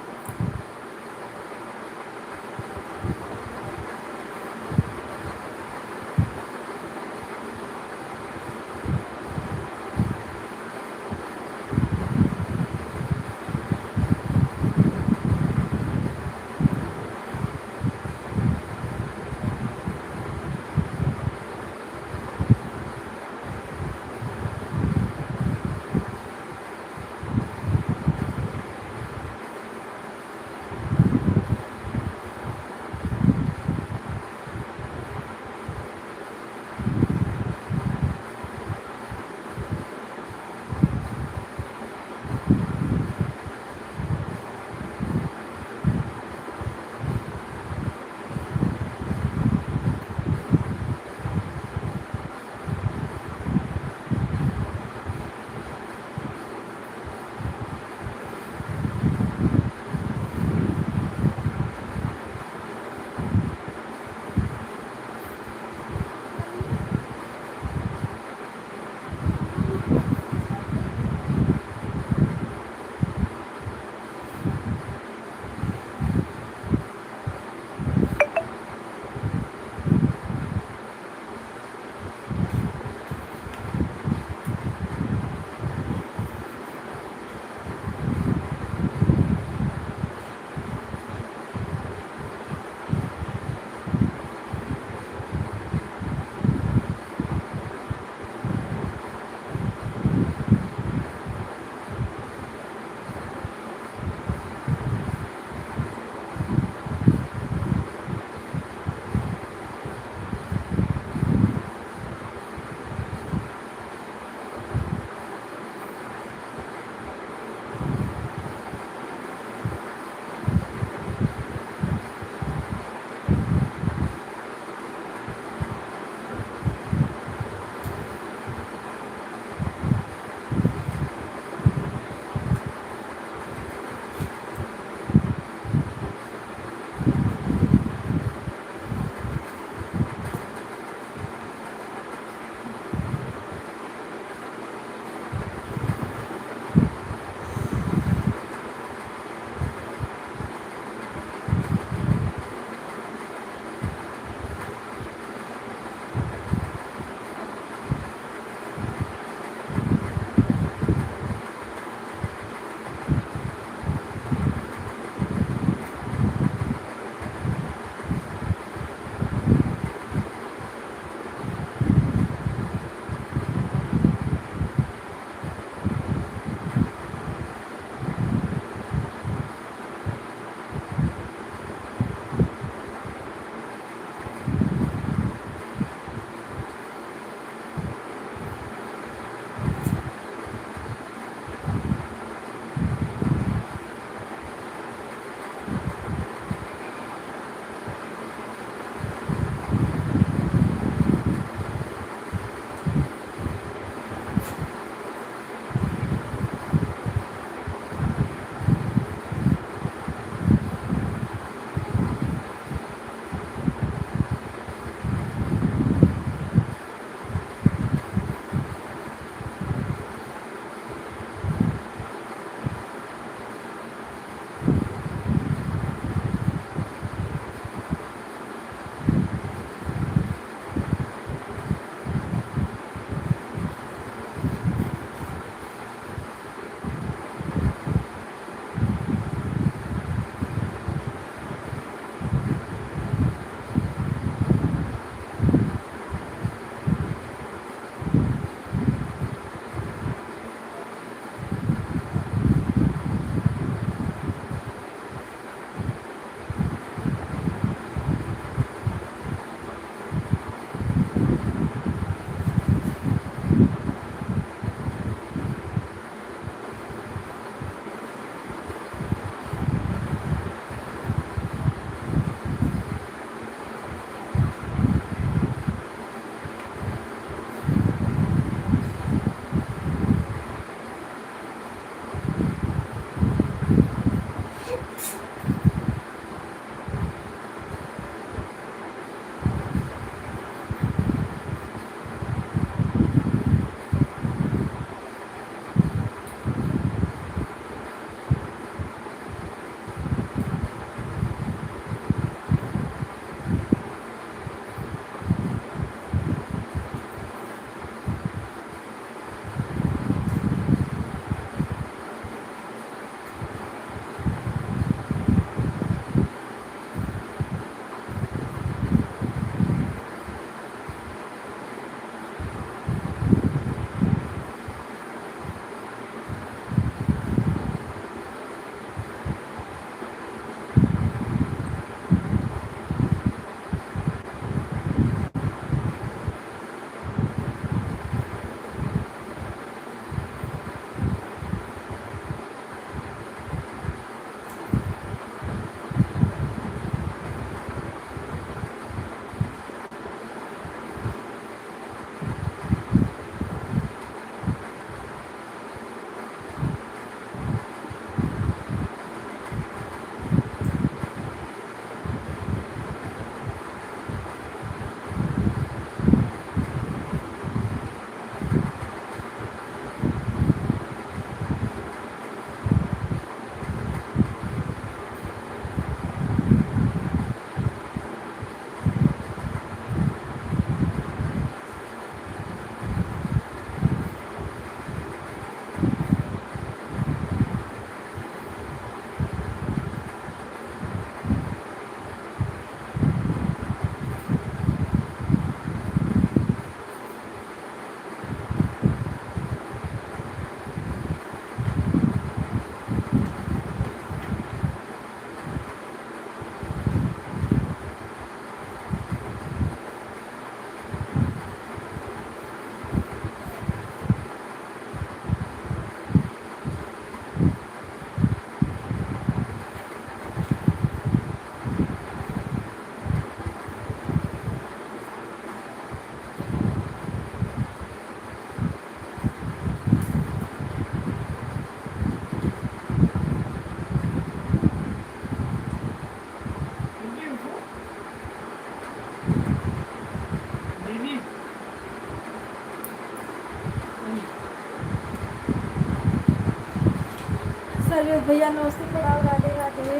अरे भैया नमस्ते प्रणाम राधे राधे।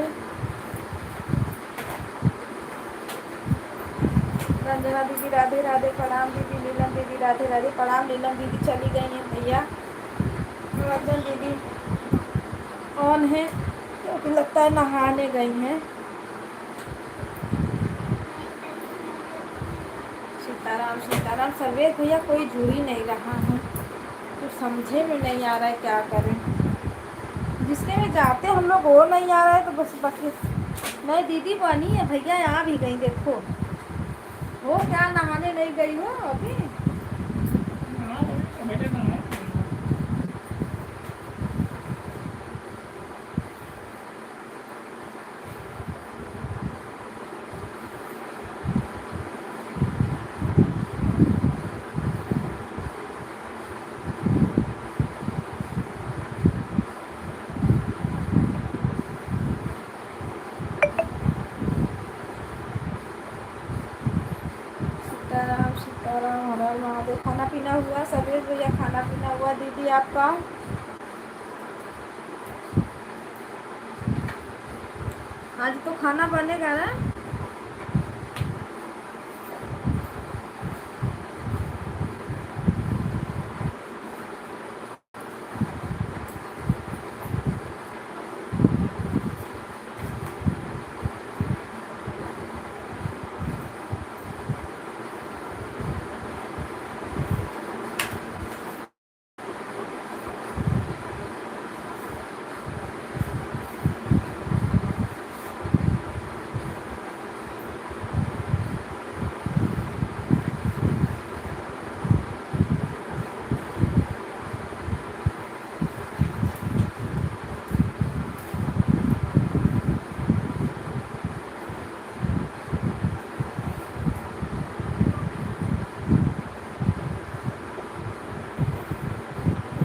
रंजना दीदी राधे राधे प्रणाम दीदी। नीलम दीदी राधे राधे प्रणाम। नीलम दीदी चली गई हैं भैया। वर्धन दीदी ऑन है क्योंकि लगता है नहाने गई हैं। सीताराम सीताराम। सर्वेश भैया कोई जुड़ ही नहीं रहा है, तो समझे में नहीं आ रहा है क्या करें। जिसके में जाते हम लोग वो नहीं आ रहा है, तो बस बाकी नहीं। दीदी बनी है भैया यहाँ भी गई, देखो वो क्या नहाने नहीं गई हो अभी। हाँ, बेटे ना है। सीताराम सीताराम हर हर महादेव। खाना पीना हुआ सर्वेश भैया? खाना पीना हुआ दीदी आपका? आज तो खाना बनेगा ना?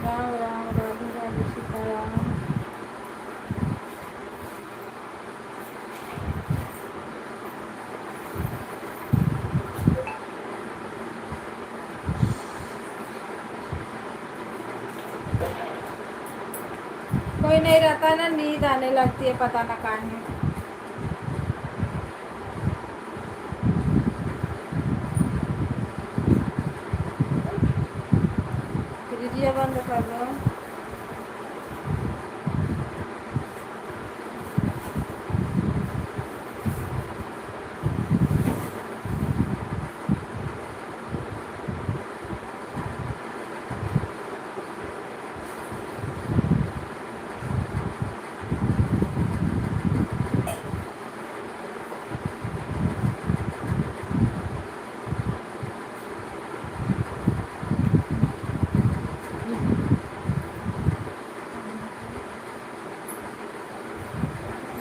राम राम राधे राधे सीताराम। कोई नहीं रहता है ना, नींद आने लगती है, पता ना कहाँ है। फ्रिज बंद कर दो।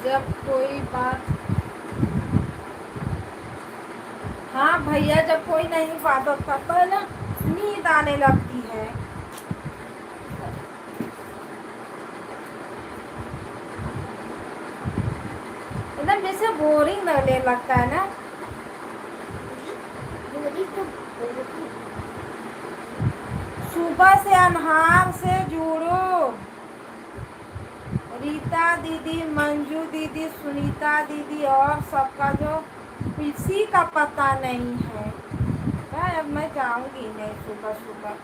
जब कोई बात, हाँ भैया जब कोई नहीं बात करता है ना, नींद आने लगती है। एकदम जैसे बोरिंग लगने लगता है ना। सुबह से अनहार से जुड़ो। रीता दीदी, मंजू दीदी, सुनीता दीदी और सबका जो किसी का पता नहीं है। अब मैं जाऊंगी नहीं सुबह सुबह।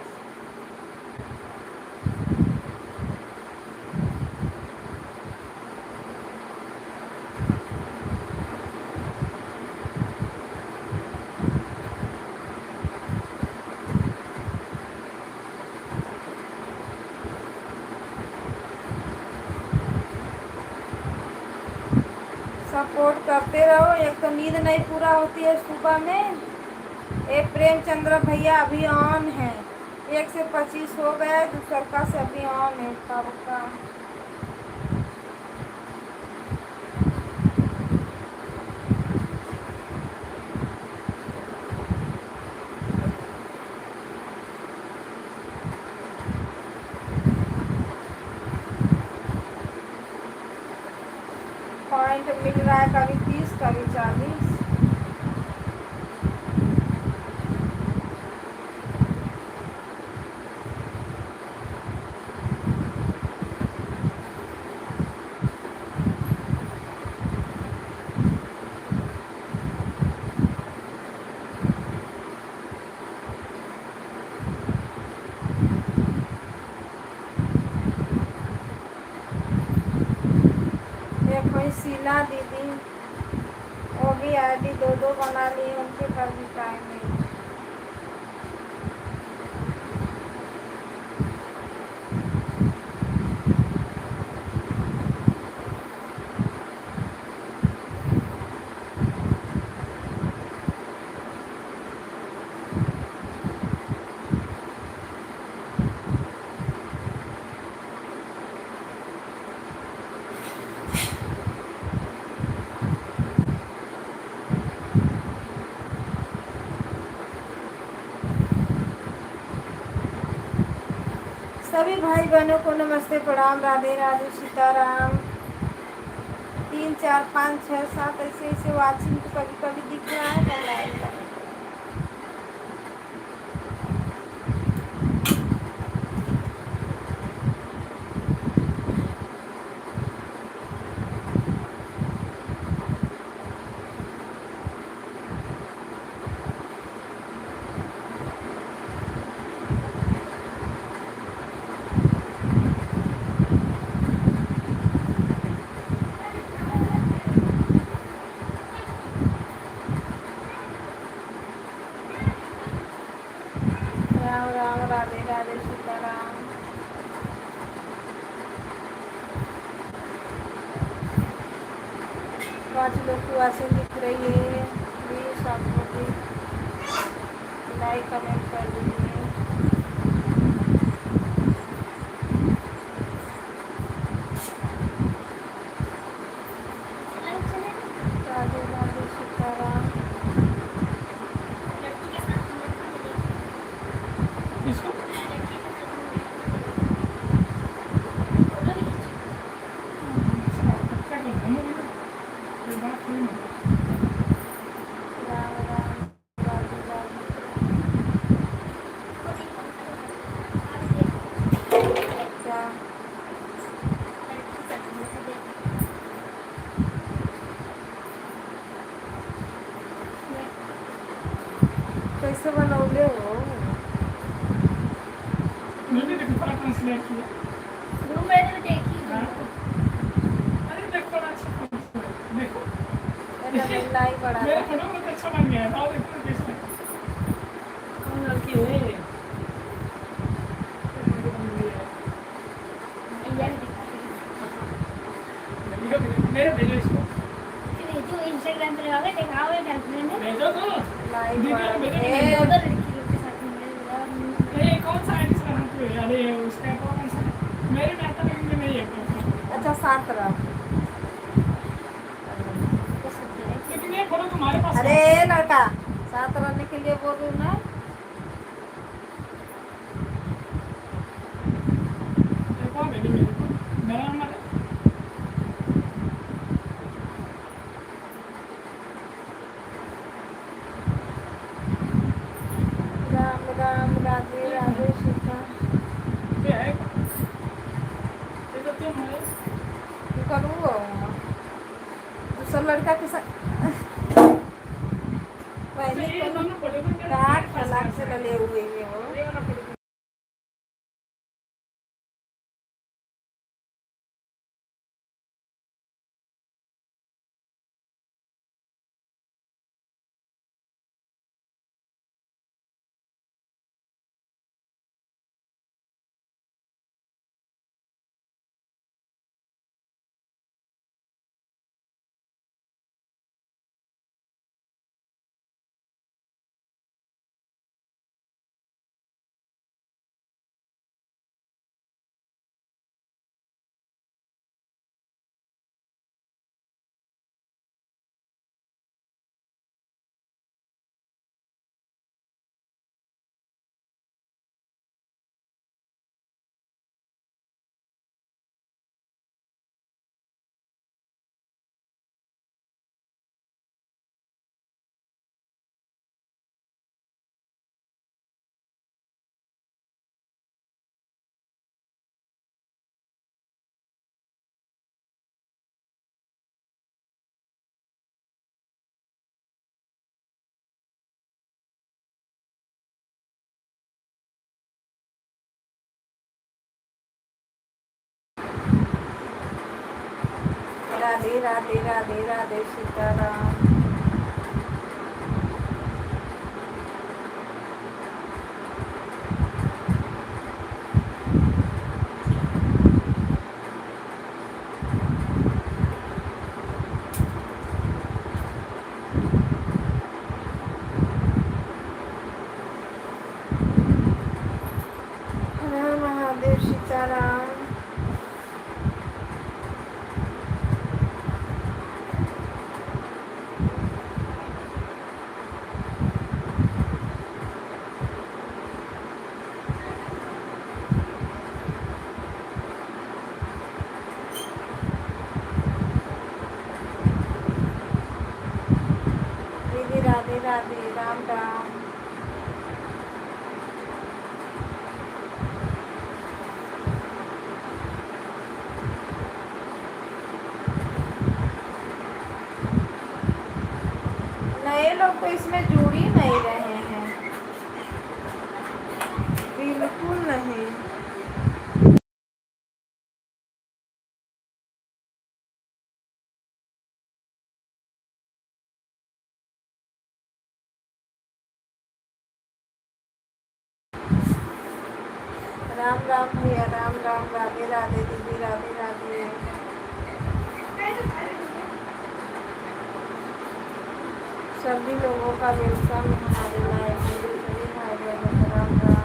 सपोर्ट करते रहो। एक तो नींद नहीं पूरा होती है सुबह में। एक प्रेमचंद्र भैया अभी ऑन है, 1 से 25 हो गए, दूसर का से अभी ऑन है कब का। पॉइंट मिल रहा है कभी 30 कभी 40। मीना दीदी वो भी आईडी दो दो बना ली, उनके पास भी टाइम नहीं। सभी भाई बहनों को नमस्ते, प्रणाम, राधे राधे, सीताराम। 3 4 5 6 7 ऐसे ऐसे वाचिंग तो कभी कभी दिख रहा है तो लाइन का। राम राम, राधे राधे, सीताराम। पाँच लोग की वाचिंग दिख रही है, प्लीज आप लोग भी लाइक कमेंट कर दीजिए। राधे राधे, सीताराम। इसको क्या करना है मुझे ये बात नहीं है। राम राम, राधे राधे। क्या कैसे बनौले हो? मैंने देखो पूरा ट्रांसलेट किया। वो मैंने भी देखी हाँ। अरे देखो ना, अच्छा देखो लाई बड़ा मेरा फोटो बहुत अच्छा बन गया है। और देखो कैसे कौन लड़की है ये? मेरे भेजो इसको, जो इंस्टाग्राम पे लगा के दिखाओ ये गर्लफ्रेंड है भेजो तो। लाई दीदी, बड़ा मेरे ए, उधर लड़की लोग के साथ मिले ये कौन सा आईडी से बनाते हो? अरे उसका कौन सा? मेरे डाटा में नहीं है। अच्छा साथ रहा। लेकिन ये फोटो तुम्हारे पास अरे लड़का साथ रहने के लिए बोल रही हूँ ना। ये कौन भेजी मेरे को? मेरा नंबर है। राम राम, राधे राधे, सीता। ये है ये तो तुम है। तू करूँगा दूसरा लड़का के साथ पहले ये दोनों फोटो में काट राधे राधे राधे राधे सीताराम। हर हर महादेव सीताराम। दीदी राधे राधे राम राम। नए लोग तो इसमें जुड़ ही नहीं रहे हैं, बिल्कुल नहीं। राम राम भैया राम राम। राधे राधे दीदी राधे राधे। सभी लोगों का वेलकम हमारे लाइव में। सभी भाई बहनों को राम राम।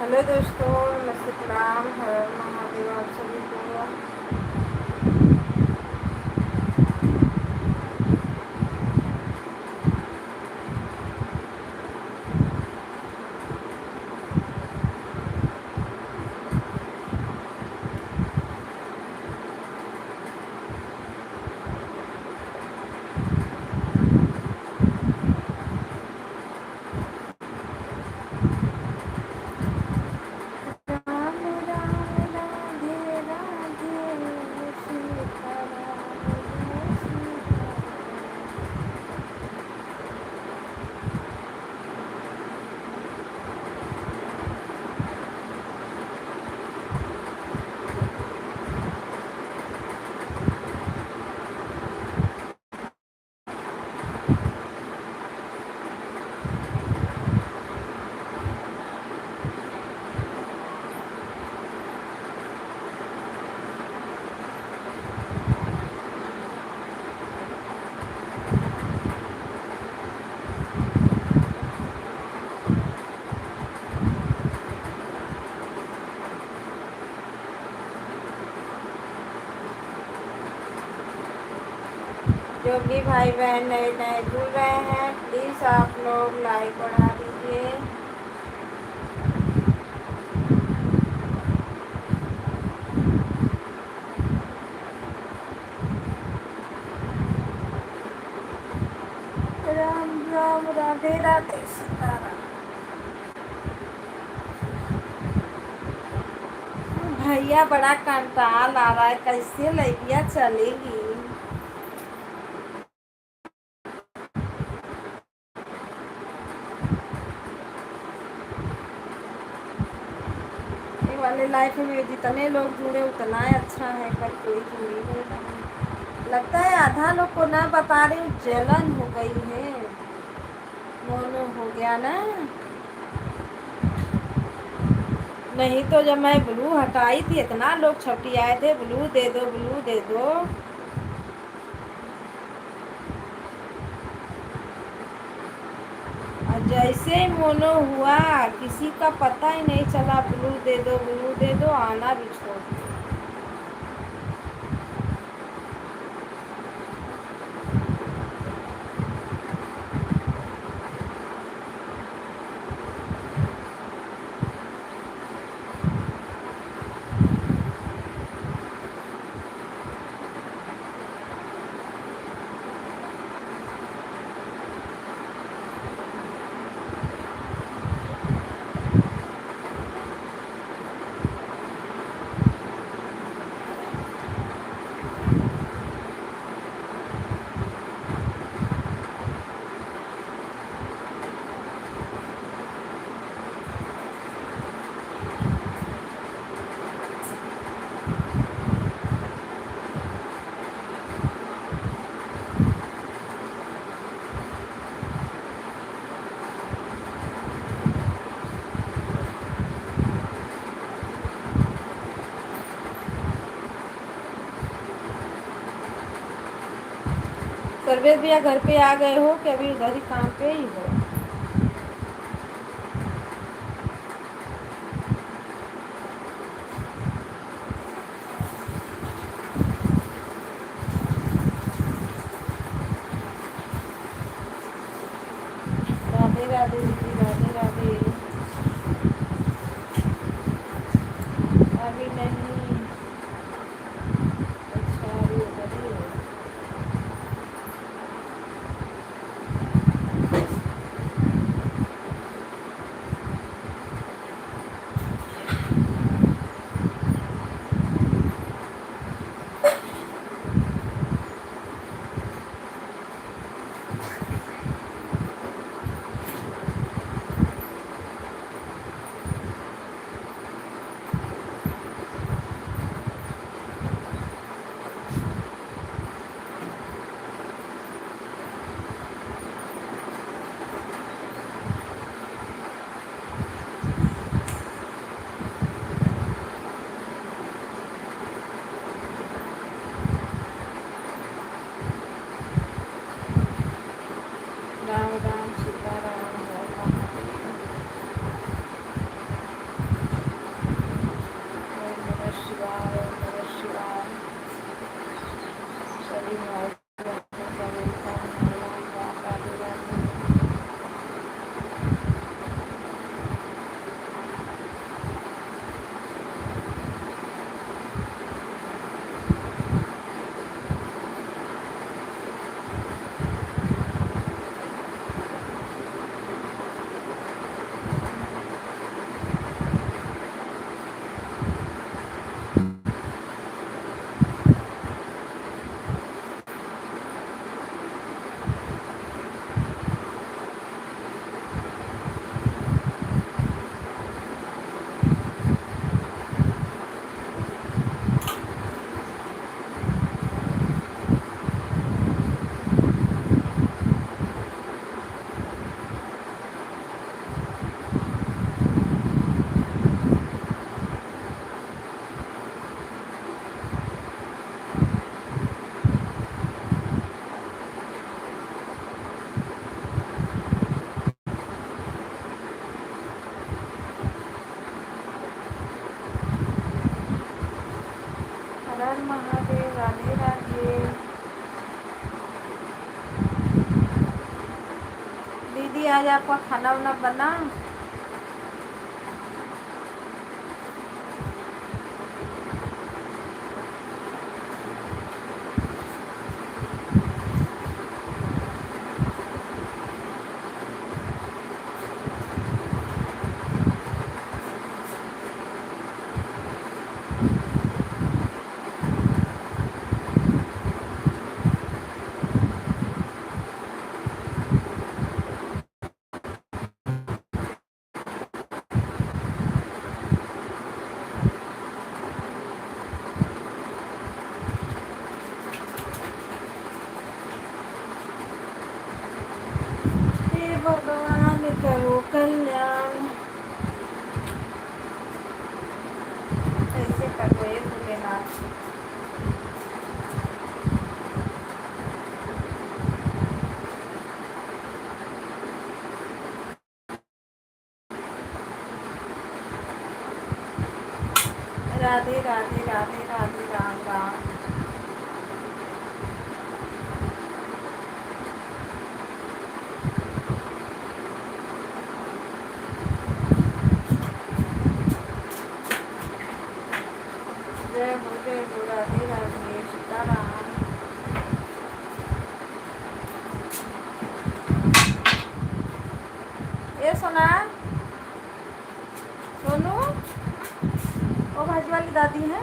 हेलो दोस्तों, नमस्ते प्रणाम। हर हर महादेव आप सभी को। राम राम राधे राधे सीताराम जय सीताराम। जो भी भाई बहन नए नए जुड़ रहे हैं, प्लीज़ आप लोग लाइक बढ़ा दीजिए। राम राम राधे राधे सीताराम। भैया बड़ा कंटाल आ रहा है, कैसे लड़कियाँ चलेगी। ये वाले लाइफ में जितने लोग जुड़े उतना ही अच्छा है, पर कोई जुड़ी नहीं रहा। लगता है आधा लोग को ना बता रही हूँ, जलन हो गई है, मोनो हो गया ना। नहीं तो जब मैं ब्लू हटाई थी इतना लोग छपटी आए थे, ब्लू दे दो ब्लू दे दो। और जैसे ही मोनो हुआ किसी का पता ही नहीं चला, ब्लू दे दो आना भी छोड़ दिया। परवेज भैया घर पे आ गए हो कि अभी उधर ही काम पे ही हो? राधे राधे दीदी, राधे राधे। अभी नहीं। अच्छा अभी उधर ही हो। राम राम सीताराम, हर महादेव। ओम नमः शिवाय, ओम नमः शिवाय। सभी भाइयों का वेलकम। राम राम, राधे राधे। हर हर महादेव, राधे राधे। दीदी आज आपका खाना वाना बना? हे भगवान करो कल्याण। कैसे करो ये भोलेनाथ? राधे राधे, राधे राधे, राम राम। जय हो, राधे राधे, सीताराम। ये सोना, सोनू, वो भाजी वाली दादी है,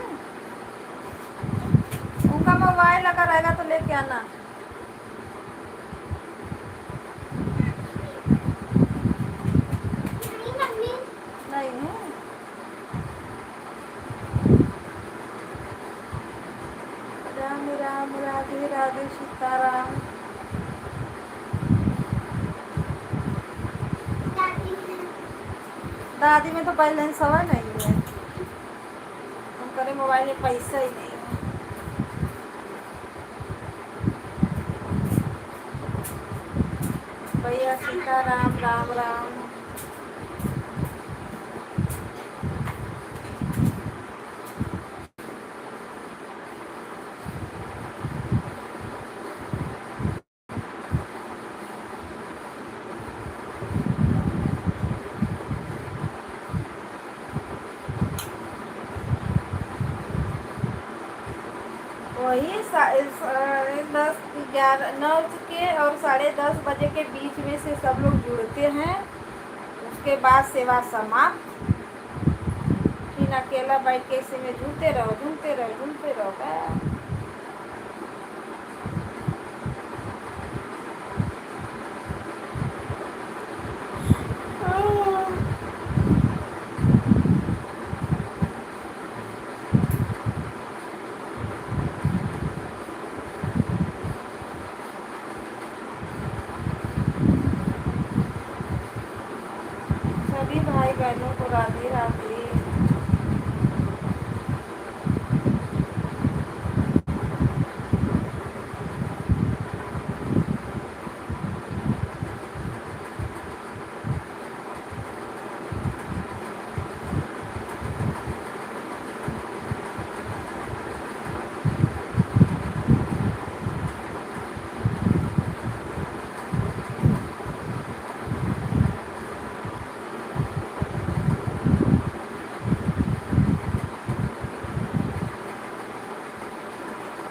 उनका मोबाइल लगा रहेगा तो लेके आना। नहीं है। राम राम, राधे राधे, सीताराम। दादी में तो बैलेंस हवा नहीं है, हम करे मोबाइल में पैसा ही नहीं है। सीताराम राम राम। वही 10, 11, 9 के और 10:30 बजे के बीच में से सब लोग जुड़ते हैं। उसके बाद सेवा समाप्त। फिर अकेला बैठ के इसी में झूलते रहो, झूलते रहो, झूलते रहो। बस। सभी भाई बहनों को राधे राधे।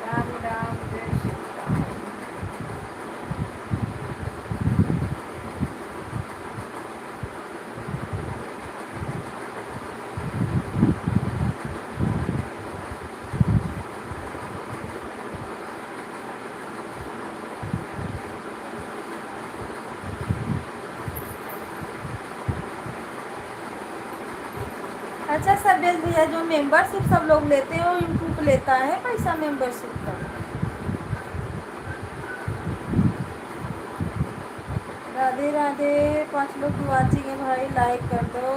राम राम, जय श्री राम। अच्छा सर्वेश भैया, जो मेंबरशिप सब लोग लेते हैं वो यूट्यूब लेता है पैसा मेंबरशिप का? राधे राधे। 5 लोग वाचिंग है भाई, लाइक कर दो।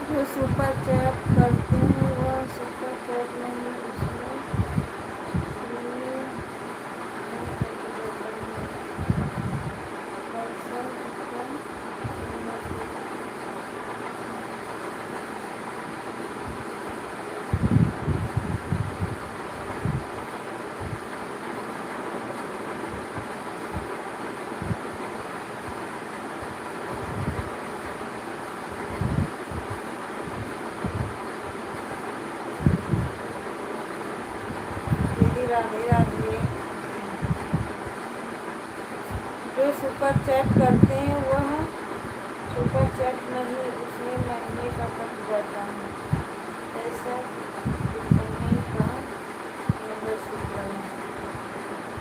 जो सुपर चैट करते हैं वह सुपर चैट नहीं, उसमें पैसा दीदी राधे राधे। जो सुपर चैट करते हैं वह सुपर चैट नहीं, उसमें महीने का कट जाता है ऐसा कितने का मेंबरशिप है।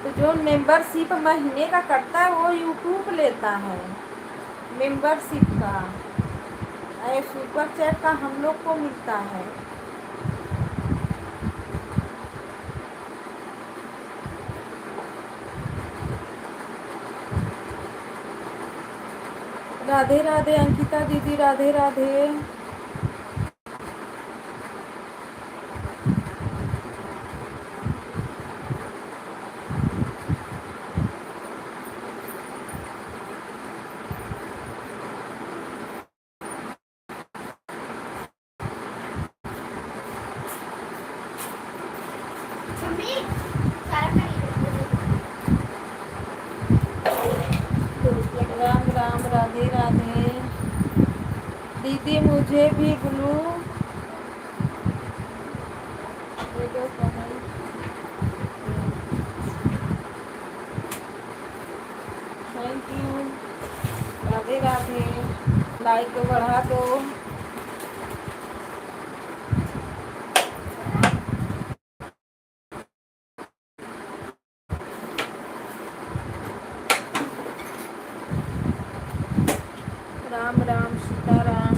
तो जो मेंबरशिप महीने का कटता है वो यूट्यूब लेता है मेंबरशिप का, और सुपर चैट का हम लोग को मिलता है। राधे राधे अंकिता दीदी, राधे राधे। मम्मी सारा राम राम, राधे राधे। दीदी मुझे भी blue thank you. Radhe Radhe. Like को बढ़ा दो। राम राम, सीताराम।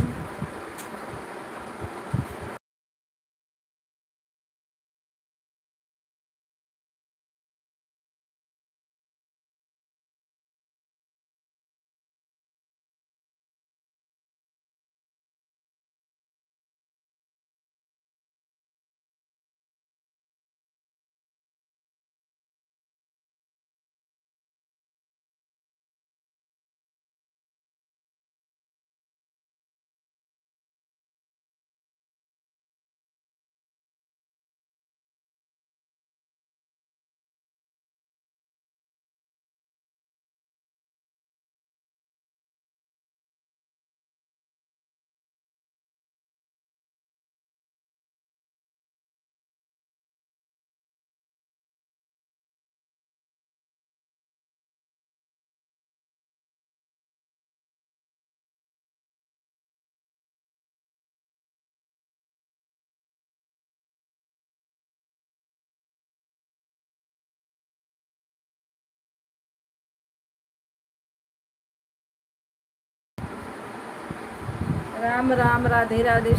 राम राम, राधे राधे।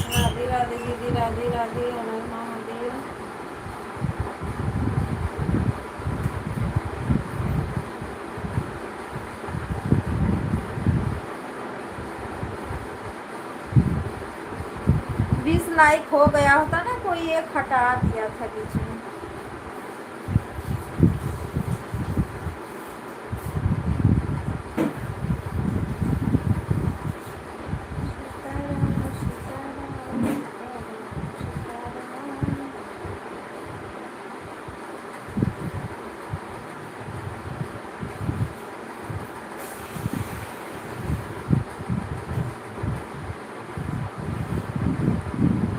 राधे राधे दीदी, राधे राधे, हर हर महादेव। बीस लाइक हो गया होता ना, कोई एक हटा दिया था बीच में।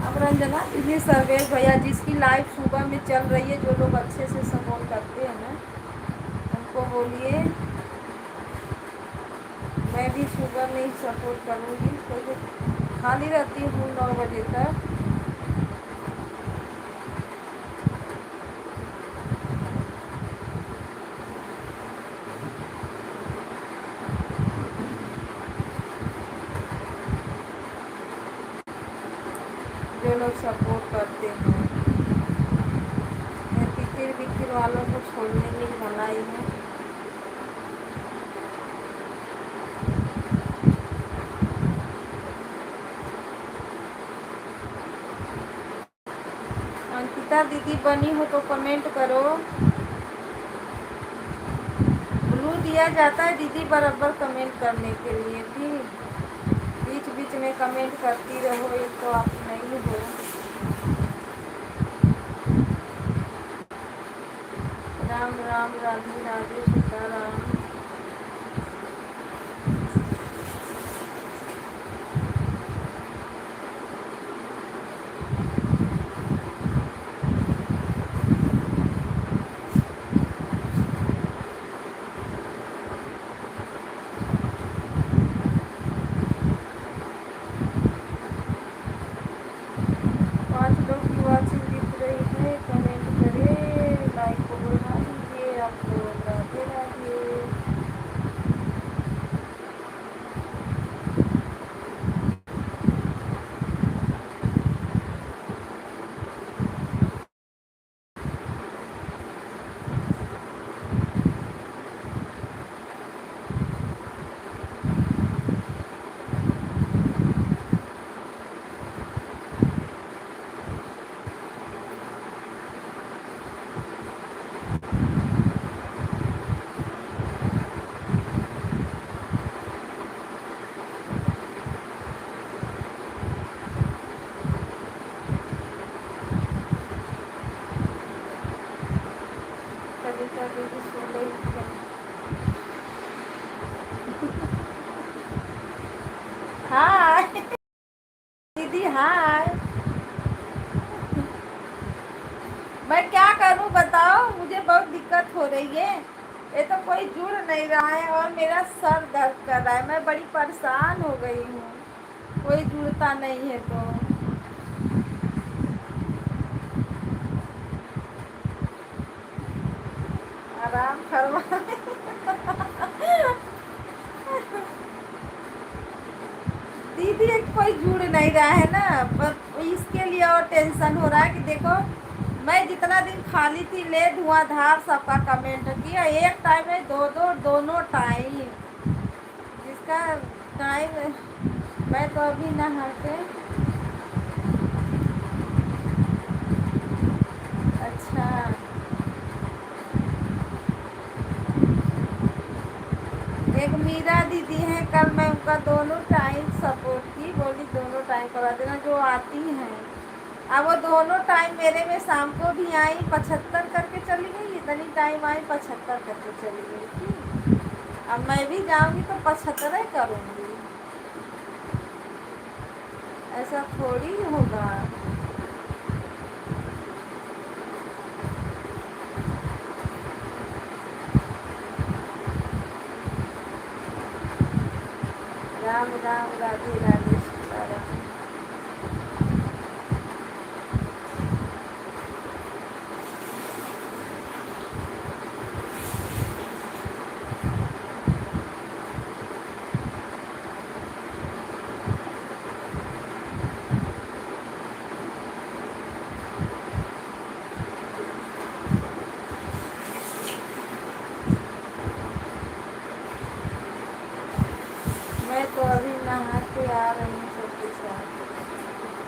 अब रंजना दीदी, सर्वेश भैया, जिसकी लाइव सुबह में चल रही है, जो लोग अच्छे से सपोर्ट करते हैं ना, उनको बोलिए मैं भी सुबह में ही सपोर्ट करूँगी, क्योंकि खाली रहती हूँ 9 बजे तक। जो लोग सपोर्ट करते हैं, तितिर बितिर वालों को छोड़ने की भलाई है। अंकिता दीदी बनी हो तो कमेंट करो। ब्लू दिया जाता है दीदी बराबर कमेंट करने के लिए, ठीक। बीच बीच में कमेंट करती रहो, ये तो आप नहीं हो। राम राम, राधे राधे, सीताराम। हाय दीदी, हाय। मैं क्या करूं बताओ, मुझे बहुत दिक्कत हो रही है। ये तो कोई जुड़ नहीं रहा है और मेरा सर दर्द कर रहा है। मैं बड़ी परेशान हो गई हूँ, कोई जुड़ता नहीं है तो। आराम फरमा। दीदी एक कोई जुड़ नहीं रहा है ना, पर इसके लिए और टेंशन हो रहा है कि देखो मैं जितना दिन खाली थी, ले धुआंधार सबका कमेंट किया, एक टाइम में दोनों टाइम, जिसका टाइम। मैं तो अभी नहा के, अच्छा एक मीरा दीदी हैं, कल मैं उनका दोनों टाइम सपोर्ट की, बोली दोनों टाइम करवा देना जो आती हैं। अब वो दोनों टाइम मेरे में शाम को भी आई, 75 करके चली गई, इतनी टाइम आई 75 करके चली गई थी। अब मैं भी जाऊंगी तो 75 करूंगी, ऐसा थोड़ी होगा। राम राम राधे राधे सीताराम। मैं तो अभी नहा के आ रही हूँ सबके साथ।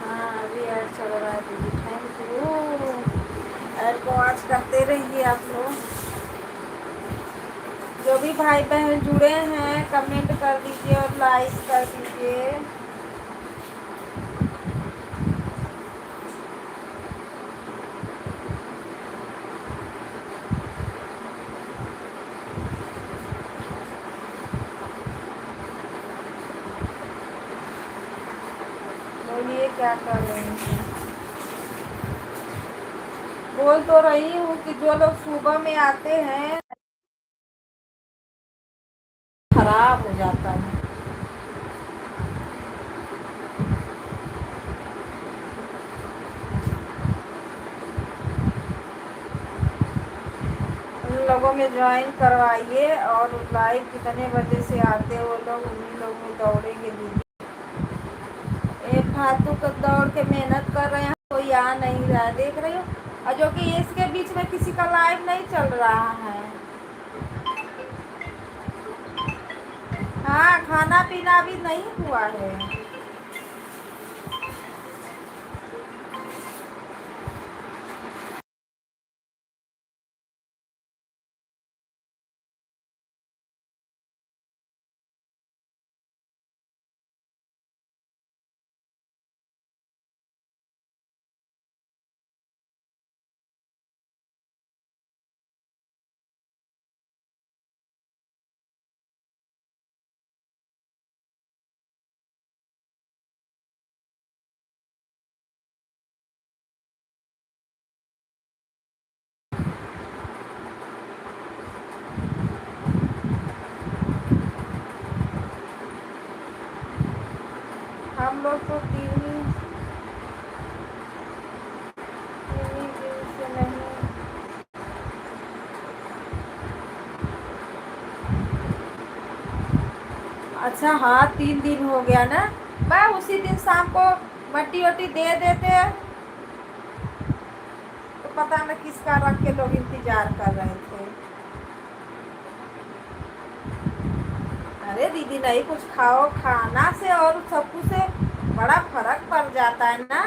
हाँ अभी ऐड चल रहा है दीदी, थैंक यू। ऐड को वॉच करते रहिए आप लोग। जो भी भाई बहन जुड़े हैं कमेंट कर दीजिए और लाइक कर दीजिए। बोलिए क्या कर रहे हैं। बोल तो रही हूँ कि जो लोग सुबह में आते हैं खराब हो जाता है। उन लोगों में ज्वाइन करवाइए और लाइव कितने बजे से आते हैं वो लोग, उन्हीं लोग में दौड़ेंगे दीदी। एक फालतू का दौड़ के मेहनत कर रहे हैं, कोई आ नहीं रहा है, देख रही हो। और जो कि इसके बीच में किसी का लाइव नहीं चल रहा है। हाँ खाना पीना भी नहीं हुआ है। हम लोग तो तीन दिन से नहीं। अच्छा हाँ 3 दिन हो गया ना। मैं उसी दिन शाम को मट्टी वट्टी दे देते तो पता न किसका रख के लोग इंतजार कर रहे थे। अरे दीदी नहीं कुछ खाओ, खाना से और सब कुछ से बड़ा फर्क पड़ जाता है ना।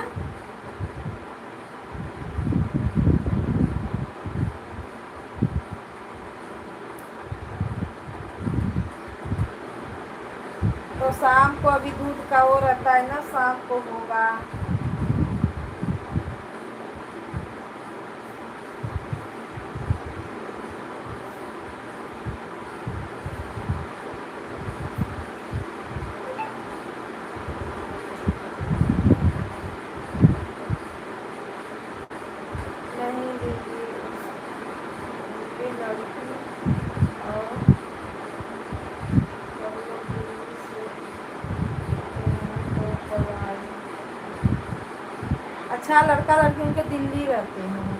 तो शाम को अभी दूध का वो रहता है ना, शाम को होगा। नहीं दीदी उनकी लड़की और सब लोग दिल्ली से यहाँ तो करवाई। अच्छा लड़का लड़की उनके दिल्ली रहते हैं।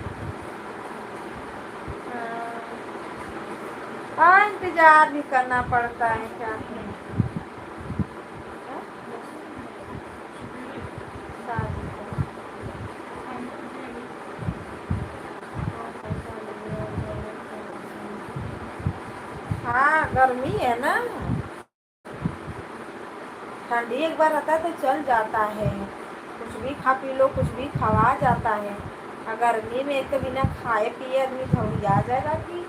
हाँ इंतजार भी करना पड़ता है क्या करें। शादी का। हाँ गर्मी है ना, ठंडी एक बार आता है तो चल जाता है, कुछ भी खा पी लो, कुछ भी खवा जाता है। गर्मी में एक तो बिना खाए पिए आदमी घबरा जाएगा कि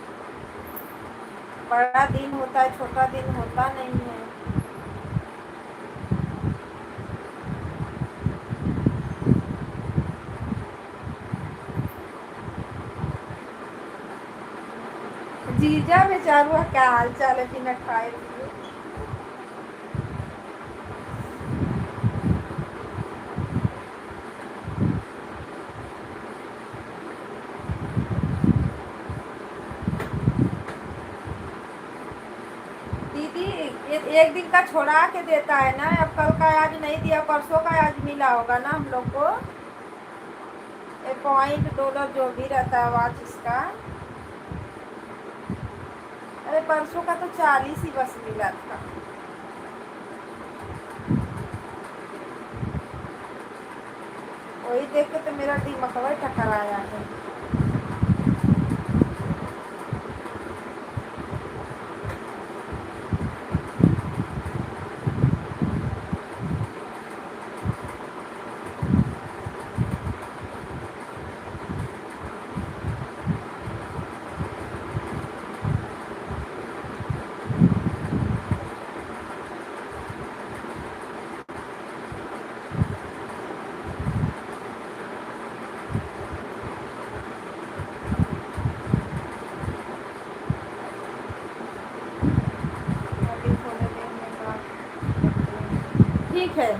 बड़ा दिन होता है छोटा दिन होता नहीं है। जीजा बेचारा क्या हाल चाल है बिना खाए पिए। दीदी ये एक दिन का छोड़ा के देता है ना, अब कल का आज नहीं दिया, परसों का आज मिला होगा ना हम लोग को। $1 जो भी रहता है वॉच इसका। अरे परसों का तो 40 ही बस मिला था। वही देख के तो मेरा दिमाग टकर आया है। अभी थोड़ी देर में बात। ठीक है।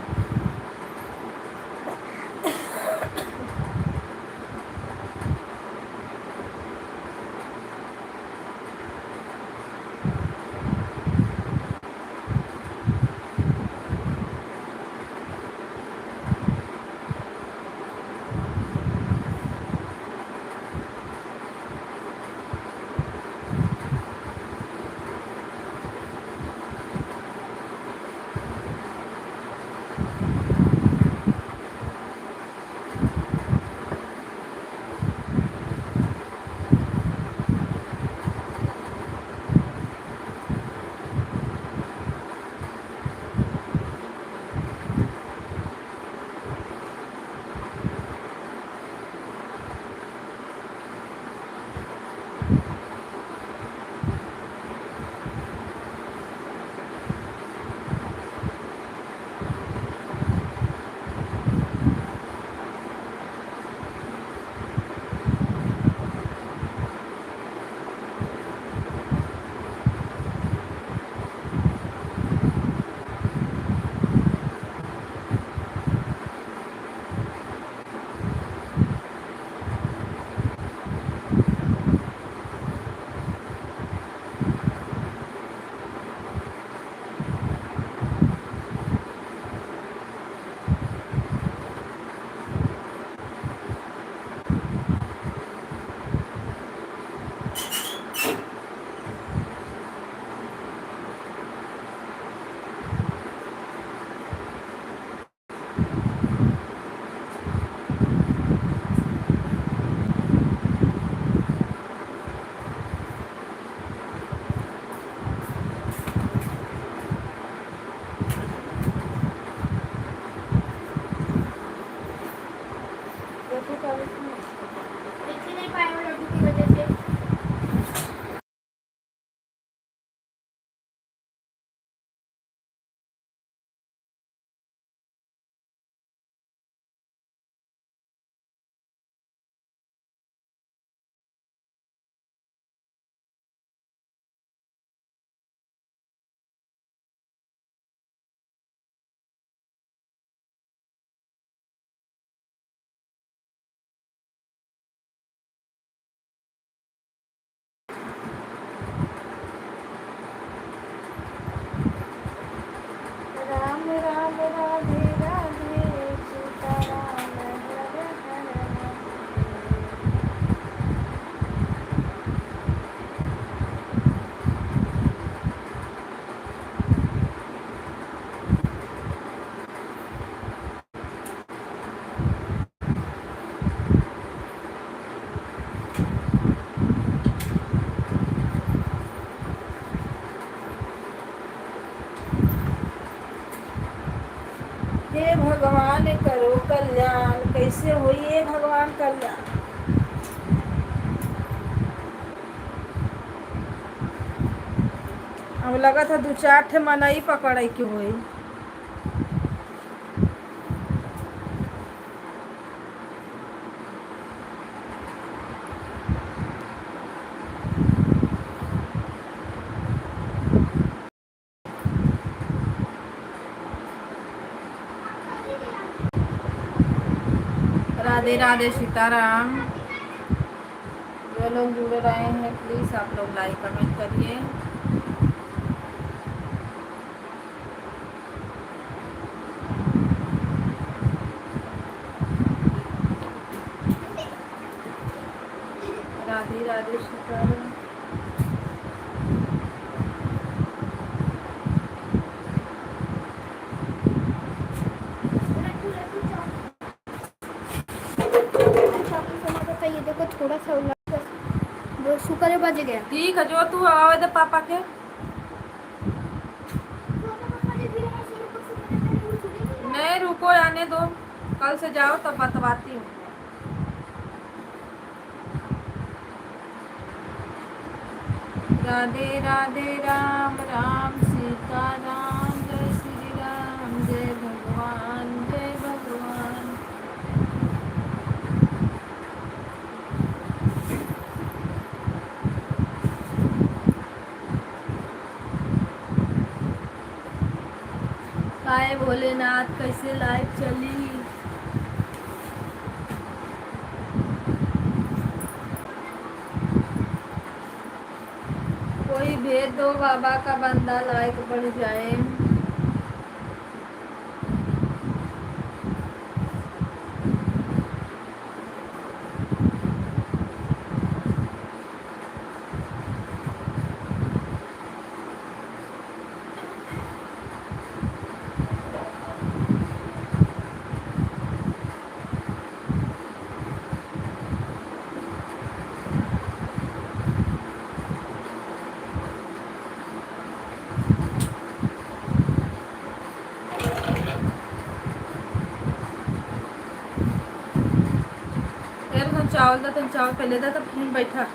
देख ही नहीं पाए वो लड्डू की वजह से। राम राम राधे राधे सीताराम हरे हरे राम। हे भगवान करो कल्याण, कैसे हुई हे भगवान कल्याण। अब लगा था 2-4 ठे मनई पकड़े के हुई। राधे राधे सीताराम। जो लोग जुड़ रहे हैं प्लीज आप लोग लाइक कमेंट करिए। करे बज गया। ठीक है, जो तू आवे दे पापा के। नहीं रुको, आने दो, कल से जाओ तब बतवाती हूँ। राधे राधे, राम राम सीता राम, जय श्री राम, जय भगवान, जय भगवान। काय भोलेनाथ, कैसे लाइव चली? कोई भेज दो, बाबा का बंदा लाइक बढ़ जाए। यार तुम चावल दा, तुम चावल पहले दा, तब फिर बैठा।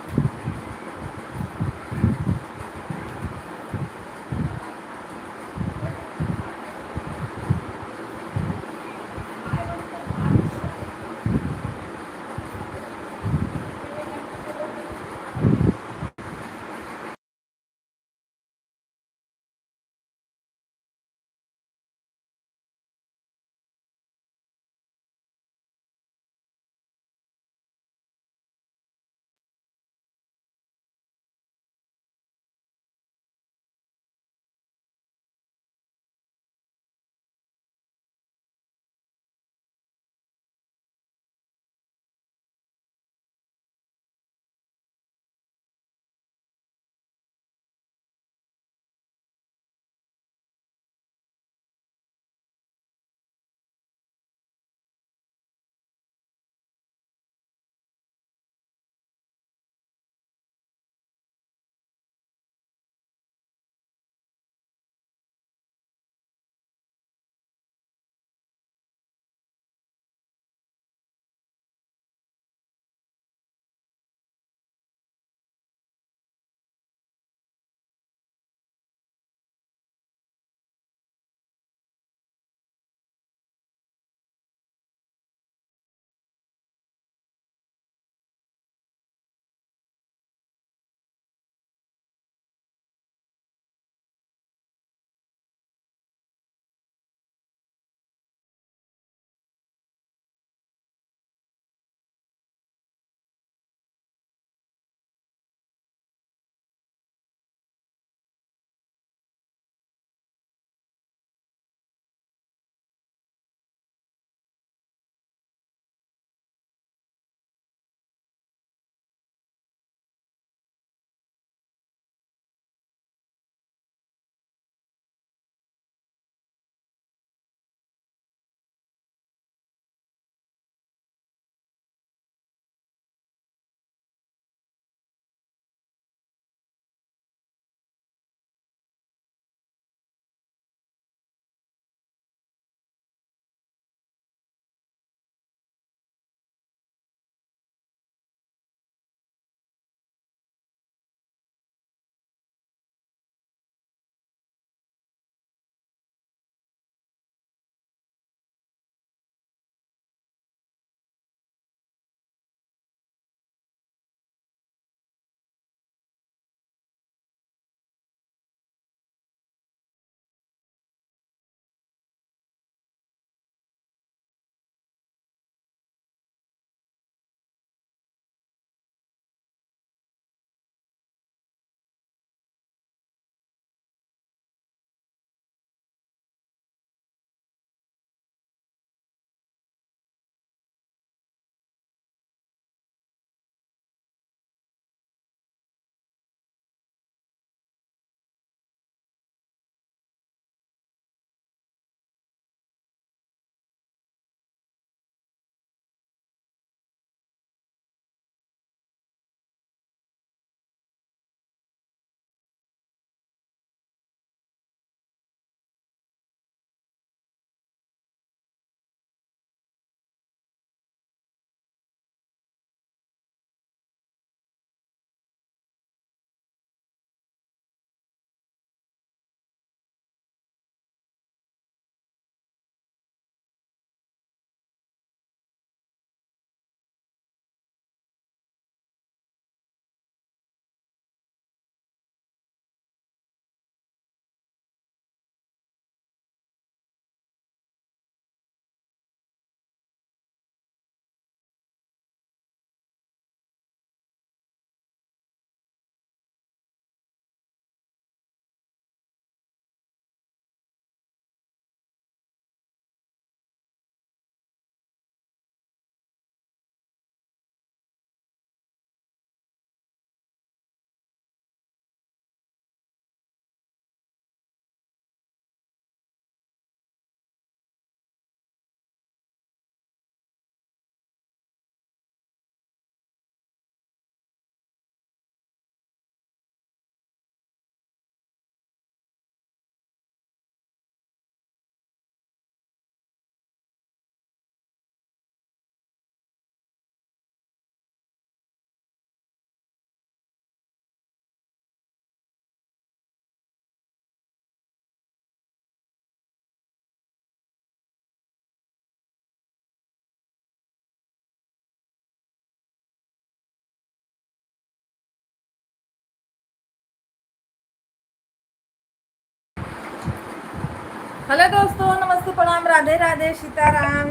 हेलो दोस्तों, नमस्ते, प्रणाम, राधे राधे, सीताराम।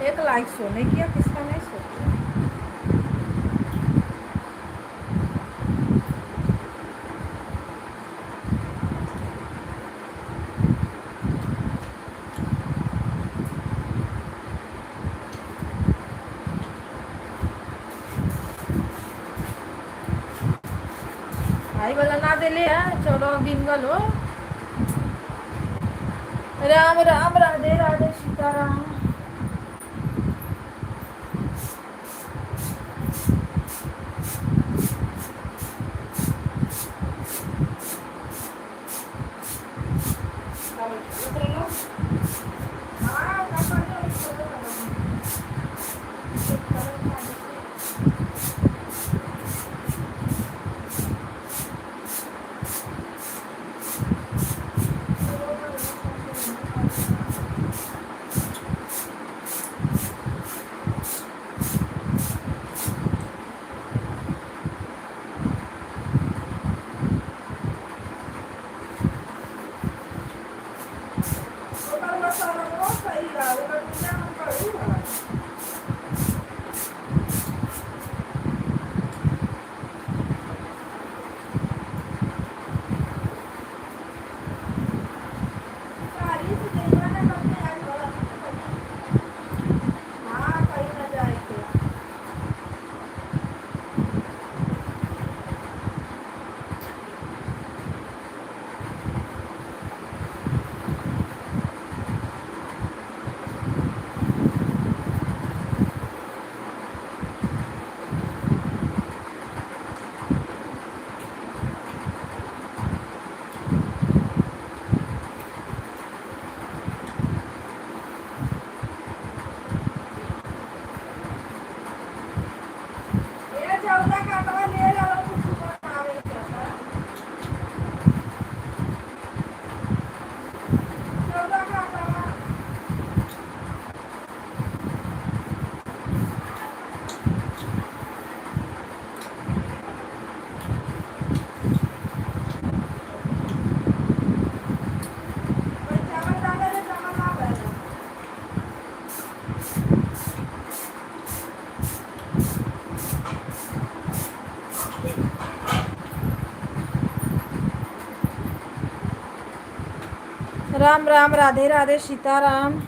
एक लाइक सोने किया, किसका नहीं सोती। भाई वाला ना दे ले, चलो बिंगल हो। राम राम, राधे राधे, सीताराम। राम राम, राधे राधे, सीताराम।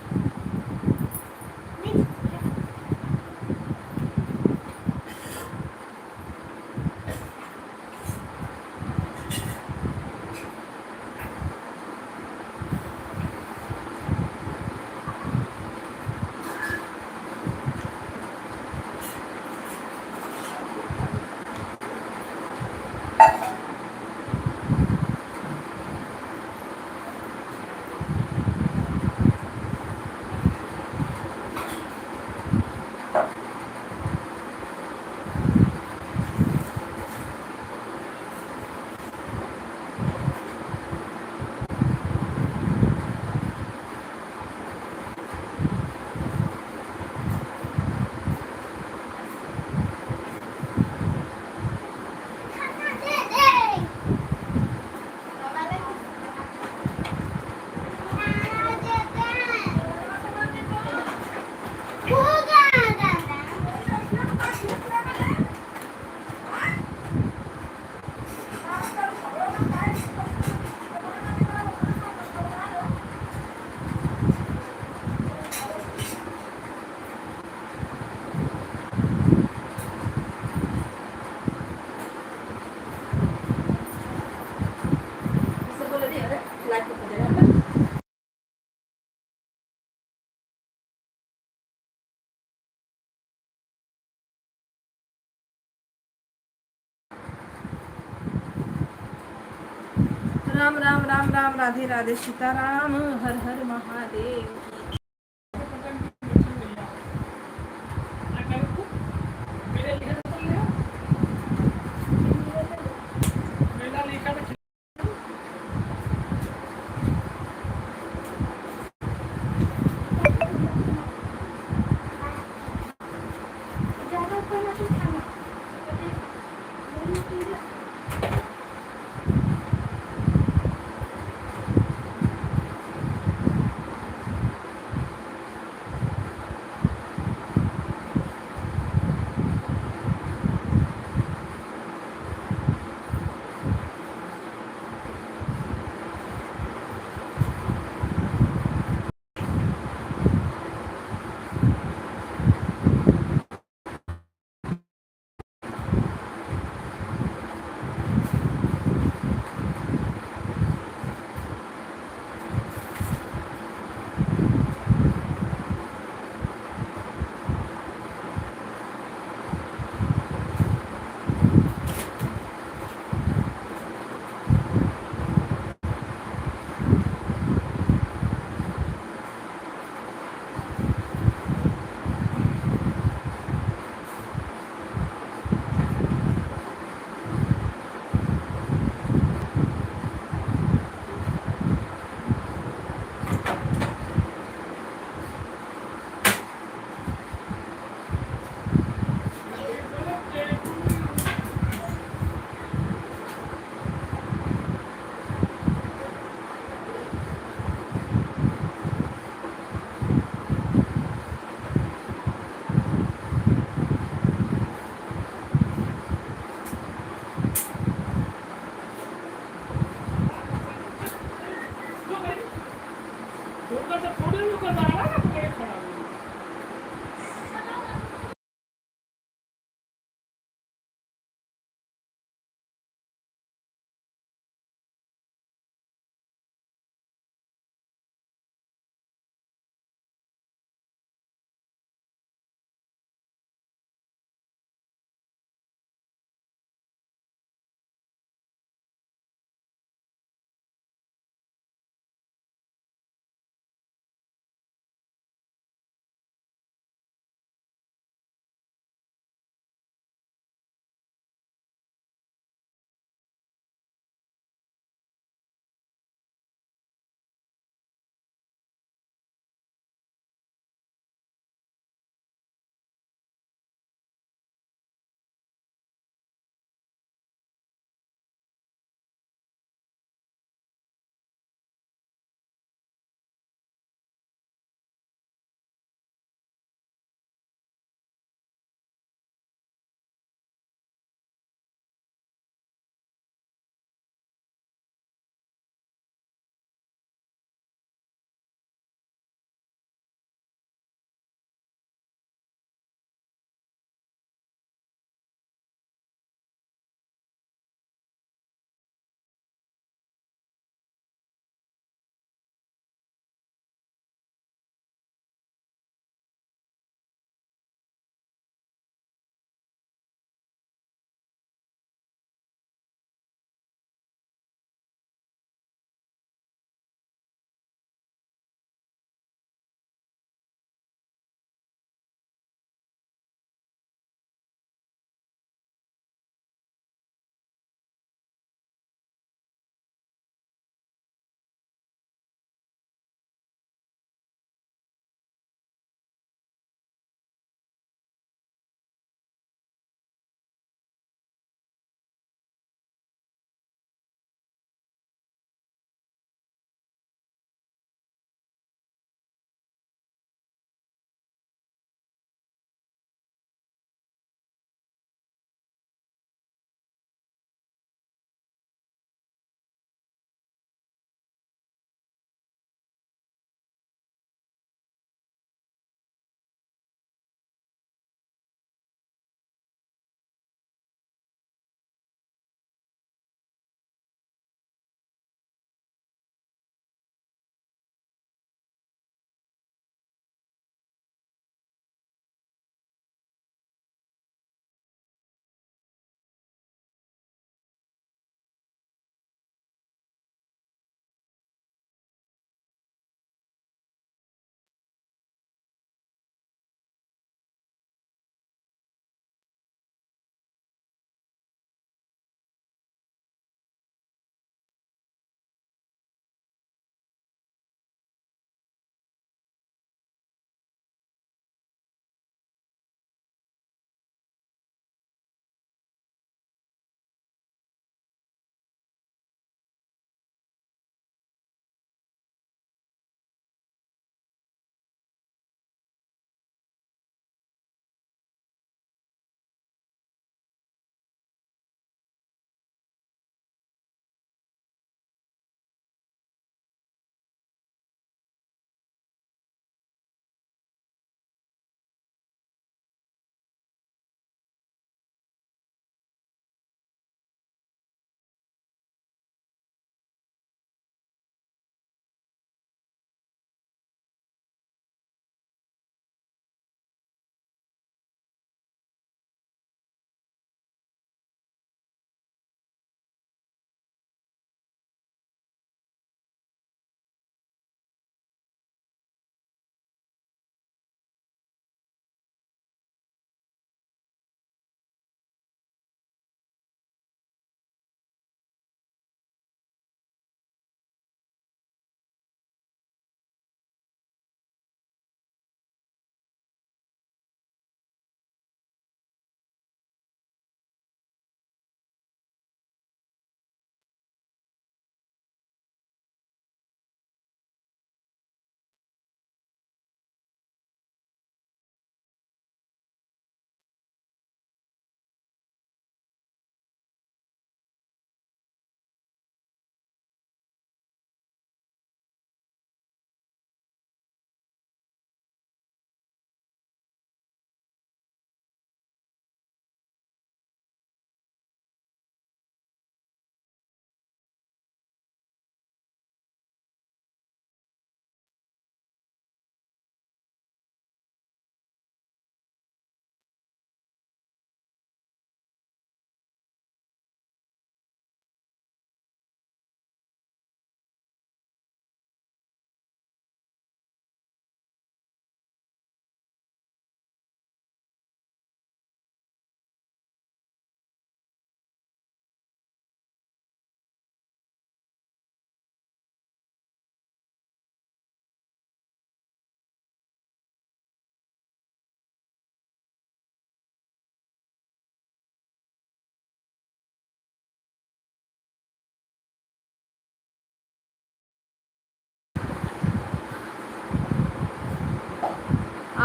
राम राम, राम राम, राधे राधे, सीताराम, हर हर महादेव।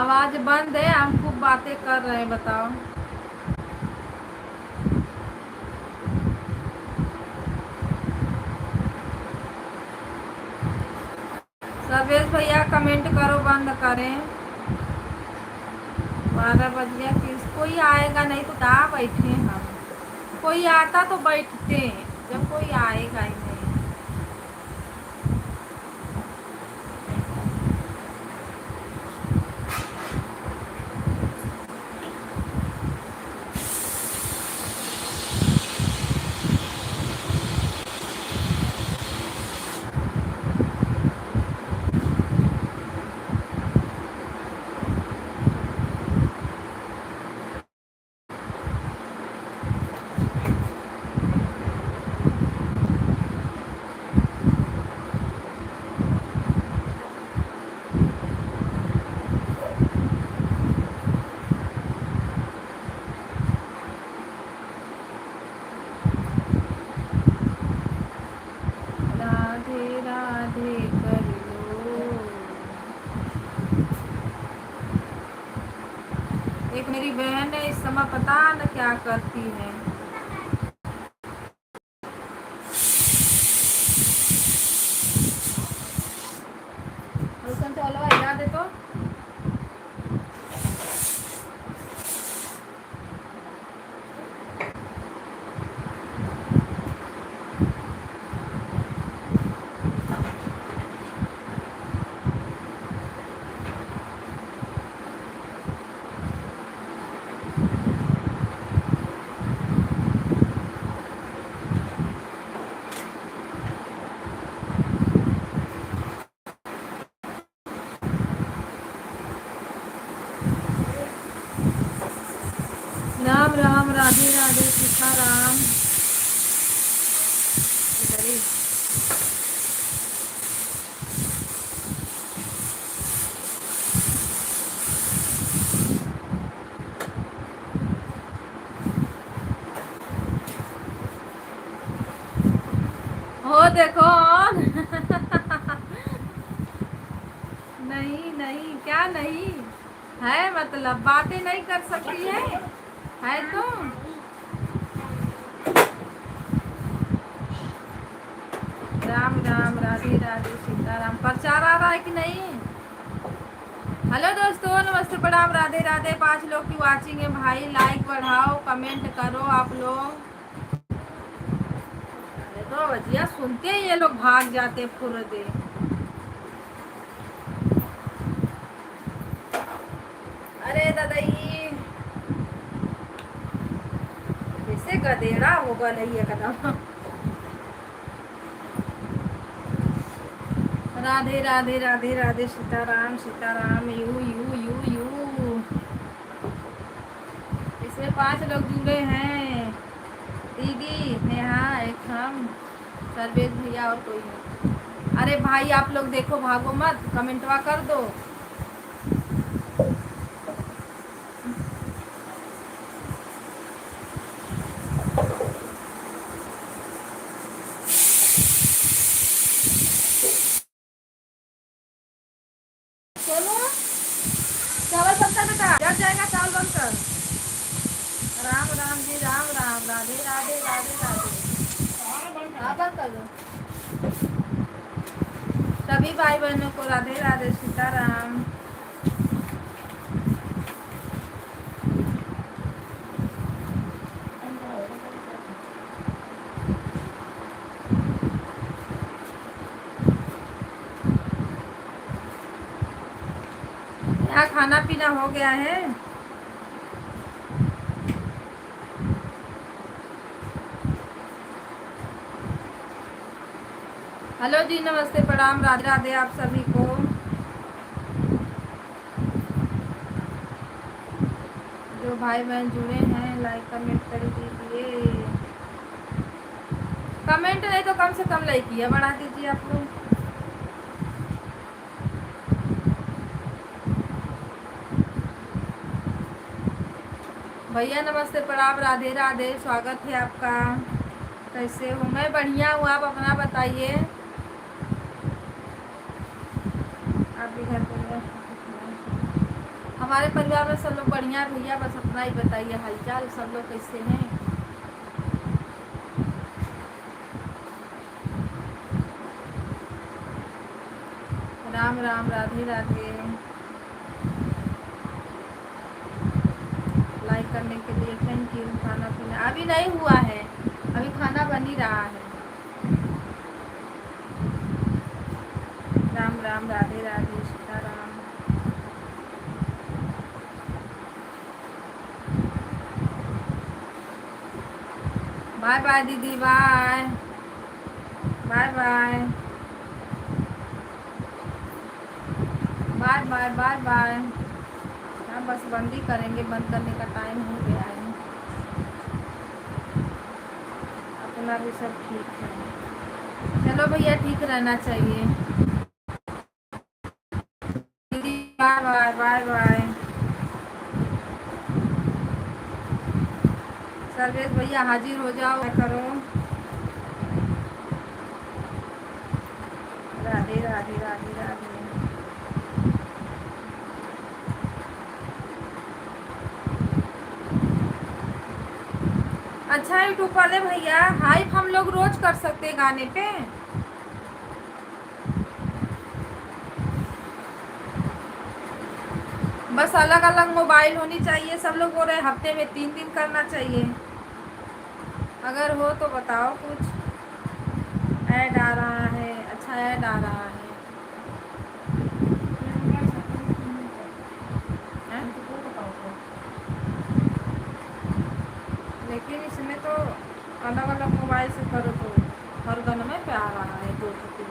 आवाज बंद है, हम खूब बातें कर रहे हैं, बताओ। सर्वेश भैया कमेंट करो, बंद करें। 12 बज गया, किस कोई आएगा नहीं तो कहाँ बैठे हम। कोई आता तो बैठते हैं, जब कोई आएगा ही नहीं। राधे राधे कर लो। एक मेरी बहन है, इस समय पता न क्या करती है। चलो हिला दे तो। राम राम, राधे राधे, सीताराम। हो देखो ऑन। नहीं नहीं, क्या नहीं है, मतलब बातें नहीं कर सकती है तो। राम राम, राधे राधे, सीताराम। प्रचार आ रहा है कि नहीं? हेलो दोस्तों, नमस्ते, प्रणाम, राधे राधे। 5 लोग की वाचिंग है भाई, लाइक बढ़ाओ, कमेंट करो आप लोग। अरे तो भजिया सुनते ही ये लोग भाग जाते फुर्दे। अरे दादाई कैसे गधेड़ा हो गई एकदम। Radhe Radhe, Radhe Radhe, Sitaram Sitaram. You you you you. इसमें 5 लोग जुड़े हैं, दीदी, नेहा, एक हम, सर्वेश भैया और कोई नहीं। अरे भाई आप लोग देखो, भागो मत, कमेंटवा कर दो। सोनू, चावल बनता बेटा, जब जाएगा चावल बनकर। राम राम जी, राम राम, राधे राधे, राधे राधे। हाँ बंद कर दो। सभी भाई बहनों को राधे राधे, सीताराम। यहाँ खाना पीना हो गया है। हेलो जी, नमस्ते, प्रणाम, राधे राधे आप सभी को। जो भाई बहन जुड़े हैं, लाइक कमेंट कर दीजिए। कमेंट नहीं तो कम से कम लाइक किया बढ़ा दीजिए आप लोग। भैया नमस्ते, प्रणाम, राधे राधे, स्वागत है आपका। कैसे हो? मैं बढ़िया हूँ, आप अपना बताइए। आप भी घर पर हमारे परिवार में सब लोग बढ़िया हैं भैया, बस अपना ही बताइए हालचाल, सब लोग कैसे हैं। राम राम, राधे राधे। लाइक करने के लिए थैंक यू। खाना पीना अभी नहीं हुआ है, अभी खाना बन ही रहा है। राम राम, राधे राधे, सीताराम। बाय बाय दीदी, bye bye bye bye bye bye bye. हाँ बस बंद ही करेंगे, बंद करने का टाइम हो गया है। अपना भी सब ठीक है। चलो भैया, ठीक रहना चाहिए। दीदी bye bye bye bye. Sarvesh भैया हाजिर हो जाओ, करो। राधे राधे राधे राधे। अच्छा यूट्यूब वाले भैया, हाइप हम लोग रोज कर सकते हैं गाने पे। बस अलग अलग मोबाइल होनी चाहिए। सब लोग बोल रहे हैं हफ्ते में 3 दिन करना चाहिए। अगर हो तो बताओ कुछ। ऐड आ रहा है, अच्छा ऐड आ रहा है। हैं? लेकिन इसमें तो अलग अलग मोबाइल से करो तो हर गन में पे आ रहा है 2 से 3।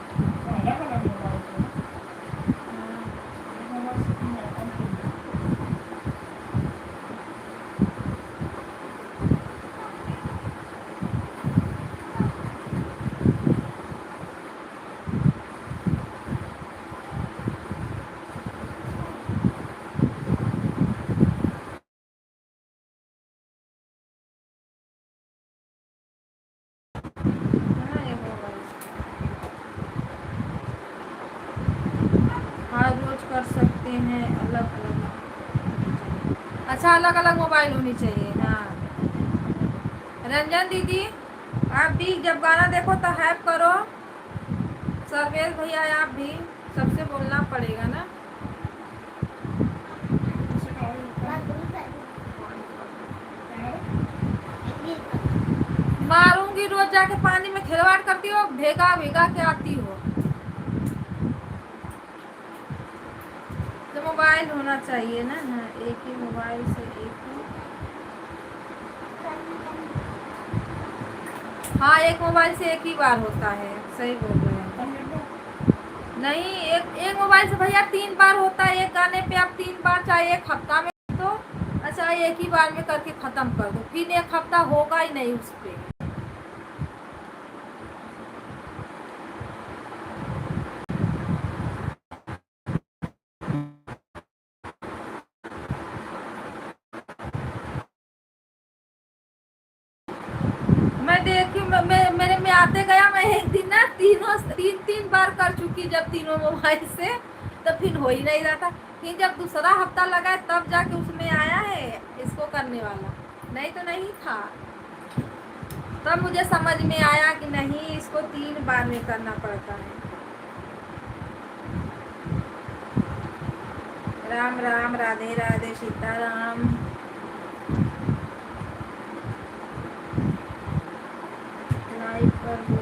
हाँ रोज कर सकते हैं, अलग अलग। अच्छा अलग अलग मोबाइल होनी चाहिए। हाँ रंजन दीदी, आप भी जब गाना देखो तो हैप करो। सर्वेश भैया आप भी, सबसे बोलना पड़ेगा ना। मारूंगी, रोज जाके पानी में खिलवाड़ करती हो, भेगा भेगा के आती हो। तो मोबाइल होना चाहिए ना। हाँ एक ही मोबाइल से एक ही। हाँ एक मोबाइल से एक ही बार होता है, सही बोल रहे हैं। नहीं एक मोबाइल से भैया 3 बार होता है। एक गाने पे आप 3 बार, चाहे एक हफ्ता में तो अच्छा एक ही बार में करके खत्म कर दो, फिर एक हफ्ता होगा ही नहीं उस पे। मैं देखी, मेरे में आते गया, मैं एक दिन ना 3 बार कर चुकी जब तीनों मोबाइल से, तो फिर हो ही नहीं रहा था। फिर जब दूसरा हफ्ता लगा तब जाके उसमें आया है इसको करने वाला, नहीं तो नहीं था। तब मुझे समझ में आया कि नहीं, इसको 3 बार में करना पड़ता है। राम राम, राधे राधे, सीताराम। लाइक कर दो।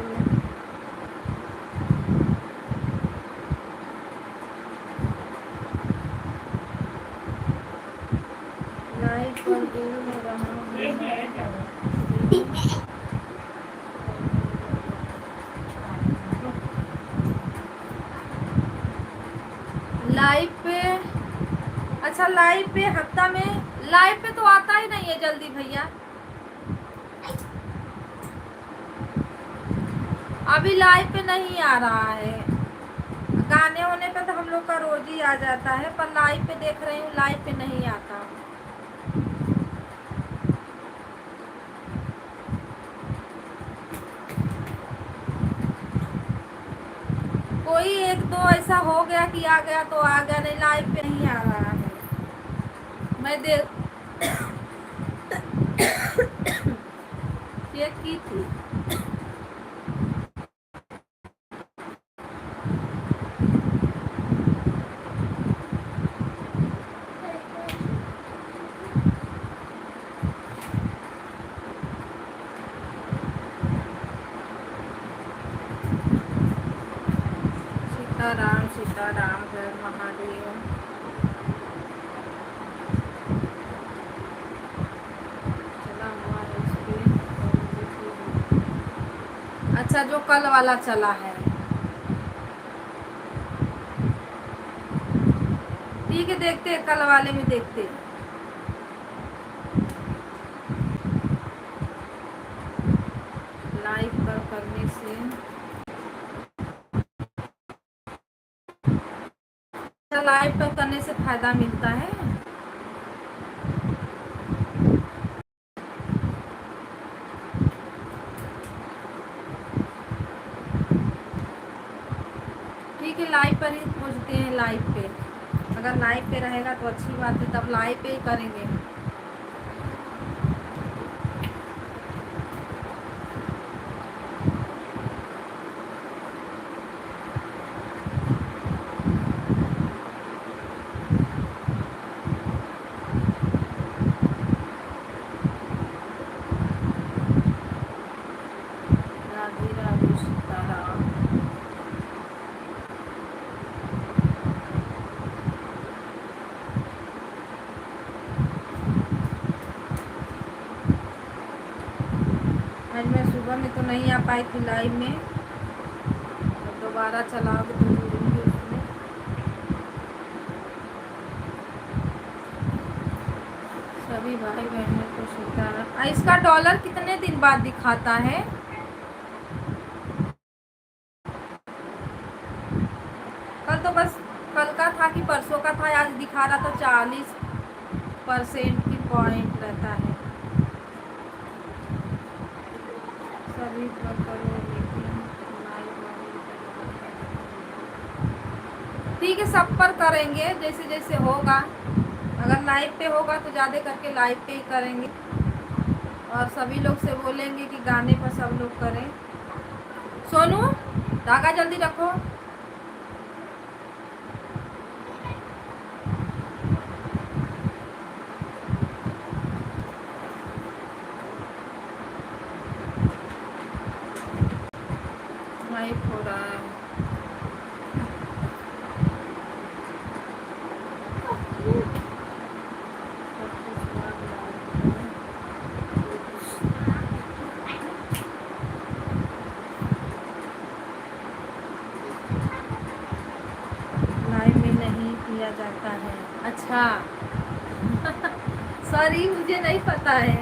लाइक कर दो लाइव पे। अच्छा लाइव पे हफ्ता में, लाइव पे तो आता ही नहीं है जल्दी भैया। अभी लाइव पे नहीं आ रहा है। गाने होने पे तो हम लोग का रोज ही आ जाता है, पर लाइव पे देख रही हूँ, लाइव पे नहीं आता। कोई 1-2 ऐसा हो गया कि आ गया तो आ गया, नहीं लाइव पे नहीं आ रहा है। मैं दे चेक की थी। सीताराम सीताराम जय महादेव। चला हुआ है इस पे। अच्छा जो कल वाला चला है, ठीक है देखते हैं, कल वाले में देखते हैं। लाइव पर करने से लाइव पर करने से फायदा मिलता है। ठीक है लाइव पर ही पहुंचते हैं। लाइव पे अगर लाइव पे रहेगा तो अच्छी बात है, तब लाइव पे ही करेंगे। राधे राधे सीताराम। आज मैं सुबह में तो नहीं आ पाई थी लाइव में, तो दोबारा चलाओगे तो जुड़ूंगी उसमें। सभी भाई बहनों को सीताराम। इसका डॉलर कितने दिन बाद दिखाता है? कल तो बस कल का था कि परसों का था, आज दिखा रहा था 40% की पॉइंट रहता है। सभी पर करो लेकिन लाइव वाले ठीक है, सब पर करेंगे जैसे जैसे होगा। अगर लाइव पे होगा तो ज़्यादा करके लाइव पे ही करेंगे, और सभी लोग से बोलेंगे कि गाने पर सब लोग करें। सोनू धागा जल्दी रखो। लाइव हो रहा है। लाइव में नहीं किया जाता है। अच्छा सॉरी मुझे नहीं पता है।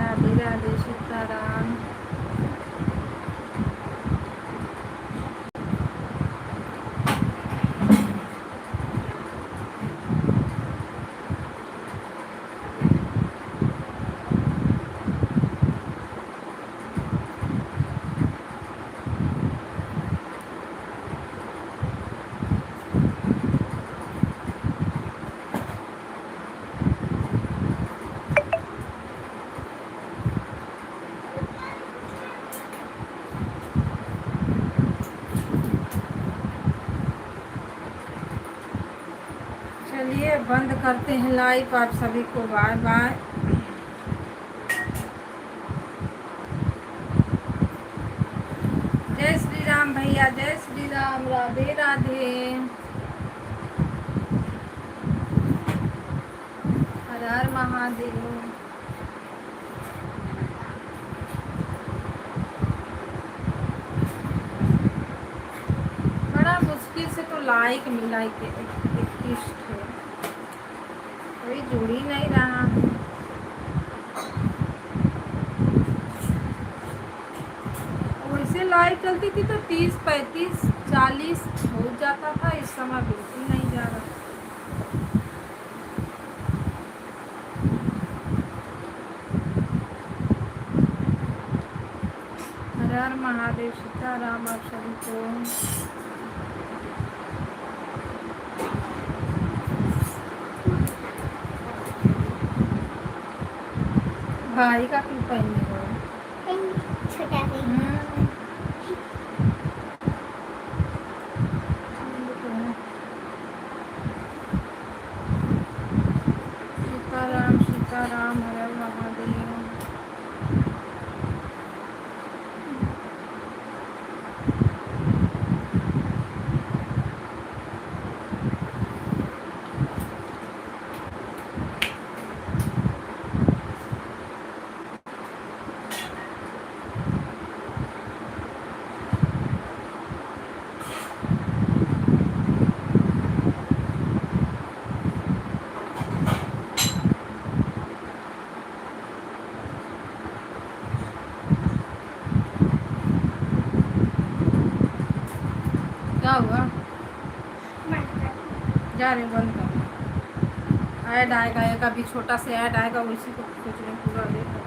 राधे राधे सीताराम। चलिए बंद करते हैं लाइव। आप सभी को बाय बाय। जय श्री राम भैया, जय श्री राम। राधे राधे। हर हर महादेव। बड़ा मुश्किल से तो लाइक मिला के 21 थे, कोई जुड़ ही नहीं रहा। वैसे पहले लाइट चलती थी तो 30, 35, 40 हो जाता था, इस समय बिल्कुल नहीं जा रहा। हर हर महादेव, सीताराम आप सभी को। भाई का क्यों पहनने हो? छोटा सा सीताराम सीताराम, हर हर महादेव। क्या हुआ? जा रहे बंद कर। ऐड आएगा, एक अभी छोटा से ऐड आएगा, उसी को सोच रहे पूरा देख।